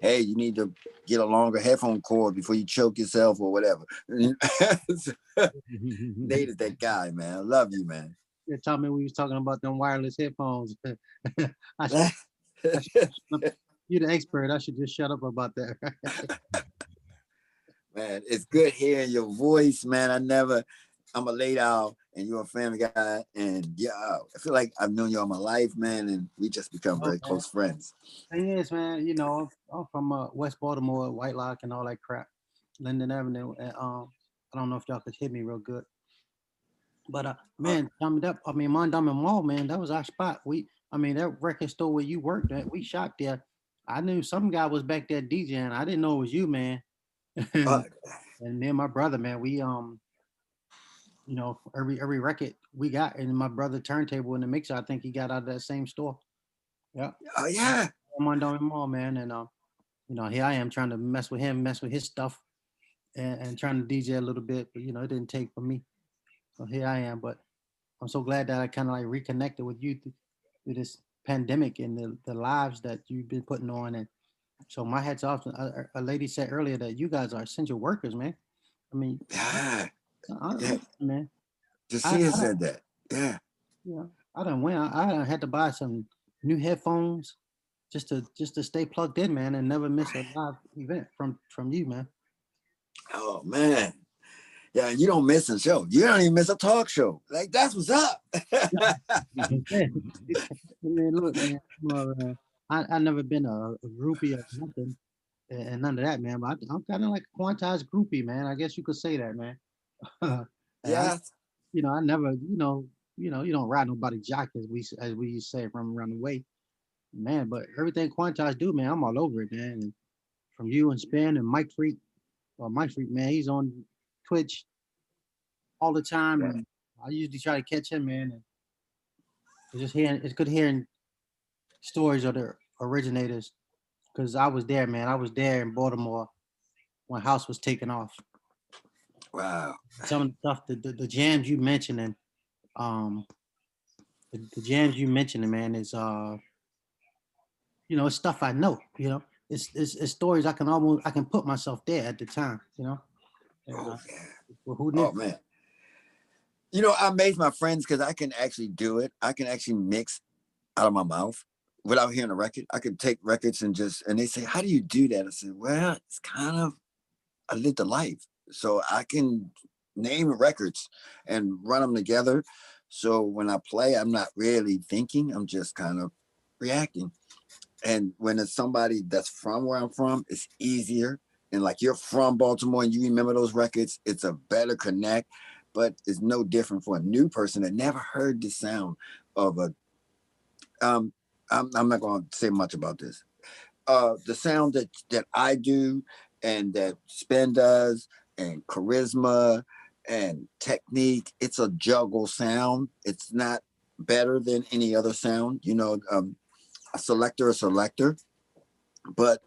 hey, you need to get a longer headphone cord before you choke yourself or whatever." Nate is that guy, man. I love you, man. Yeah, Tommy, we was talking about them wireless headphones. I should, you're the expert. I should just shut up about that. Man, it's good hearing your voice, man. I'm a late owl and you're a family guy. And yeah, I feel like I've known you all my life, man. And we just become Oh, very man. close friends. Thing is, man, you know, I'm from West Baltimore, White Lock, and all that crap, Linden Avenue. And I don't know if y'all could hear me real good, but Uh, man, I mean, Mondawmin Mall, man, that was our spot. I mean, that record store where you worked at, we shot there. I knew some guy was back there DJing. I didn't know it was you, man. uh, And me and my brother, man, we you know, every record we got, and my brother turntable in the mixer, I think he got out of that same store. Yeah, oh, yeah. Mondawmin Mall, man, and you know, here I am trying to mess with him, mess with his stuff, and trying to DJ a little bit, but you know, it didn't take for me. So here I am. But I'm so glad that I kind of like reconnected with you through this pandemic and the lives that you've been putting on. And so my hats off. A lady said earlier that you guys are essential workers, man. I mean, Yeah. Yeah. man, Jasiah I don't, said that. Yeah. you know, I done went. I done had to buy some new headphones just to stay plugged in, man, and never miss a live event from you, man. Oh, man. Yeah, you don't miss a show. You don't even miss a talk show. Like, that's what's up. Man, look, man, I never been a groupie or nothing, and none of that, man. But I'm kind of like a quantized groupie, man. I guess you could say that, man. And Yeah. you know, I never, you don't ride nobody jock as we used to say from around the way, man. But everything quantized do, man, I'm all over it, man. And from you and Spin and Mike Freak, man, he's on Twitch all the time, and I usually try to catch him, man. And it's good hearing stories of the originators because I was there, man. I was there in Baltimore when House was taking off. Wow. Some of the stuff, the jams you mentioned, and the jams you mentioned, man, is it's stuff I know. It's stories I can put myself there at the time. And, Oh, yeah. well, who knew? Oh, man. I amaze my friends because I can actually do it. I can actually mix out of my mouth without hearing a record. I could take records and they say, how do you do that? I said, well, it's kind of, I lived a life. So I can name records and run them together. So when I play, I'm not really thinking, I'm just kind of reacting. And when it's somebody that's from where I'm from, it's easier. And like you're from Baltimore and you remember those records, it's a better connect. But it's no different for a new person that never heard the sound of a. Um, I'm not going to say much about this. The sound that I do and that Spin does and charisma and technique, it's a juggle sound. It's not better than any other sound. A selector, but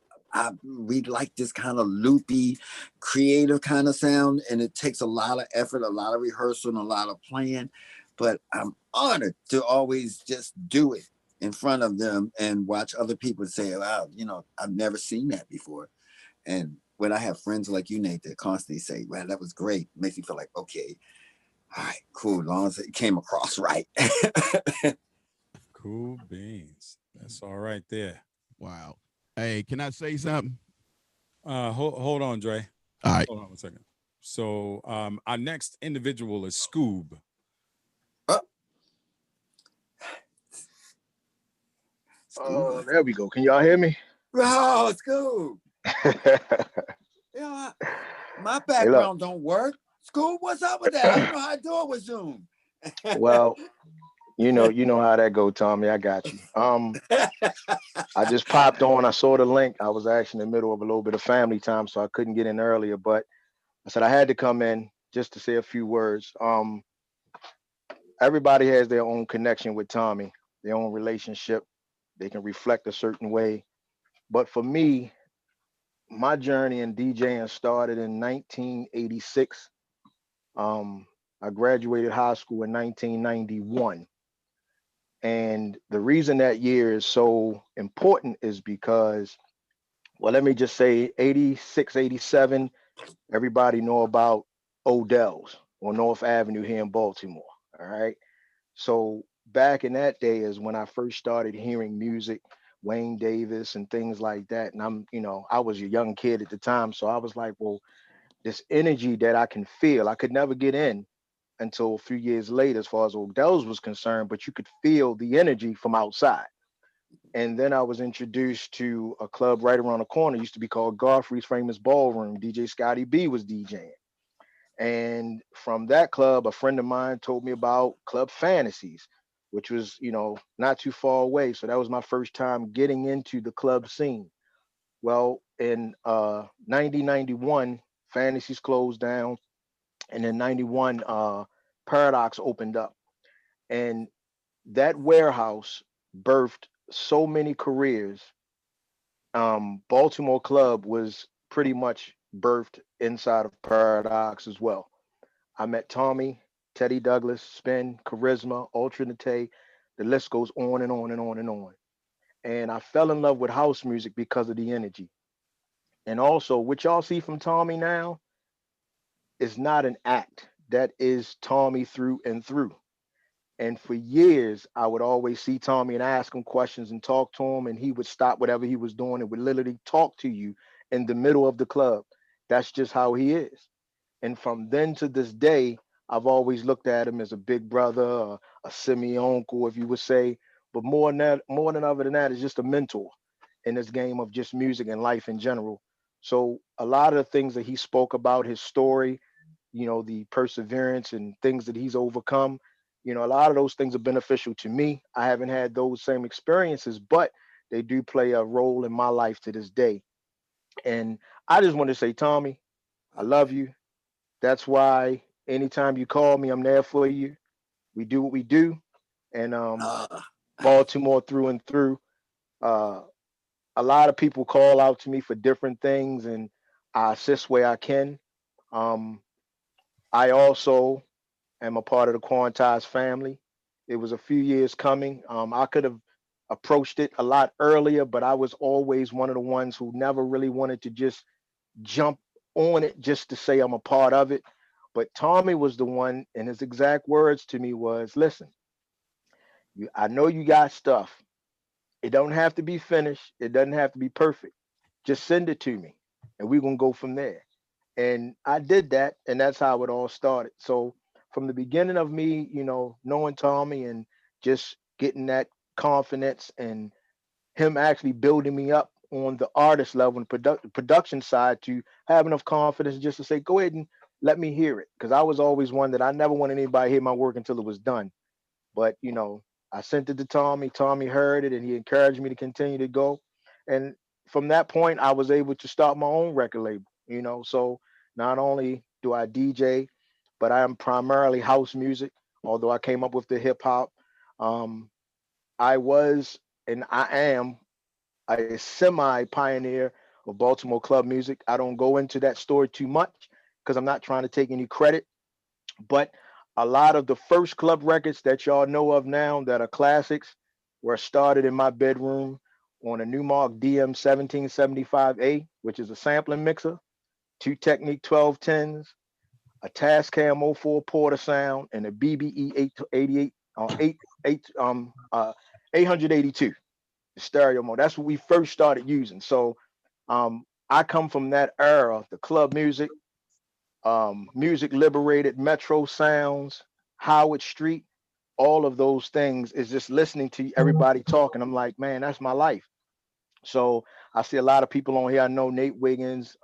we like this kind of loopy, creative kind of sound, and it takes a lot of effort, a lot of rehearsal, and a lot of playing. But I'm honored to always just do it in front of them and watch other people say, "Wow, I've never seen that before." And when I have friends like you, Nate, that constantly say, "Wow, that was great," it makes me feel like, okay, all right, cool, as long as it came across right. Cool beans. That's all right there. Wow. Hey, can I say something? Hold on, Dre. All right. Hold on one second. So our next individual is Scoob. Oh, there we go. Can y'all hear me? Oh, Scoob. My Hey, look. background don't work. Scoob, what's up with that? I don't know how to do it with Zoom. Well, you know how that go, Tommy. I got you. I just popped on. I saw the link. I was actually in the middle of a little bit of family time, so I couldn't get in earlier. But I said I had to come in just to say a few words. Everybody has their own connection with Tommy, their own relationship. They can reflect a certain way. But for me, my journey in DJing started in 1986. I graduated high school in 1991. And the reason that year is so important is because, well, let me just say 86, 87, everybody know about Odell's on North Avenue here in Baltimore. All right. So back in that day is when I first started hearing music, Wayne Davis and things like that. And I was a young kid at the time. So I was like, well, this energy that I can feel. I could never get in until a few years later, as far as Odell's was concerned, but you could feel the energy from outside. And then I was introduced to a club right around the corner, used to be called Godfrey's Famous Ballroom. DJ Scotty B was DJing. And from that club, a friend of mine told me about Club Fantasies, which was, not too far away. So that was my first time getting into the club scene. Well, in 1991, Fantasies closed down, and in 91, Paradox opened up. And that warehouse birthed so many careers. Baltimore Club was pretty much birthed inside of Paradox as well. I met Thommy, Teddy Douglas, Spin, Charisma, Ultra Nate. The list goes on and on and on and on. And I fell in love with house music because of the energy. And also, what y'all see from Thommy now is not an act. That is Thommy through and through. And for years, I would always see Thommy and ask him questions and talk to him, and he would stop whatever he was doing and would literally talk to you in the middle of the club. That's just how he is. And from then to this day, I've always looked at him as a big brother, a semi uncle, if you would say. But more than other than that, is just a mentor in this game of just music and life in general. So a lot of the things that he spoke about, his story, the perseverance and things that he's overcome, a lot of those things are beneficial to me. I haven't had those same experiences, but they do play a role in my life to this day. And I just want to say, Thommy, I love you. That's why anytime you call me, I'm there for you. We do what we do. And Baltimore through and through. Uh, a lot of people call out to me for different things, and I assist where I can. Um, I also am a part of the Quantize family. It was a few years coming. I could have approached it a lot earlier, but I was always one of the ones who never really wanted to just jump on it just to say I'm a part of it. But Thommy was the one, and his exact words to me was, "Listen, I know you got stuff. It don't have to be finished. It doesn't have to be perfect. Just send it to me, and we're gonna go from there." And I did that, and that's how it all started. So from the beginning of me, knowing Thommy and just getting that confidence and him actually building me up on the artist level and production side to have enough confidence just to say, go ahead and let me hear it. Because I was always one that I never wanted anybody to hear my work until it was done. But I sent it to Thommy. Thommy heard it, and he encouraged me to continue to go. And from that point, I was able to start my own record label. So not only do I DJ, but I am primarily house music. Although I came up with the hip hop, um, I was and I am a semi pioneer of Baltimore club music. I don't go into that story too much because I'm not trying to take any credit. But a lot of the first club records that y'all know of now that are classics were started in my bedroom on a Newmark DM 1775A, which is a sampling mixer, two Technique 1210s, a Tascam '04 Porter sound, and a BBE 888 882 stereo mode. That's what we first started using. So I come from that era, the club music, music liberated, Metro sounds, Howard Street, all of those things is just listening to everybody talking. I'm like, man, that's my life. So I see a lot of people on here. I know Nate Wiggins,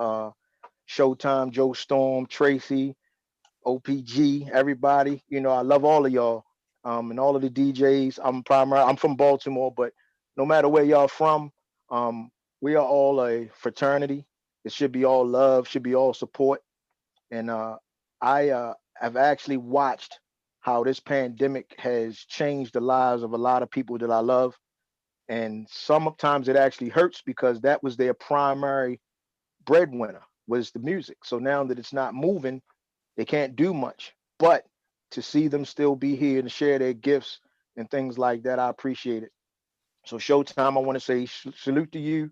Showtime, Joe Storm, Tracy, OPG, everybody. I love all of y'all, and all of the DJs. I'm from Baltimore, but no matter where y'all from, um, we are all a fraternity. It should be all love, should be all support. And I have actually watched how this pandemic has changed the lives of a lot of people that I love. And sometimes it actually hurts because that was their primary breadwinner was the music. So now that it's not moving, they can't do much. But to see them still be here and share their gifts and things like that, I appreciate it. So Showtime, I want to say salute to you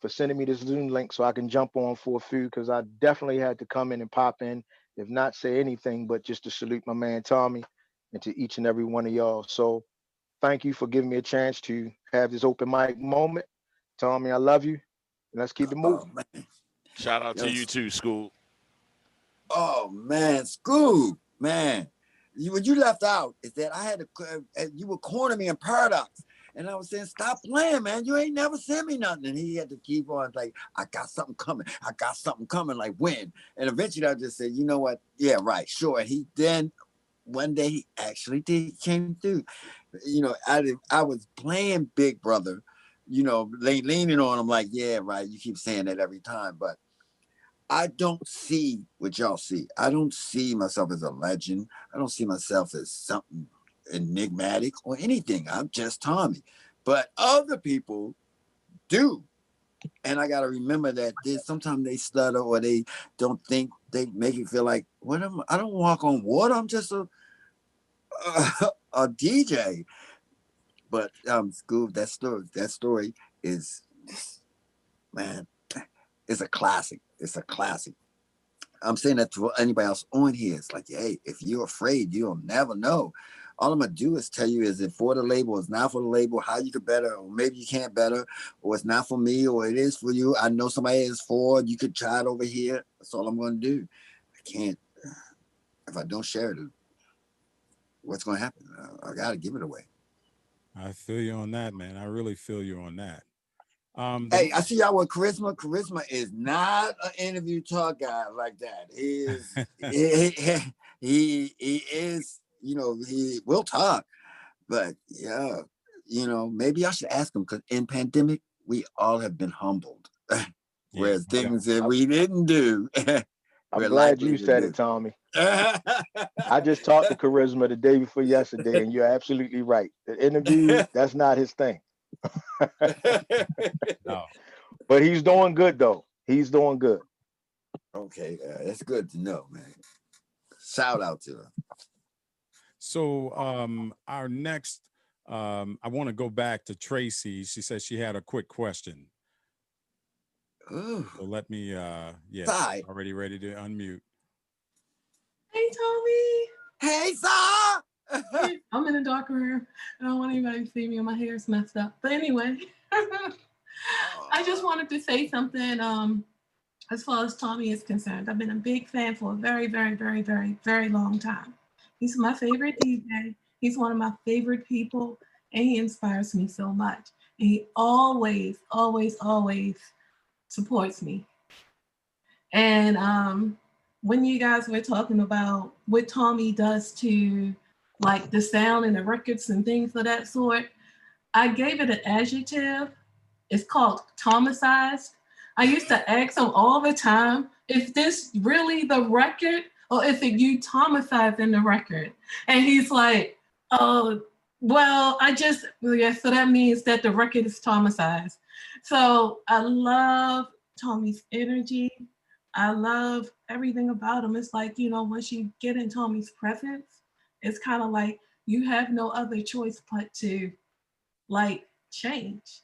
for sending me this Zoom link so I can jump on for a few because I definitely had to come in and pop in, if not say anything, but just to salute my man Thommy and to each and every one of y'all. So thank you for giving me a chance to have this open mic moment. Thommy, I love you. And let's keep it Oh moving. man, Shout out to you yes. too, School. Oh man, Scoob, man. What you left out is that I had to, you were cornering me in Paradox. And I was saying, stop playing, man. You ain't never sent me nothing. And he had to keep on like, I got something coming. I got something coming, like when? And eventually I just said, you know what? Yeah, right, sure. And he then one day he actually came through. You know, I was playing Big Brother, you know, leaning on him like, yeah, right. You keep saying that every time, but I don't see what y'all see. I don't see myself as a legend. I don't see myself as something enigmatic or anything. I'm just Thommy. But other people do. And I got to remember that sometimes they stutter or they don't think, they make it feel like, I don't walk on water. I'm just a DJ. But Scoob, that story is, man, it's a classic. It's a classic. I'm saying that to anybody else on here. It's like, hey, if you're afraid, you'll never know. All I'm gonna do is tell you, is it for the label, it's not for the label, how you could better, or maybe you can't better, or it's not for me, or it is for you. I know somebody is for, you could try it over here. That's all I'm gonna do. I can't, if I don't share it, what's gonna happen? I gotta give it away. I feel you on that, man. I really feel you on that. Hey, I see y'all with Charisma. Charisma is not an interview talk guy like that. He is, he is, you know, he will talk, but yeah, you know, maybe I should ask him, because in pandemic, we all have been humbled. Whereas things that we didn't do, I'm we're glad likely you to said do. it, Thommy. I just talked to Charisma the day before yesterday, and you're absolutely right. The interviews, that's not his thing. No. But he's doing good, though. He's doing good. Okay, that's good to know, man. Shout out to him. So our next, I want to go back to Tracy. She says she had a quick question. Ooh. So let me, Hi. already ready to unmute. Hey, Thommy. Hey, Sa. I'm in a dark room. I don't want anybody to see me and my hair's messed up. But anyway, I just wanted to say something as far as Thommy is concerned. I've been a big fan for a very, very, very, very, very long time. He's my favorite DJ. He's one of my favorite people, and he inspires me so much. And he always, always, always supports me. And when you guys were talking about what Thommy does to like the sound and the records and things of that sort, I gave it an adjective. It's called Thomicized. I used to ask him all the time, is this really the record or is it you Thomicizing the record? And he's like, oh, well, so that means that the record is Thomicized. So I love Tommy's energy. I love everything about him. It's like, once you get in Tommy's presence, it's kind of like you have no other choice but to like change.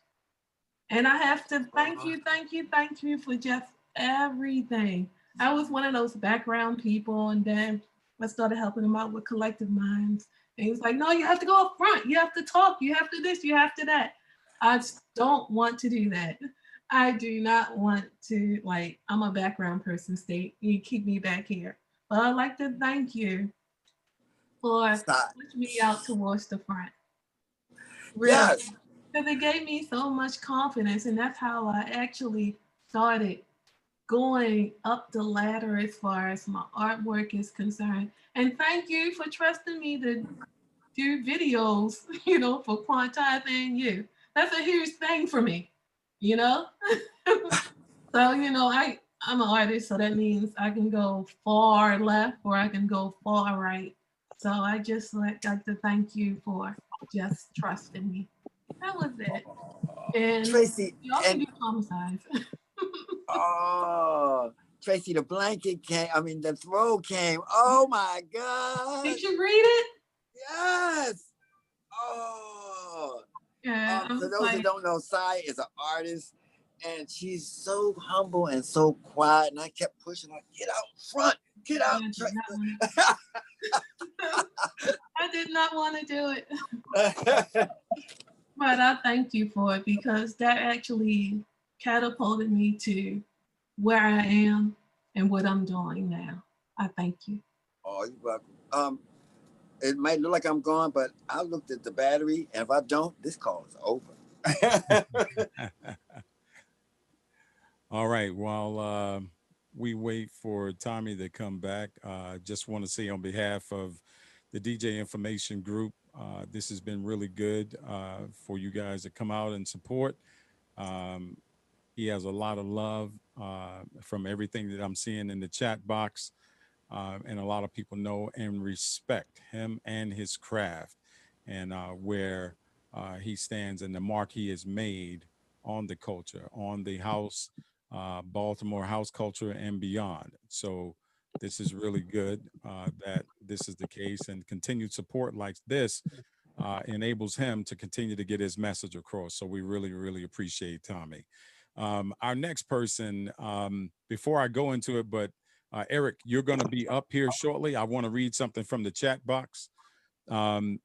And I have to thank you for just everything. I was one of those background people, and then I started helping him out with Collective Minds. And he was like, no, you have to go up front. You have to talk. You have to this, you have to that. I don't want to do that. I do not want to, I'm a background person, State. You keep me back here. But I'd like to thank you for pushing me out towards the front. Really. Yes. Because it gave me so much confidence, and that's how I actually started going up the ladder as far as my artwork is concerned. And thank you for trusting me to do videos, for Quantize and you. That's a huge thing for me, So, I'm an artist, so that means I can go far left or I can go far right. So I just like to thank you for just trusting me. That was it. And Tracy, y'all can do homicides. Oh, Tracy, the blanket came. I mean, the throw came. Oh my God. Did you read it? Yes. Oh. Yeah. For those that don't know, Sai is an artist, and she's so humble and so quiet. And I kept pushing her, get out front, get out. I did not want to do it. But I thank you for it, because that actually catapulted me to where I am and what I'm doing now. I thank you. Oh, you're welcome. It might look like I'm gone, but I looked at the battery, and if I don't, this call is over. All right. While we wait for Thommy to come back, just want to say on behalf of the DJ Information Group, this has been really good for you guys to come out and support. Um, he has a lot of love from everything that I'm seeing in the chat box, and a lot of people know and respect him and his craft, and where he stands and the mark he has made on the culture, on the house, Baltimore house culture, and beyond. So this is really good that this is the case, and continued support like this enables him to continue to get his message across. So we really, really appreciate Thommy. Our next person, before I go into it, but Eric, you're going to be up here shortly. I want to read something from the chat box.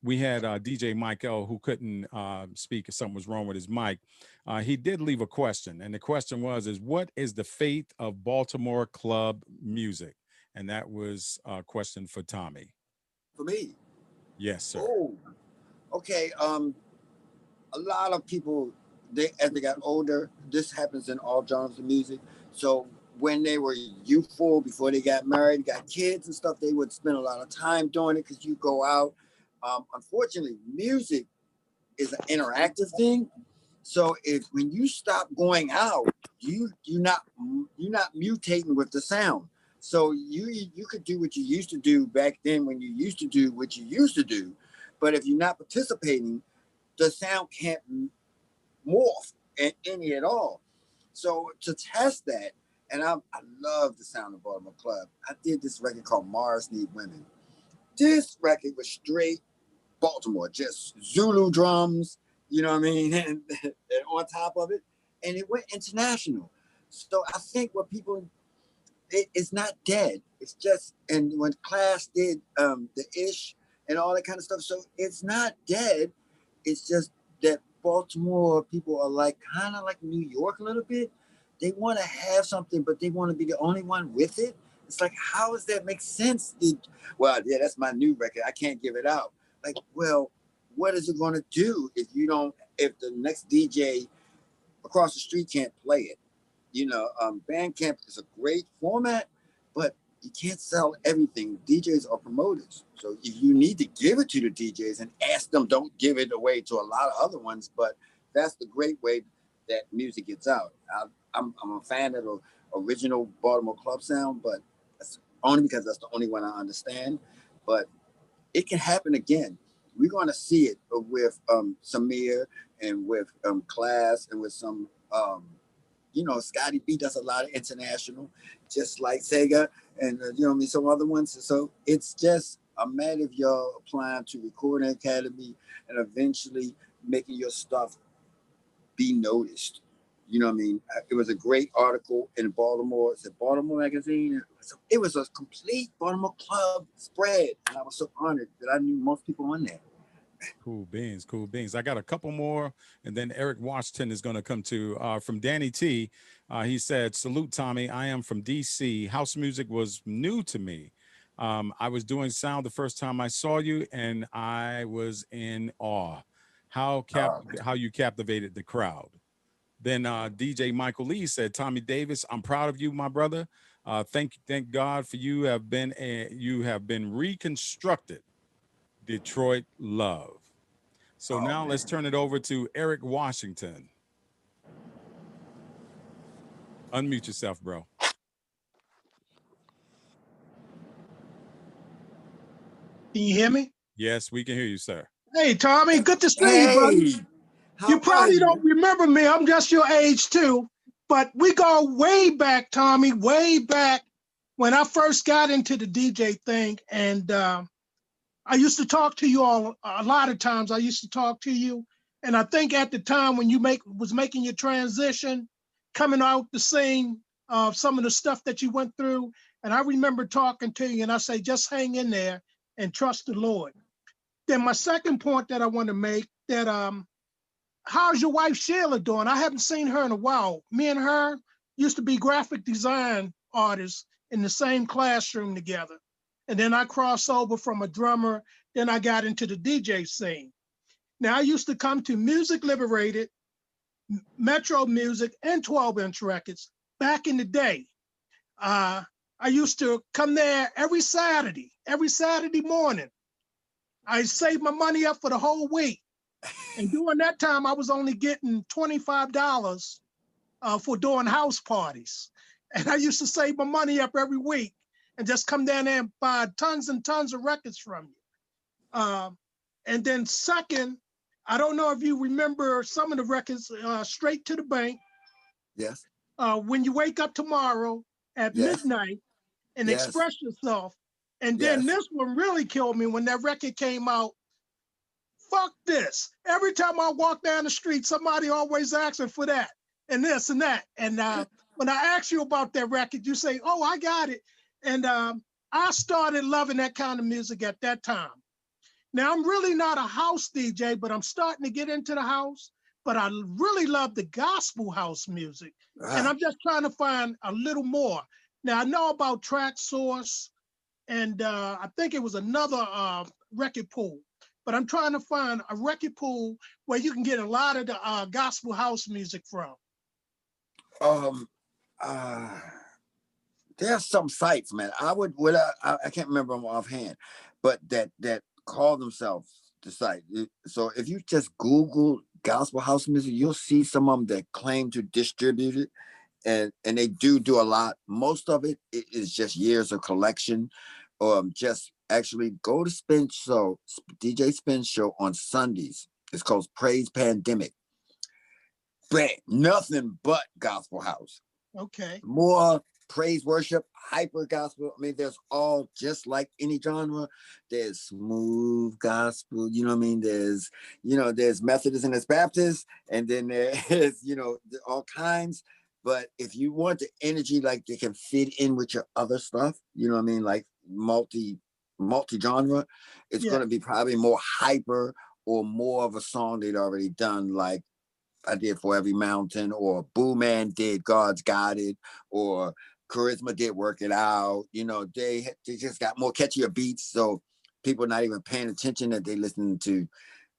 We had DJ Mike L, who couldn't speak if something was wrong with his mic. He did leave a question, and the question is what is the fate of Baltimore club music? And that was a question for Thommy. For me? Yes, sir. Oh, okay. A lot of people, as they got older, this happens in all genres of music. So when they were youthful, before they got married, got kids and stuff, they would spend a lot of time doing it because you go out. Unfortunately, music is an interactive thing. So if when you stop going out, you're not mutating with the sound. So you could do what you used to do back then when you used to do what you used to do, but if you're not participating, the sound can't morph in any at all. So to test that, and I love the sound of Baltimore Club. I did this record called Mars Need Women. This record was straight Baltimore, just Zulu drums, you know what I mean, and on top of it, and it went international. So I think what people, it's not dead. It's just, and when Class did the Ish and all that kind of stuff, so it's not dead. It's just that Baltimore people are like kind of like New York a little bit. They want to have something, but they want to be the only one with it. It's like, how does that make sense? Well, yeah, that's my new record. I can't give it out. Like, well, what is it going to do if you don't? If the next DJ across the street can't play it? You know, Bandcamp is a great format, but you can't sell everything. DJs are promoters. So you need to give it to the DJs and ask them, don't give it away to a lot of other ones. But that's the great way that music gets out. I'm a fan of the original Baltimore club sound, but that's only because that's the only one I understand. But it can happen again. We're going to see it with Samir and with Class and with some Scotty B does a lot of international, just like Sega and some other ones. So it's just a matter of y'all applying to Recording Academy and eventually making your stuff be noticed. You know what I mean? It was a great article in Baltimore. It's a Baltimore magazine. It was a complete Baltimore club spread, and I was so honored that I knew most people on there. Cool beans, cool beans. I got a couple more, and then Eric Washington is going to come to from Danny T. He said, "Salute, Thommy. I am from DC. House music was new to me. I was doing sound the first time I saw you, and I was in awe. How you captivated the crowd." Then DJ Michael Lee said, "Thommy Davis, I'm proud of you, my brother. Thank God for you have been reconstructed. Detroit love." So now let's turn it over to Eric Washington. Unmute yourself, bro. Can you hear me? Yes, we can hear you, sir. Hey, Thommy, good to see you, buddy. You probably don't remember me. I'm just your age, too. But we go way back, Thommy, way back when I first got into the DJ thing. And I used to talk to you all a lot of times. I used to talk to you. And I think at the time when you was making your transition, coming out the scene, some of the stuff that you went through. And I remember talking to you and I say, just hang in there and trust the Lord. Then my second point that I want to make that how's your wife Sheila doing? I haven't seen her in a while. Me and her used to be graphic design artists in the same classroom together. And then I crossed over from a drummer, then I got into the DJ scene. Now I used to come to Music Liberated, Metro Music, and 12-inch records back in the day. I used to come there every Saturday morning. I saved my money up for the whole week. And during that time, I was only getting $25 for doing house parties. And I used to save my money up every week and just come down there and buy tons and tons of records from you. And then second, I don't know if you remember some of the records, Straight to the Bank. Yes. When You Wake Up Tomorrow at midnight and Express Yourself. And then this one really killed me when that record came out. Fuck this. Every time I walk down the street, somebody always asking for that and this and that. And when I ask you about that record, you say, oh, I got it. And I started loving that kind of music at that time. Now, I'm really not a house DJ, but I'm starting to get into the house. But I really love the gospel house music. And I'm just trying to find a little more. Now, I know about Track Source, and I think it was another record pool. But I'm trying to find a record pool where you can get a lot of the gospel house music from. There's some sites, man. I can't remember them offhand, but that call themselves the site. So if you just Google gospel house music, you'll see some of them that claim to distribute it, and they do a lot. Most of it is just years of collection, or just actually go to DJ Spin Show on Sundays. It's called Praise Pandemic. Bam, nothing but gospel house. Okay. More praise worship, hyper gospel. I mean, there's all, just like any genre. There's smooth gospel, you know what I mean? There's Methodist and there's Baptist, and then there's, all kinds. But if you want the energy, like they can fit in with your other stuff, you know what I mean? Like multi-genre, it's going to be probably more hyper or more of a song they'd already done, like I did For Every Mountain, or Boo Man did God's Got It, or Charisma did Work It Out. They just got more catchier beats, so people not even paying attention that they listening to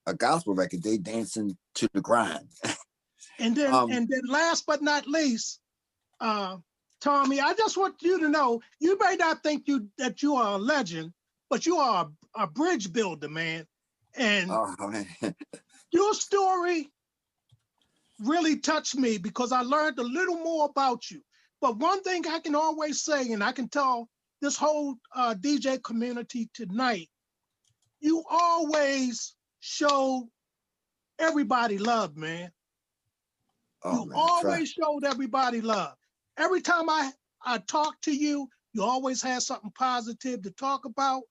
a gospel record. They dancing to the grind. And then last but not least, Thommy, I just want you to know, you may not think that you are a legend, but you are a bridge builder, man. And your story really touched me because I learned a little more about you. But one thing I can always say, and I can tell this whole DJ community tonight, you always show everybody love, man. You always showed everybody love. Every time I talked to you, you always had something positive to talk about.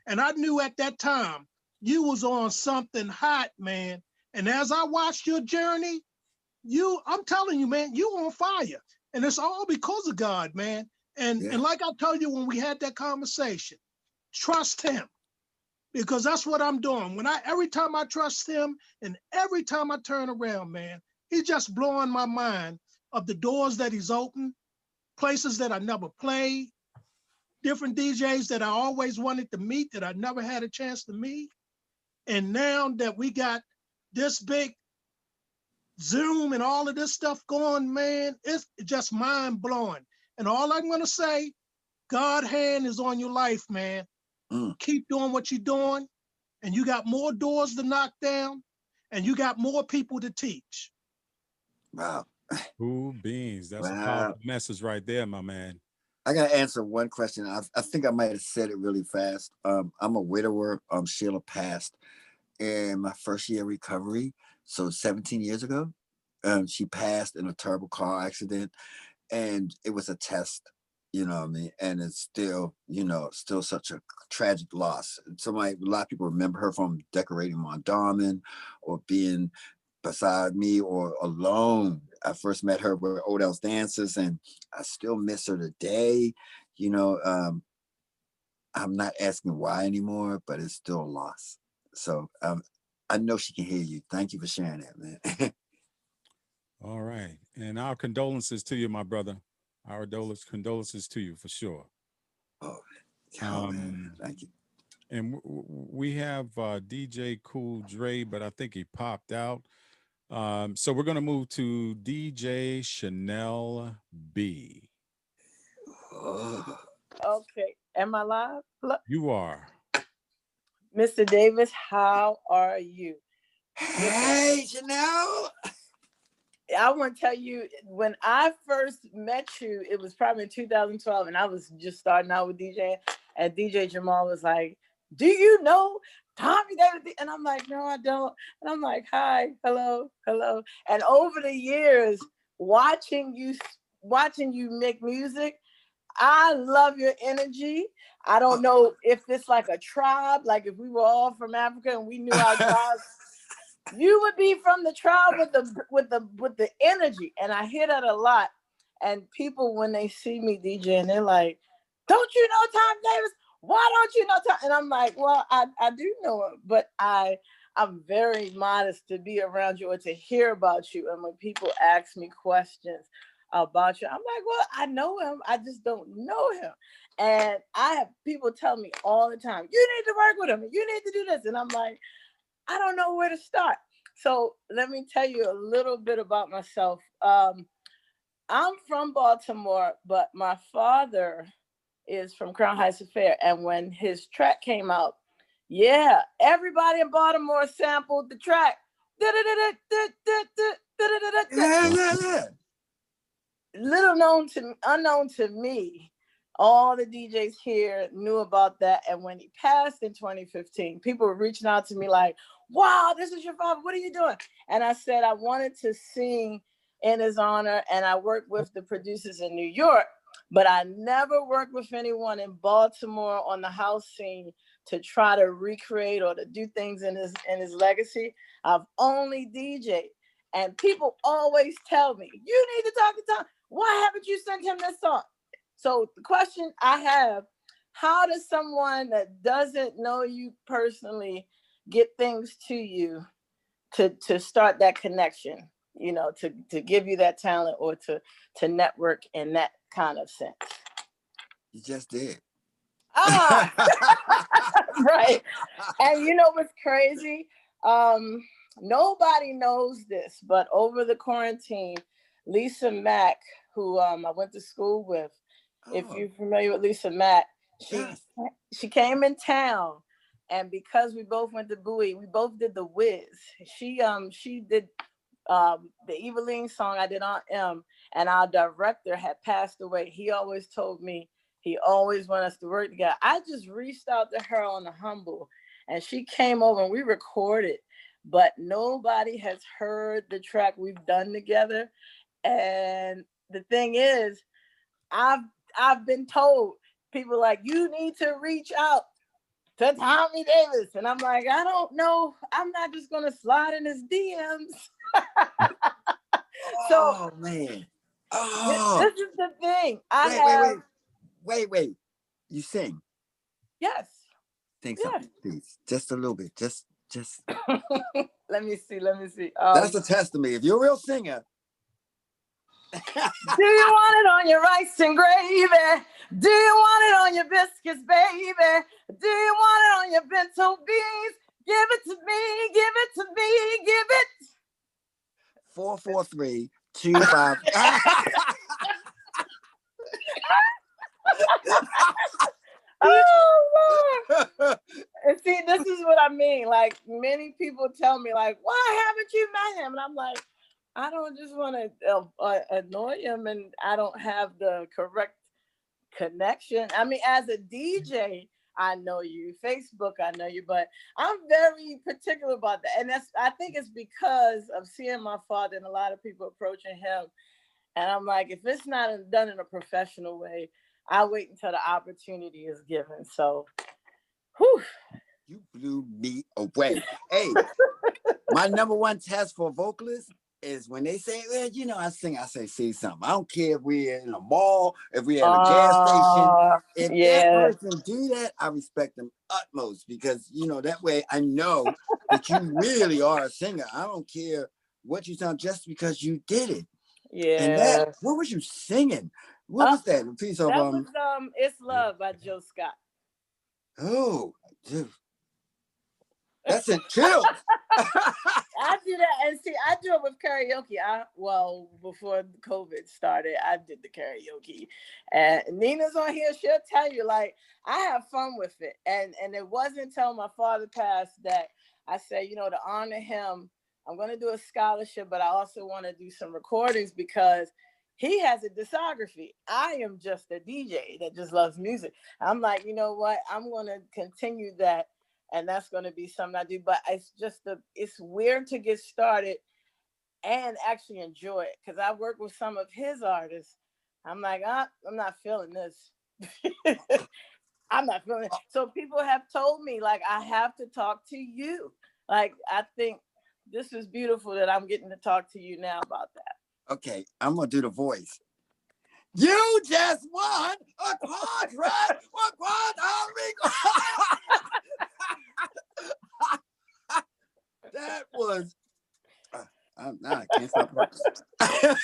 And I knew at that time you was on something hot, man. And as I watched your journey, I'm telling you, man, you on fire. And it's all because of God, man. And like I told you when we had that conversation, trust him. Because that's what I'm doing. Every time I trust him and every time I turn around, man, he's just blowing my mind of the doors that he's opened, places that I never played, different DJs that I always wanted to meet that I never had a chance to meet. And now that we got this big Zoom and all of this stuff going, man, it's just mind blowing. And all I'm going to say, God's hand is on your life, man. Keep doing what you're doing. And you got more doors to knock down, and you got more people to teach. Wow. Cool beans. That's a powerful message right there, my man. I got to answer one question. I think I might have said it really fast. I'm a widower. Sheila passed in my first year of recovery. So 17 years ago, she passed in a terrible car accident, and it was a test. You know what I mean? And it's still, still such a tragic loss. A lot of people remember her from decorating Mondawmin or being beside me or alone. I first met her with Odell's Dancers, and I still miss her today. I'm not asking why anymore, but it's still a loss. So I know she can hear you. Thank you for sharing that, man. All right. And our condolences to you, my brother. Our condolences to you for sure. Oh, man. Thank you. And we have DJ Cool Dre, but I think he popped out. So we're going to move to DJ Chanel B. Okay. Am I live? Look, You are. Mr. Davis, how are you? Hey, Chanel. I want to tell you, when I first met you, it was probably in 2012, and I was just starting out with DJing, and DJ Jamal was like, do you know Thommy Davis? And I'm like, no, I don't. And I'm like, hi, hello, hello. And over the years, watching you make music, I love your energy. I don't know if it's like a tribe, like if we were all from Africa and we knew our tribes. You would be from the tribe with the energy, and I hear that a lot. And people, when they see me DJing, they're like, "Don't you know Tom Davis? Why don't you know Tom?" And I'm like, "Well, I do know him, but I'm very modest to be around you or to hear about you." And when people ask me questions about you, I'm like, "Well, I know him. I just don't know him." And I have people tell me all the time, "You need to work with him. You need to do this," and I'm like, I don't know where to start. So let me tell you a little bit about myself. I'm from Baltimore, but my father is from Crown Heights Affair. And when his track came out, yeah, everybody in Baltimore sampled the track. Yeah. Unknown to me, all the DJs here knew about that. And when he passed in 2015, people were reaching out to me like, wow, this is your father. What are you doing? And I said, I wanted to sing in his honor. And I worked with the producers in New York, but I never worked with anyone in Baltimore on the house scene to try to recreate or to do things in his legacy. I've only DJed. And people always tell me, you need to talk to Tom. Why haven't you sent him this song? So the question I have, how does someone that doesn't know you personally get things to you to start that connection, you know, to give you that talent or to network in that kind of sense? You just did. Ah, right. And you know what's crazy? Nobody knows this, but over the quarantine, Lisa Mack, who I went to school with, if you're familiar with Lisa Mack, she came in town, and because we both went to Bowie, we both did the Wiz. She did the Eveline song, I did on M, and our director had passed away. He always told me he always wanted us to work together. I just reached out to her on the humble, and she came over and we recorded, but nobody has heard the track we've done together. And the thing is, I've been told, people like, you need to reach out to Thommy Davis. And I'm like, I don't know. I'm not just going to slide in his DMs. Oh, man. Oh. This is the thing. Wait. You sing? Yes. Sing something, please. Just a little bit. Just. Let me see. That's a test to me. If you're a real singer. Do you want it on your rice and gravy? Do you want it on your biscuits, baby? Do you want it on your bento beans? Give it to me, give it to me, give it. 443-25. Oh, Lord. And see, this is what I mean. Like, many people tell me, like, why haven't you met him? And I'm like, I don't just want to annoy him, and I don't have the correct connection. I mean, as a DJ, I know you. Facebook, I know you, but I'm very particular about that. And I think it's because of seeing my father and a lot of people approaching him. And I'm like, if it's not done in a professional way, I wait until the opportunity is given. So, whew. You blew me away. Hey, my number one test for vocalists is when they say, well, you know, I sing, I say something. I don't care if we're in a mall, if we're at a gas station. If that person do that, I respect them utmost, because, you know, that way I know that you really are a singer. I don't care what you sound, just because you did it. Yeah. And that, what was you singing? What was that? A piece of That was It's Love by Joe Scott. Oh, dude. That's a chill. I do that, and see, I do it with karaoke. Before COVID started, I did the karaoke, and Nina's on here. She'll tell you, like, I have fun with it, and it wasn't until my father passed that I said, you know, to honor him, I'm going to do a scholarship, but I also want to do some recordings because he has a discography. I am just a DJ that just loves music. I'm like, you know what? I'm going to continue that. And that's going to be something I do. But it's weird to get started and actually enjoy it. Because I work with some of his artists. I'm like, I'm not feeling this. I'm not feeling it. So people have told me, like, I have to talk to you. Like, I think this is beautiful that I'm getting to talk to you now about that. Okay, I'm going to do the voice. You just won a contract with Puerto Rico. That was. I can't stop laughing.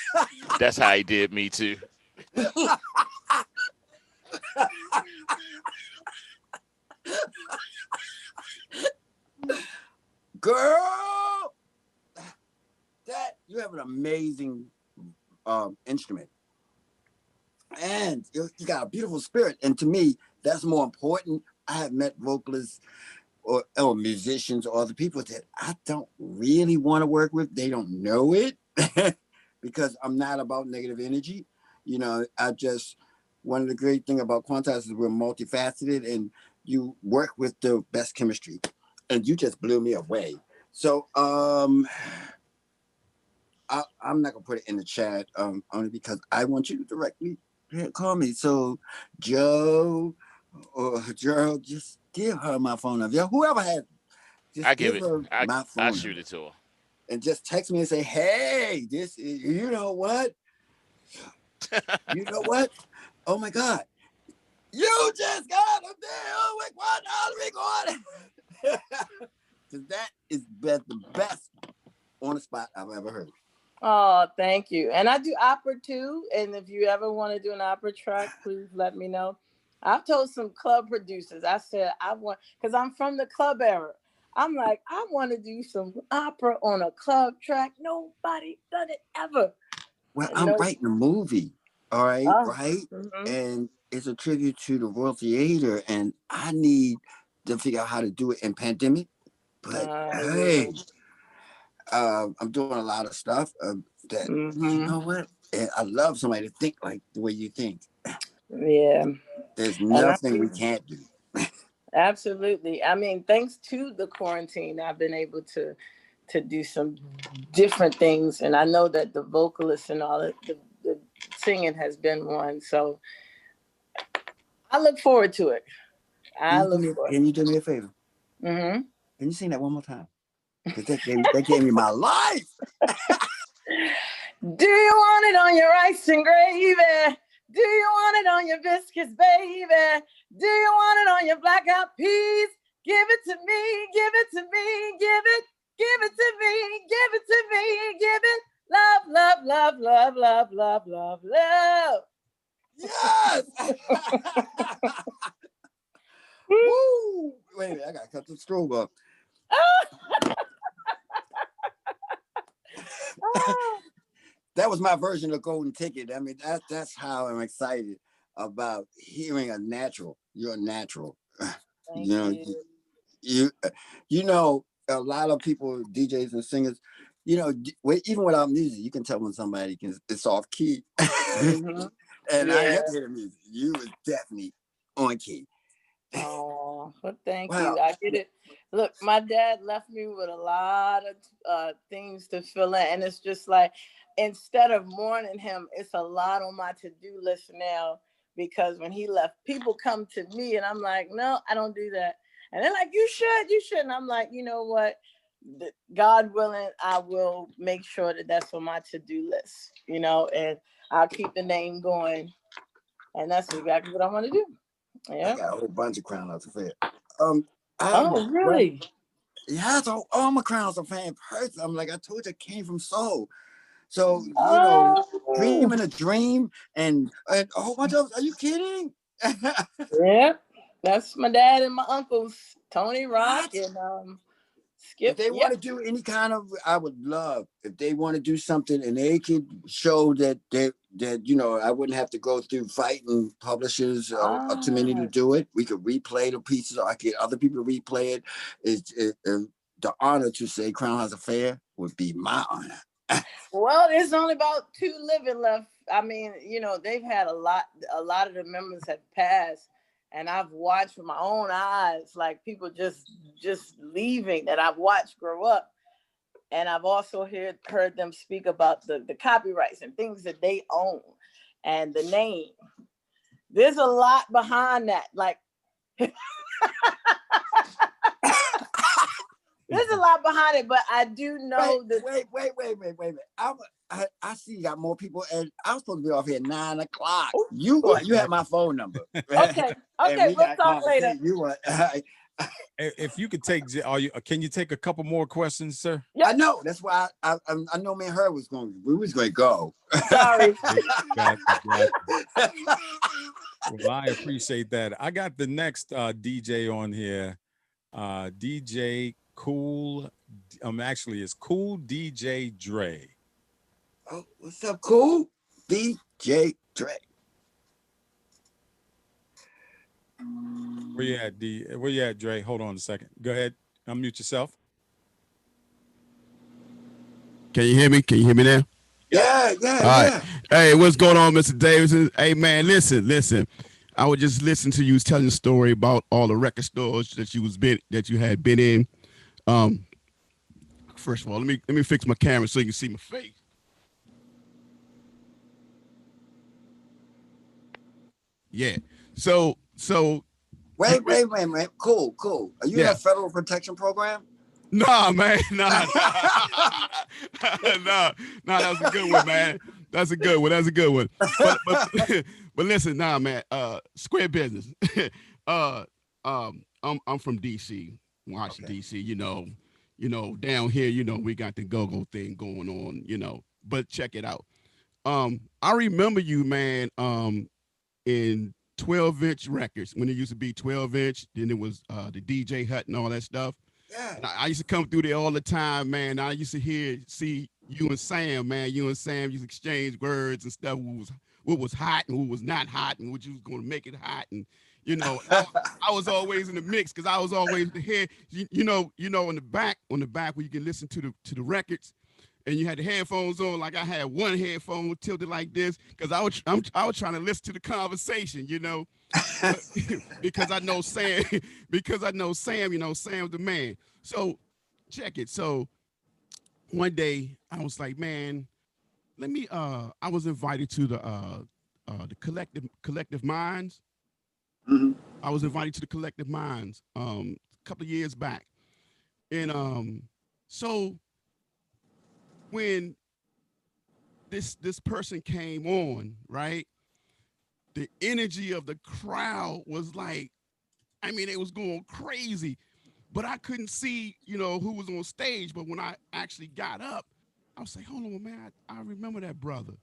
That's how he did me too. Girl, that you have an amazing instrument, and you got a beautiful spirit. And to me, that's more important. I have met vocalists or musicians or other people that I don't really want to work with. They don't know it because I'm not about negative energy. You know, one of the great thing about Quantize is we're multifaceted and you work with the best chemistry, and you just blew me away. So I'm not gonna put it in the chat only because I want you to directly call me. So Joe or Gerald, just give her my phone number. Yeah, whoever has, just give her my phone I number. shoot it to her. And just text me and say, hey, this is, you know what? You know what? Oh my God. You just got a deal with Puerto Rico. Because that is the best on the spot I've ever heard. Oh, thank you. And I do opera too. And if you ever want to do an opera track, please let me know. I've told some club producers, I said, because I'm from the club era. I'm like, I want to do some opera on a club track. Nobody done it ever. Well, I'm writing a movie, all right, right? Mm-hmm. And it's a tribute to the World Theater, and I need to figure out how to do it in pandemic. But hey, I'm doing a lot of stuff that, you know what? And I love somebody to think like the way you think. Yeah. There's nothing we can't do. Absolutely. I mean, thanks to the quarantine, I've been able to do some different things. And I know that the vocalists and all the singing has been one. So I look forward to it. Can you do me a favor? Mm-hmm. Can you sing that one more time? Because that gave me my life. Do you want it on your rice and gravy? Do you want it on your biscuits, baby? Do you want it on your black eyed peas? Give it to me, give it to me, give it to me, give it to me, give it. Love, love, love, love, love, love, love, love. Yes! Woo! Wait a minute, I gotta cut the strobe up. That was my version of Golden Ticket. I mean, that's how I'm excited about hearing a natural. You're a natural. You know, a lot of people, DJs and singers, you know, even without music, you can tell when somebody it's off key. Mm-hmm. And I have to hear the music. You was definitely on key. Oh, well, thank you. I get it. Look, my dad left me with a lot of things to fill in. And it's just like, instead of mourning him, it's a lot on my to-do list now. Because when he left, people come to me and I'm like, no, I don't do that. And they're like, you should. And I'm like, you know what? God willing, I will make sure that that's on my to-do list, you know, and I'll keep the name going. And that's exactly what I want to do. Yeah. I got a whole bunch of Crown House Affair. Oh, really? Yeah, so all my Crown House Affair person. I'm like, I told you, I came from soul. So dreaming a dream and a whole bunch of. Are you kidding? Yeah, that's my dad and my uncles, Tony Rock and Skip. If they want to do any kind of, I would love if they want to do something and they could show that I wouldn't have to go through fighting publishers or too many to do it. We could replay the pieces, or I get other people to replay it. The honor to say Crown House Affair would be my honor. Well, there's only about 2 living left. I mean, they've had a lot of the members have passed, and I've watched with my own eyes, like people just leaving that I've watched grow up. And I've also heard them speak about the copyrights and things that they own and the name. There's a lot behind that. Like there's a lot behind it, but I do know that. Wait. I see you got more people, and I was supposed to be off here at 9 o'clock. You have my phone number. Okay, we'll talk later. If you could take, can you take a couple more questions, sir? Yep. I know. That's why I know me and her was going. We was going to go. Sorry. Gotcha. Well, I appreciate that. I got the next DJ on here. DJ Cool. Actually, it's Cool DJ Dre. Oh, what's up, Cool DJ Dre? Where you at, D? Where you at, Dre? Hold on a second. Go ahead. Unmute yourself. Can you hear me? Can you hear me now? Yeah. All right. Hey, what's going on, Mr. Davidson? Hey, man, listen. I was just listening to you telling the story about all the record stores that you had been in. First of all, let me fix my camera so you can see my face. Yeah. So wait. Cool. Are you in a federal protection program? Nah, man. Nah. That was a good one, man. That's a good one. But listen, nah, man. Square business. I'm from DC, Washington, DC. You know, down here, we got the go-go thing going on. But check it out. I remember you, man. In 12-inch records when it used to be 12-inch. Then it was the DJ Hut and all that stuff. Yeah. And I used to come through there all the time, man. I used to see you and Sam, man. You and Sam used to exchange words and stuff. What was hot and what was not hot, and what you was going to make it hot. And I was always in the mix because I was always the head. In the back where you can listen to the records. And you had the headphones on, like I had one headphone tilted like this, because I was trying to listen to the conversation, because I know Sam, Sam's the man. So check it. So one day I was like, man, let me. I was invited to the Collective Minds. Mm-hmm. I was invited to the Collective Minds a couple of years back, and so. When this person came on, right, the energy of the crowd was like, it was going crazy, but I couldn't see, who was on stage. But when I actually got up, I was like, hold on, man, I remember that brother.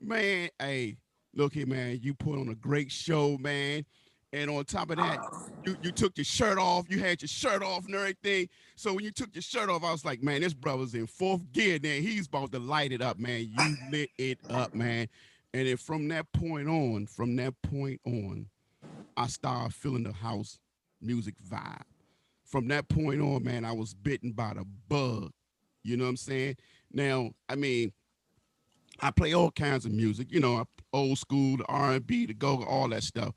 Man, hey, look here, man, you put on a great show, man. And on top of that, you took your shirt off. You had your shirt off and everything. So when you took your shirt off, I was like, man, this brother's in 4th gear. Then he's about to light it up, man. You lit it up, man. And then from that point on, I started feeling the house music vibe. From that point on, man, I was bitten by the bug. You know what I'm saying? Now, I play all kinds of music. Old school, the R&B, the go-go, all that stuff.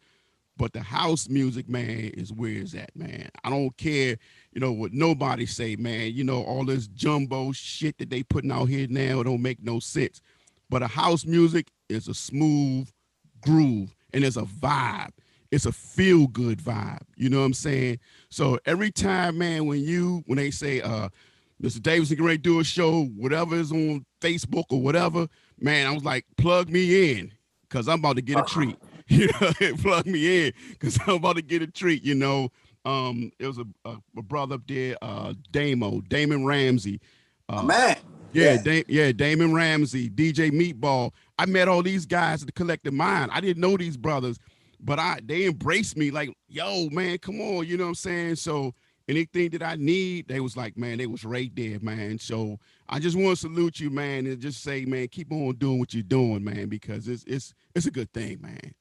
But the house music, man, is where it's at, man. I don't care, what nobody say, man. All this jumbo shit that they putting out here now, it don't make no sense. But a house music is a smooth groove, and it's a vibe. It's a feel-good vibe. You know what I'm saying? So every time, man, when they say, Mr. Davidson can ready to do a show, whatever is on Facebook or whatever, man, I was like, plug me in, because I'm about to get a treat. Plug me in, because I'm about to get a treat. There was a brother up there, Damon Ramsey. Man. Yeah, Damon Ramsey, DJ Meatball. I met all these guys at the Collective Mind. I didn't know these brothers, but they embraced me like, yo, man, come on, you know what I'm saying? So anything that I need, they was like, man, they was right there, man. So I just want to salute you, man, and just say, man, keep on doing what you're doing, man, because it's a good thing, man.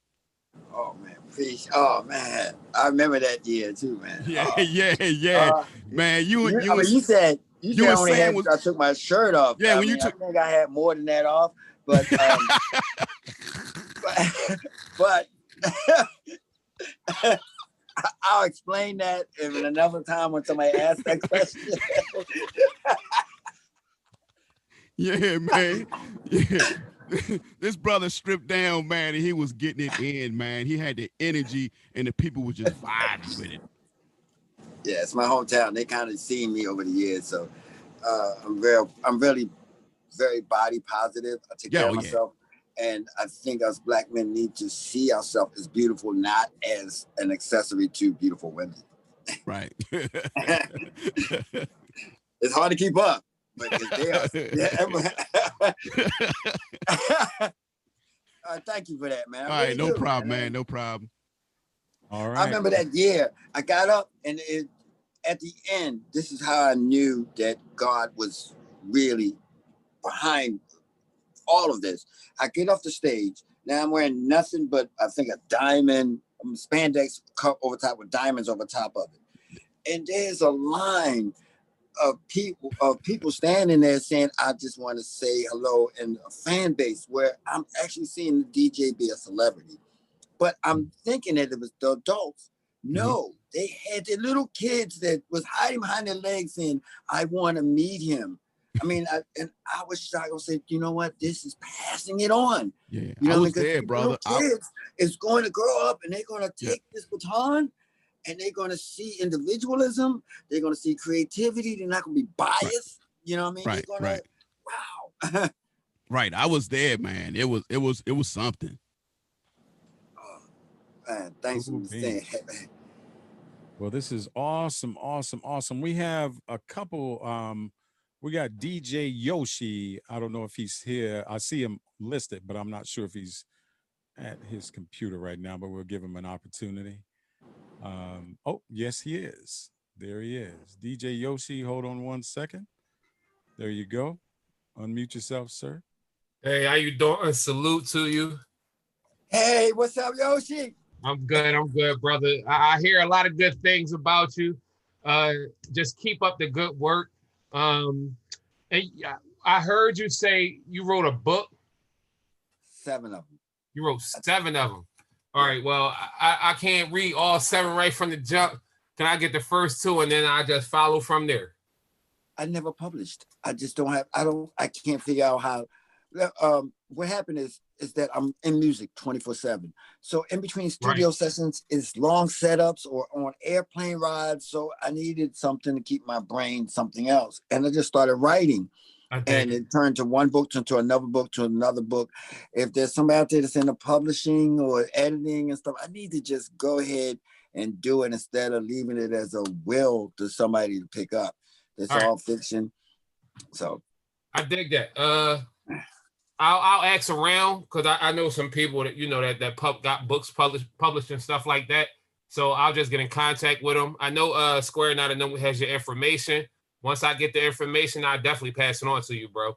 Oh man, peace. Oh man, I remember that year too, man. Yeah. Man, you said I and only Sam had was I took my shirt off. Yeah, I when you mean, I took think I had more than that off, but but I'll explain that in another time when somebody asks that question. Yeah, man. Yeah. This brother stripped down, man, and he was getting it in, man. He had the energy, and the people were just vibing with it. Yeah, it's my hometown. They kind of seen me over the years, so I'm really very body positive. I take care of myself, and I think us black men need to see ourselves as beautiful, not as an accessory to beautiful women. Right. It's hard to keep up, but it's there. Thank you for that, man. All right, no problem, man. No problem. All right. I remember that year. I got up, and at the end, this is how I knew that God was really behind all of this. I get off the stage. Now I'm wearing nothing but, I think, a diamond spandex cup over top with diamonds over top of it. And there's a line of people standing there saying, I just want to say hello, and a fan base where I'm actually seeing the DJ be a celebrity. But I'm thinking that it was the adults. No, they had the little kids that was hiding behind their legs saying, I want to meet him. I mean, I was shocked. I said, you know what? This is passing it on. Yeah, you know, I was because there, brother. Kids is going to grow up and they're going to take this baton and they're going to see individualism. They're going to see creativity. They're not going to be biased. Right. You know what I mean? Right, they're going to, wow. Right. I was there, man. It was something. Oh, man, thanks for saying. Well, this is awesome. We have a couple. We got DJ Yoshi. I don't know if he's here. I see him listed, but I'm not sure if he's at his computer right now, but we'll give him an opportunity. Oh, yes, he is. There he is. DJ Yoshi, hold on one second. There you go. Unmute yourself, sir. Hey, how you doing? Salute to you. Hey, what's up, Yoshi? I'm good, brother. I hear a lot of good things about you. Just keep up the good work. And I heard you say you wrote a book. 7 of them. You wrote 7 of them. All right. Well, I can't read all 7 right from the jump. Can I get the first 2 and then I just follow from there? I never published. I just don't have. I can't figure out how. What happened is that I'm in music 24/7. So in between studio sessions is long setups or on airplane rides. So I needed something to keep my brain something else, and I just started writing. And it turned to one book to another book to another book. If there's somebody out there that's in the publishing or editing and stuff, I need to just go ahead and do it instead of leaving it as a will to somebody to pick up. It's all fiction. So I dig that. I'll ask around because I know some people that that got books published and stuff like that. So I'll just get in contact with them. I know Square Not a Number has your information. Once I get the information, I'll definitely pass it on to you, bro.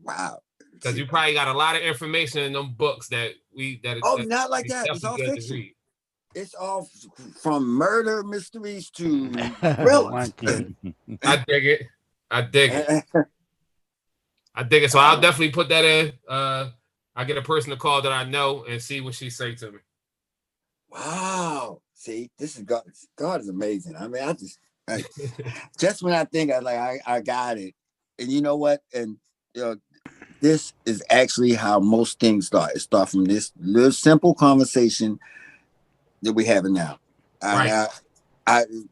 Wow. Because you probably got a lot of information in them books that not like that. It's all fiction. It's all from murder mysteries to thrillers. I dig it. I dig it. So I'll definitely put that in. I get a person to call that I know and see what she say to me. Wow. See, this is God. God is amazing. I mean, just when I think I got it, and you know what? And this is actually how most things start. It starts from this little simple conversation that we have now. I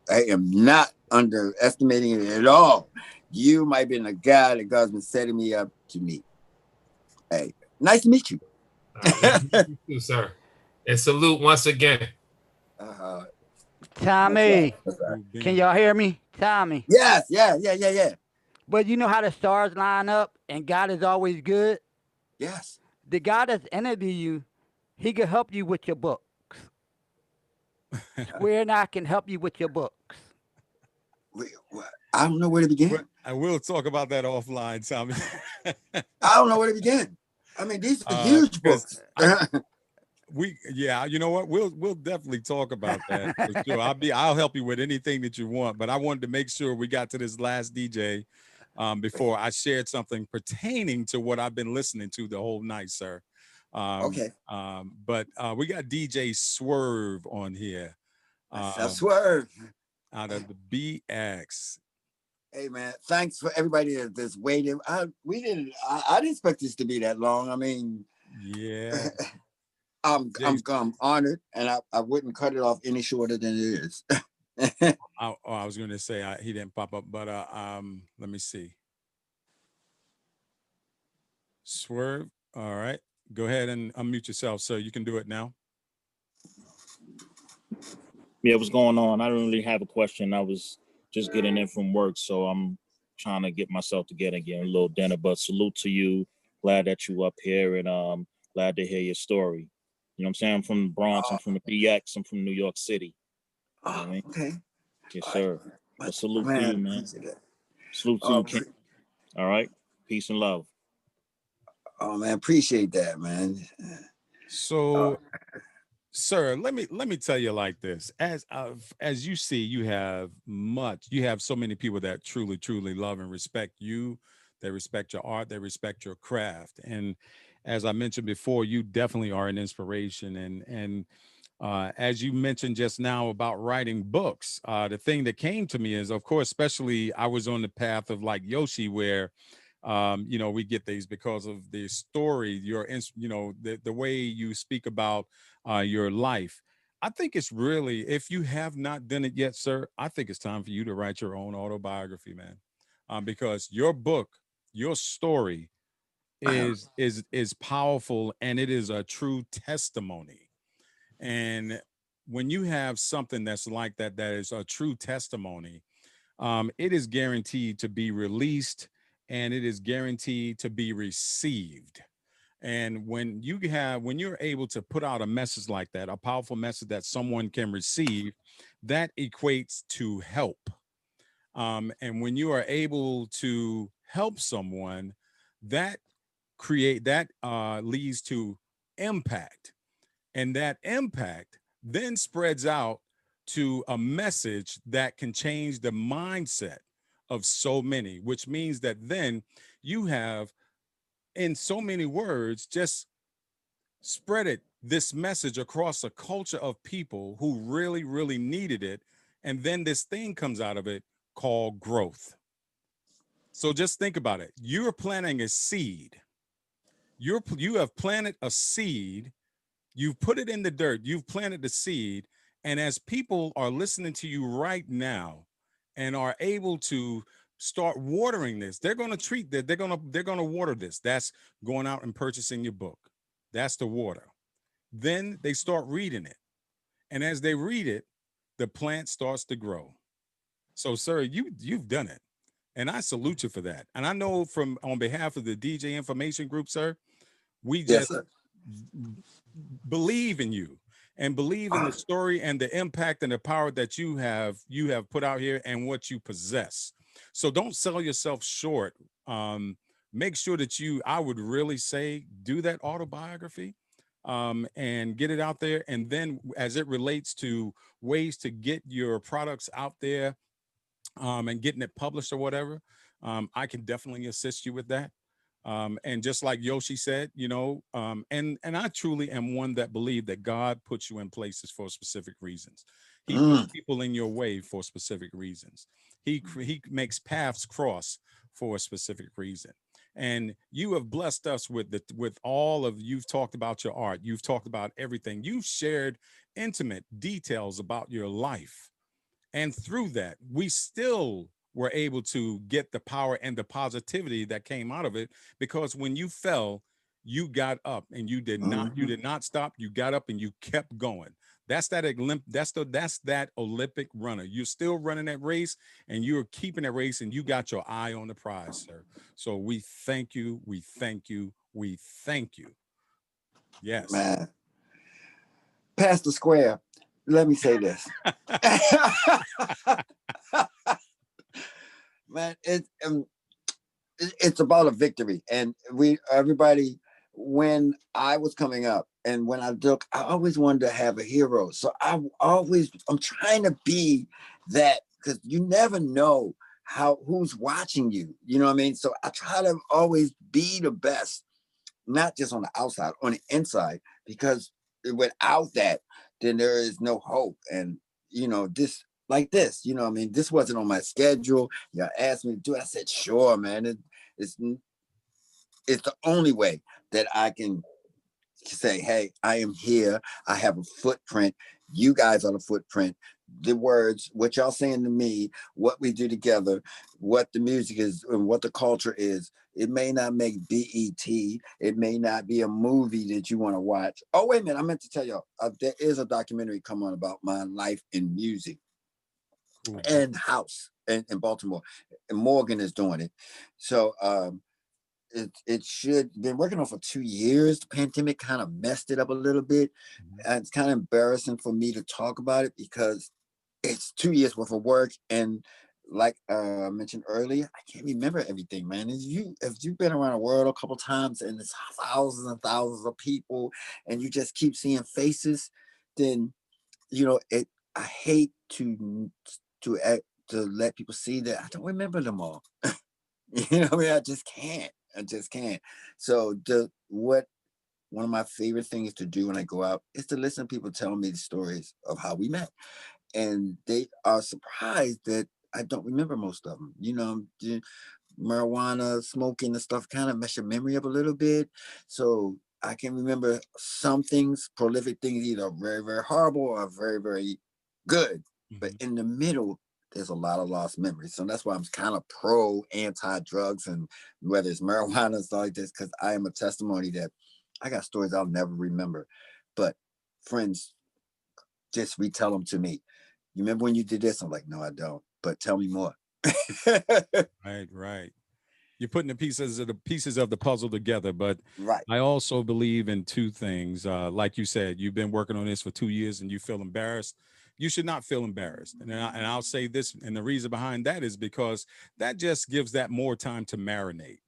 am not underestimating it at all. You might be the guy that God's been setting me up to meet. Hey, nice to meet you. You too, sir. And salute once again. Thommy, can y'all hear me? Thommy. Yes, yeah. But you know how the stars line up and God is always good? Yes. The guy that's interviewing you, he can help you with your books. Square and I can help you with your books. I don't know where to begin. I will talk about that offline, Tommy. I don't know where to begin. I mean, these are huge books. Yeah, you know what? We'll definitely talk about that for sure. I'll help you with anything that you want, but I wanted to make sure we got to this last DJ before I shared something pertaining to what I've been listening to the whole night, sir. Okay. But we got DJ Swerve on here. Swerve. Out of the BX. Hey man, thanks for everybody that's waiting. I didn't expect this to be that long. I mean, yeah. I'm honored, and I wouldn't cut it off any shorter than it is. I was going to say he didn't pop up, but let me see. Swerve. All right, go ahead and unmute yourself, sir. You can do it now. Yeah, what's going on? I don't really have a question. I was just getting in from work, so I'm trying to get myself together and get a little dinner. But salute to you. Glad that you up here, and glad to hear your story. You know what I'm saying? I'm from the Bronx. I'm from the BX. I'm from New York City. You know what I mean? Okay. Yes, sir. But salute to you, man. Salute to Oh, you, King. All right. Peace and love. Oh man, appreciate that, man. So, sir, let me tell you like this. As you see, you have so many people that truly love and respect you. They respect your art, they respect your craft. And as I mentioned before, you definitely are an inspiration. And as you mentioned just now about writing books, the thing that came to me is, of course, especially I was on the path of like Yoshi, where we get these because of the story, the way you speak about your life. I think it's really, if you have not done it yet, sir, I think it's time for you to write your own autobiography, man, because your book, your story is powerful, and it is a true testimony. And when you have something that's like that, that is a true testimony, it is guaranteed to be released, and it is guaranteed to be received. And when you're able to put out a message like that, a powerful message that someone can receive, that equates to help. And when you are able to help someone, that leads to impact, and that impact then spreads out to a message that can change the mindset of so many, which means that then you have, in so many words, just spread this message across a culture of people who really needed it. And then this thing comes out of it called growth. So just think about it. You're planting a seed. You have planted a seed. You've put it in the dirt. You've planted the seed. And as people are listening to you right now and are able to start watering this, they're going to treat that. They're going to water this. That's going out and purchasing your book. That's the water. Then they start reading it. And as they read it, the plant starts to grow. So, sir, you've done it. And I salute you for that. And I know on behalf of the DJ Information Group, sir, we just believe in you and believe in the story and the impact and the power that you have put out here and what you possess. So don't sell yourself short. Make sure that I would really say, do that autobiography and get it out there. And then as it relates to ways to get your products out there and getting it published or whatever, I can definitely assist you with that. And just like Yoshi said, and I truly am one that believe that God puts you in places for specific reasons. He puts people in your way for specific reasons. He makes paths cross for a specific reason. And you have blessed us with all of, you've talked about your art. You've talked about everything. You've shared intimate details about your life. And through that, we still were able to get the power and the positivity that came out of it, because when you fell, you got up and you did not stop. You got up and you kept going. That's that that's that Olympic runner. You're still running that race and you're keeping that race and you got your eye on the prize, sir. So we thank you. We thank you. We thank you. Yes. Man. Pastor Square, let me say this. Man, it's about a victory. And everybody, when I was coming up and when I always wanted to have a hero. So I'm trying to be that, because you never know who's watching you. You know what I mean? So I try to always be the best, not just on the outside, on the inside, because without that, then there is no hope. And, this, like this, I mean, this wasn't on my schedule. You asked me to do it. I said, sure, man. It's the only way that I can say, hey, I am here. I have a footprint. You guys are the footprint. The words, what y'all saying to me, what we do together, what the music is and what the culture is. It may not make BET. It may not be a movie that you want to watch. Oh, wait a minute. I meant to tell y'all, there is a documentary coming on about my life in music and house in Baltimore. And Morgan is doing it. So it should been working on for 2 years. The pandemic kind of messed it up a little bit. And it's kind of embarrassing for me to talk about it because it's 2 years worth of work. And like I mentioned earlier, I can't remember everything, man. If you've been around the world a couple times and it's thousands and thousands of people and you just keep seeing faces, then I hate to let people see that I don't remember them all. I mean, I just can't. So one of my favorite things to do when I go out is to listen to people tell me the stories of how we met. And they are surprised that I don't remember most of them. The marijuana, smoking and stuff kind of mess your memory up a little bit. So I can remember some things, prolific things, either very, very horrible or very, very good. But in the middle, there's a lot of lost memories. So that's why I'm kind of anti-drugs, and whether it's marijuana and stuff like this, because I am a testimony that I got stories I'll never remember. But friends just retell them to me. You remember when you did this? I'm like, no, I don't. But tell me more. Right. You're putting the pieces of the puzzle together. But right. I also believe in two things. Like you said, you've been working on this for 2 years and you feel embarrassed. You should not feel embarrassed. And I'll say this, and the reason behind that is because that just gives that more time to marinate.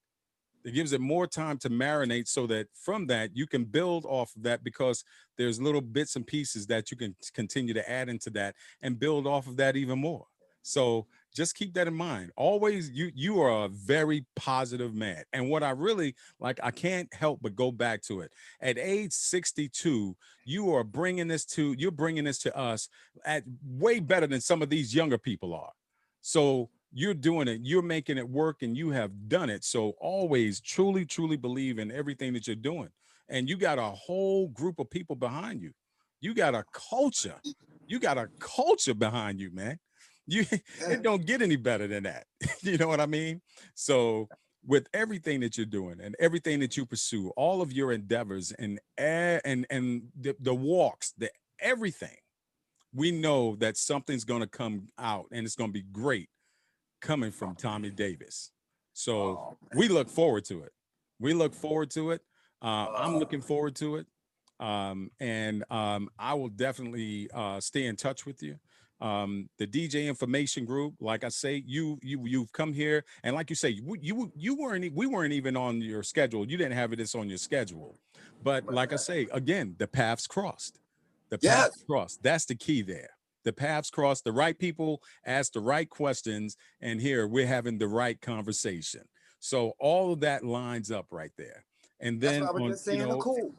It gives it more time to marinate so that from that you can build off of that, because there's little bits and pieces that you can continue to add into that and build off of that even more. So just keep that in mind. Always, you are a very positive man. And what I really like, I can't help but go back to it. At age 62, you're bringing this to us at way better than some of these younger people are. So you're doing it, you're making it work, and you have done it. So always truly, truly believe in everything that you're doing. And you got a whole group of people behind you. You got a culture. You got a culture behind you, man. It don't get any better than that. You know what I mean? So with everything that you're doing and everything that you pursue, all of your endeavors and the walks, the everything, we know that something's going to come out and it's going to be great coming from Thommy Davis. So we look forward to it. We look forward to it. I'm looking forward to it. I will definitely stay in touch with you. The DJ information group, like I say, you've come here, and like you say, we weren't even on your schedule. You didn't have this on your schedule, but like I say again, the paths crossed. The paths crossed. That's the key there. The paths crossed. The right people ask the right questions, and here we're having the right conversation. So all of that lines up right there. And That's then what I was just saying to Cool.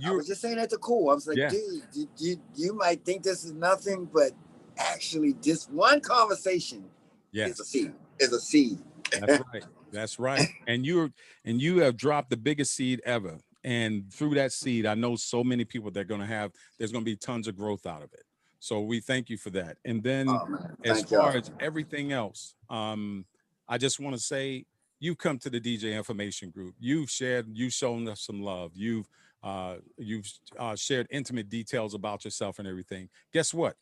I was just saying that to Cool. I was like, Yeah. dude, you might think this is nothing, but actually this one conversation is a seed. That's right. That's right. And you have dropped the biggest seed ever. And through that seed, I know so many people there's going to be tons of growth out of it. So we thank you for that. And then as far as everything else, I just want to say you've come to the DJ Information Group. You've shown us some love. You've shared intimate details about yourself and everything. Guess what?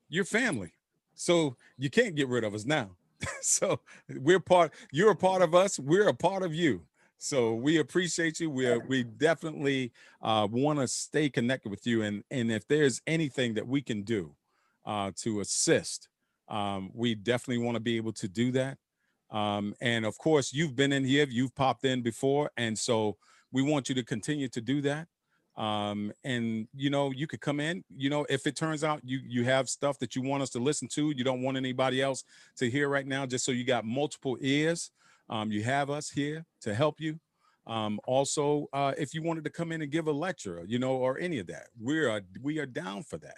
You're family. So you can't get rid of us now. So you're a part of us. We're a part of you. So we appreciate you. We definitely want to stay connected with you. And if there's anything that we can do to assist, we definitely want to be able to do that. And of course, you've been in here, you've popped in before. And so we want you to continue to do that. And you could come in, if it turns out you have stuff that you want us to listen to, you don't want anybody else to hear right now, just so you got multiple ears. You have us here to help you. Also, if you wanted to come in and give a lecture, or any of that, we are down for that.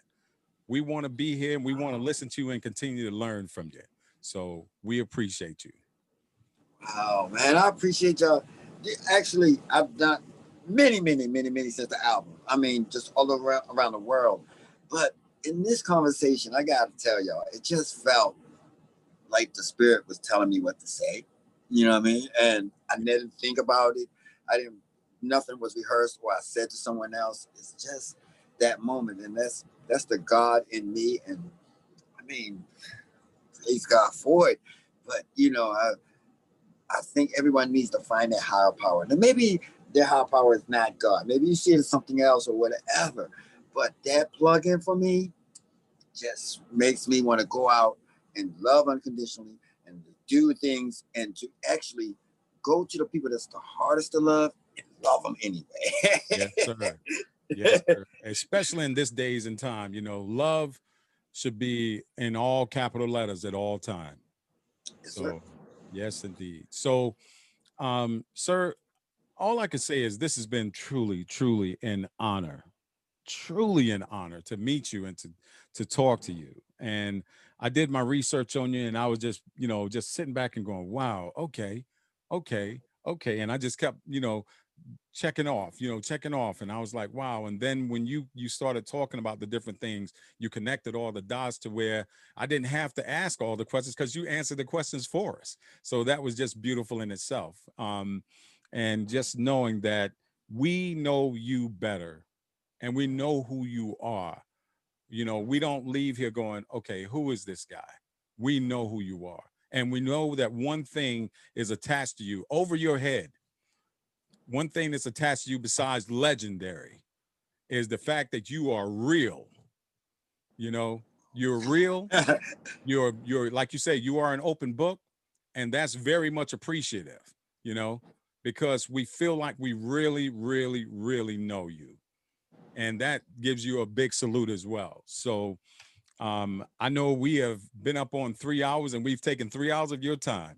We want to be here and we want to listen to you and continue to learn from you. So we appreciate you. Oh man, I appreciate y'all. Actually, I've done many since the album. I mean, just all around the world. But in this conversation, I gotta tell y'all, it just felt like the spirit was telling me what to say. You know what I mean? And I didn't think about it. Nothing was rehearsed or I said to someone else. It's just that moment. And that's the God in me. And I mean, praise God for it. But I think everyone needs to find their higher power. And maybe their higher power is not God. Maybe you see it as something else or whatever. But that plug-in for me just makes me want to go out and love unconditionally and do things and to actually go to the people that's the hardest to love and love them anyway. Yes, sir. Yes, sir. Especially in this days and time, love should be in all capital letters at all time. Yes, so, sir. yes, indeed. So, sir, all I can say is this has been truly an honor. Truly an honor to meet you and to talk to you. And I did my research on you and I was just, just sitting back and going, wow, okay. And I just kept, checking off. And I was like, wow. And then when you started talking about the different things, you connected all the dots to where I didn't have to ask all the questions because you answered the questions for us. So that was just beautiful in itself. And just knowing that we know you better and we know who you are. We don't leave here going, okay, who is this guy? We know who you are. And we know that one thing is attached to you over your head. One thing that's attached to you besides legendary is the fact that you are real. You're real. You're like you say, you are an open book, and that's very much appreciative, because we feel like we really know you. And that gives you a big salute as well. So I know we have been up on 3 hours and we've taken 3 hours of your time.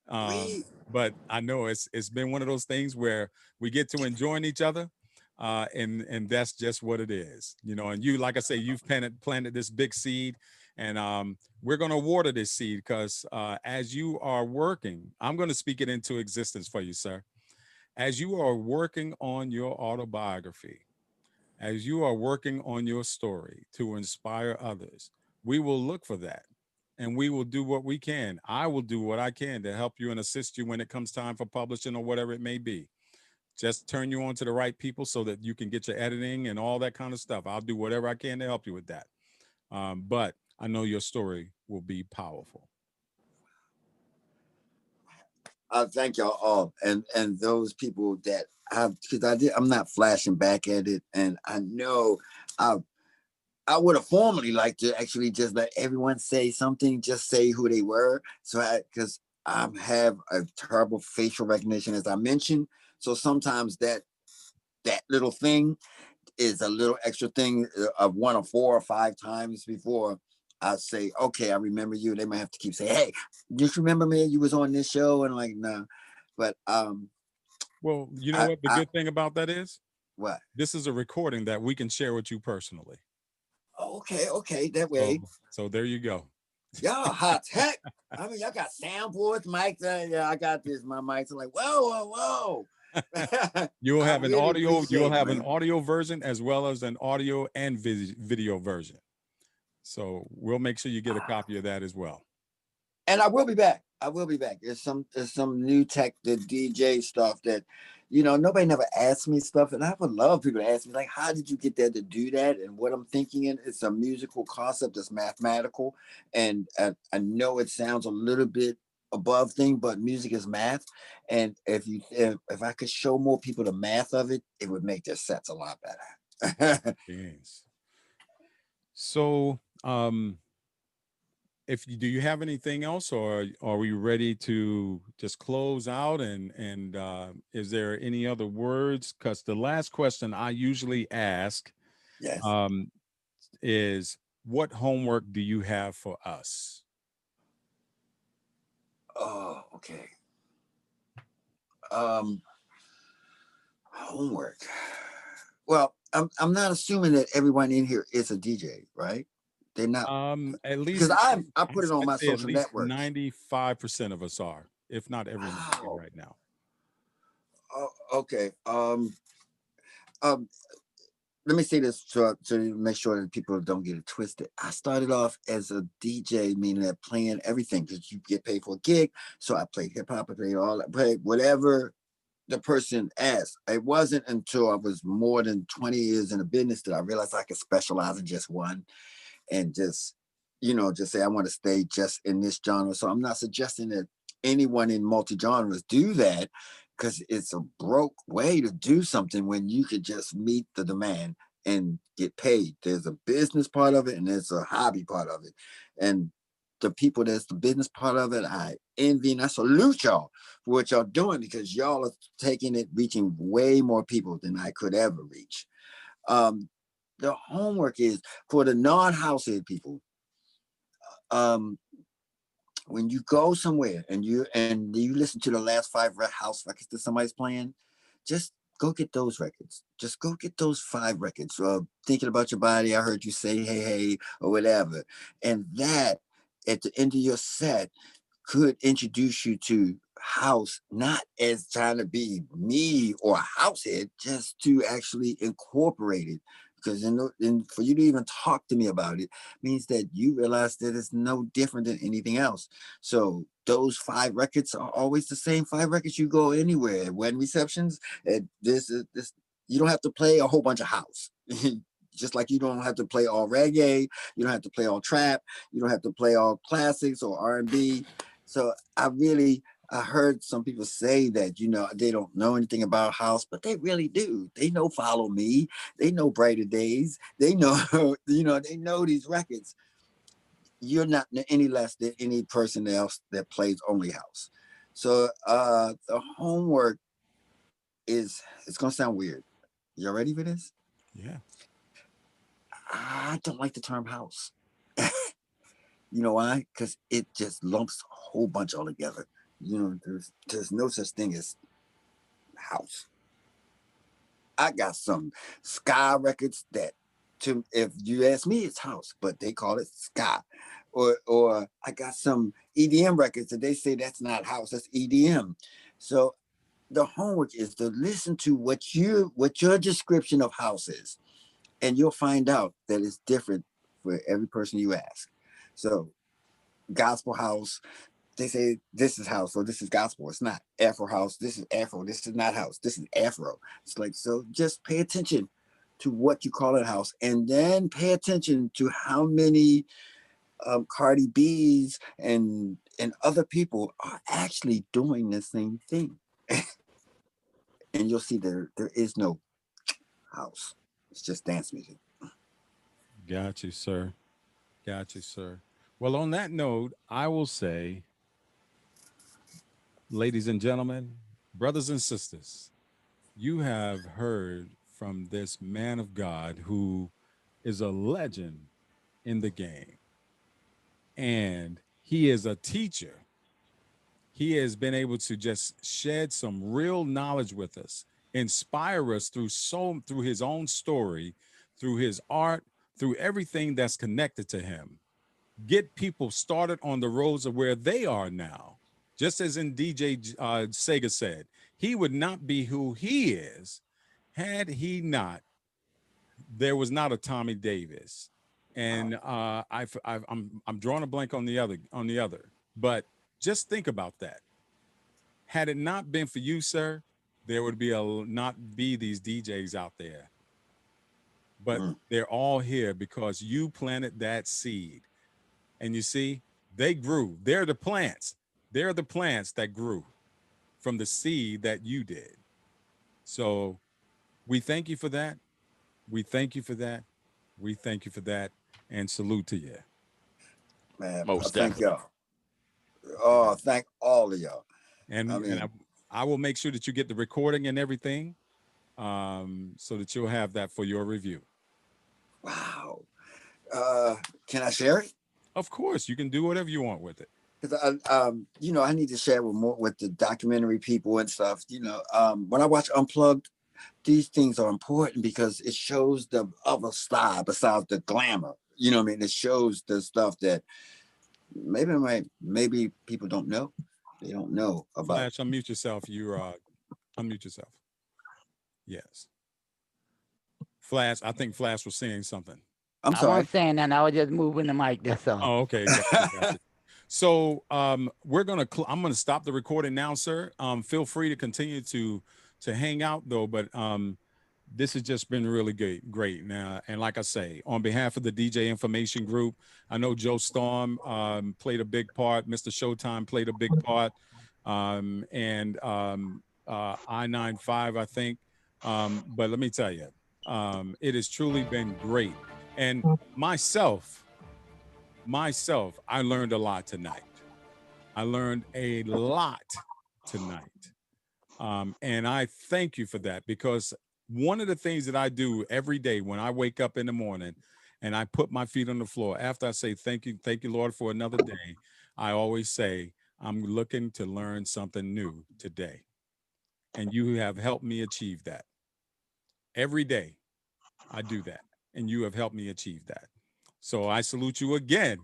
But I know it's been one of those things where we get to enjoying each other. And that's just what it is, and you, like I say, you've planted this big seed, and we're going to water this seed because as you are working, I'm going to speak it into existence for you, sir. As you are working on your autobiography, as you are working on your story to inspire others, we will look for that and we will do what we can. I will do what I can to help you and assist you when it comes time for publishing or whatever it may be. Just turn you on to the right people so that you can get your editing and all that kind of stuff. I'll do whatever I can to help you with that. But I know your story will be powerful. Thank y'all all, and those people that because I'm not flashing back at it, and I know I would have formally liked to actually just let everyone say something, just say who they were. So because I have a terrible facial recognition, as I mentioned, so sometimes that little thing is a little extra thing of 1 or 4 or 5 times before I say, okay, I remember you. They might have to keep saying, hey, just remember me, you was on this show, and like, no. But well, you know what the good thing about that is? What? This is a recording that we can share with you personally. Okay, that way. So there you go. Y'all hot tech. I mean, y'all got soundboards, mics. Yeah, I got this. My mics are like, whoa. You'll have an really audio. You'll have man. an audio version as well as an audio and video version. So we'll make sure you get a copy of that as well. And I will be back. I will be back. There's some new tech, the DJ stuff that, nobody never asked me stuff, and I would love people to ask me like, how did you get there to do that? And what I'm thinking in, it's a musical concept that's mathematical, and I know it sounds a little bit above thing, but music is math, and if I could show more people the math of it, it would make their sets a lot better. Yes. So, do you have anything else, or are we ready to just close out? And is there any other words? Because the last question I usually ask, Yes. um, is what homework do you have for us? Oh, okay. Homework. Well, I'm not assuming that everyone in here is a DJ, right? They're not, At because least I put it on I'd my say at social least networks. 95% of us are, if not everyone here Wow. right now. Oh, okay. Um, let me say this to make sure that people don't get it twisted. I started off as a DJ, meaning that playing everything because you get paid for a gig. So I played hip hop, I played all that, played whatever the person asked. It wasn't until I was more than 20 years in the business that I realized I could specialize in just one and just say I want to stay just in this genre. So I'm not suggesting that anyone in multi genres do that because it's a broke way to do something when you could just meet the demand and get paid. There's a business part of it and there's a hobby part of it. And the people that's the business part of it, I envy and I salute y'all for what y'all doing because y'all are taking it, reaching way more people than I could ever reach. Um, the homework is for the non-househead people. Um, when you go somewhere and you listen to the last five house records that somebody's playing, just go get those records. Just go get those five records. Thinking about your body, I heard you say hey hey or whatever, and that at the end of your set could introduce you to house, not as trying to be me or a house head, just to actually incorporate it. Because for you to even talk to me about it means that you realize that it's no different than anything else. So those five records are always the same five records. You go anywhere, wedding receptions, and this you don't have to play a whole bunch of house. Just like you don't have to play all reggae, you don't have to play all trap, you don't have to play all classics or R&B. So I heard some people say that, they don't know anything about house, but they really do. They know Follow Me. They know Brighter Days. They know, they know these records. You're not any less than any person else that plays only house. So the homework it's going to sound weird. Y'all ready for this? Yeah. I don't like the term house. You know why? Because it just lumps a whole bunch all together. There's no such thing as house. I got some ska records that, if you ask me, it's house, but they call it ska. Or I got some EDM records that they say that's not house, that's EDM. So the homework is to listen to what your description of house is, and you'll find out that it's different for every person you ask. So gospel house, they say this is house or this is gospel. It's not Afro house. This is Afro. This is not house. This is Afro. It's like, so just pay attention to what you call it house, and then pay attention to how many Cardi B's and other people are actually doing the same thing. And you'll see there is no house. It's just dance music. Got you, sir. Got you, sir. Well, on that note, I will say, ladies and gentlemen, brothers and sisters, you have heard from this man of God who is a legend in the game, and he is a teacher. He has been able to just shed some real knowledge with us, inspire us through his own story, through his art, through everything that's connected to him. Get people started on the roads of where they are now. Just as in DJ Sega said, he would not be who he is had he not. There was not a Tommy Davis, and I'm drawing a blank on the other, but Just think about that. Had it not been for you, sir, there would be not be these DJs out there. But they're all here because you planted that seed. And you see, they grew. They're the plants. They're the plants that grew from the seed that you did. So we thank you for that. We thank you for that. We thank you for that. And salute to you. Man, Most thank definitely. y'all. Oh, thank all of y'all. And I mean, I will make sure that you get the recording and everything, so that you'll have that for your review. wow. Can I share it? Of course, you can do whatever you want with it. Because you know, I need to share with the documentary people and stuff. You know, when I watch Unplugged, these things are important because it shows the other side besides the glamour. You know what I mean? It shows the stuff that maybe people don't know. They don't know about. Flash, unmute yourself. Unmute yourself. Yes. Flash, I think Flash was saying something. I'm I sorry. wasn't saying that. I was just moving the mic. That's all. Oh, okay. Gotcha. So I'm gonna stop the recording now, sir. Feel free to continue to hang out though, but this has just been really great now. And like I say, on behalf of the DJ Information Group, I know Joe Storm played a big part. Mr. Showtime played a big part, and I-95, I think. But let me tell you, it has truly been great. And myself, I learned a lot tonight. I learned a lot tonight. And I thank you for that, because one of the things that I do every day when I wake up in the morning and I put my feet on the floor, after I say, thank you, Lord, for another day, I always say, I'm looking to learn something new today. And you have helped me achieve that. Every day I do that. And you have helped me achieve that. So I salute you again.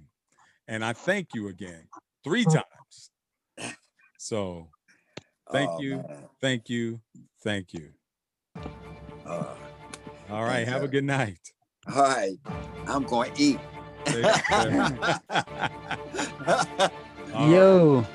And I thank you again 3 times. So thank you. Thank you. Thank you. All right. Have a good night. All right. I'm going to eat. Yo.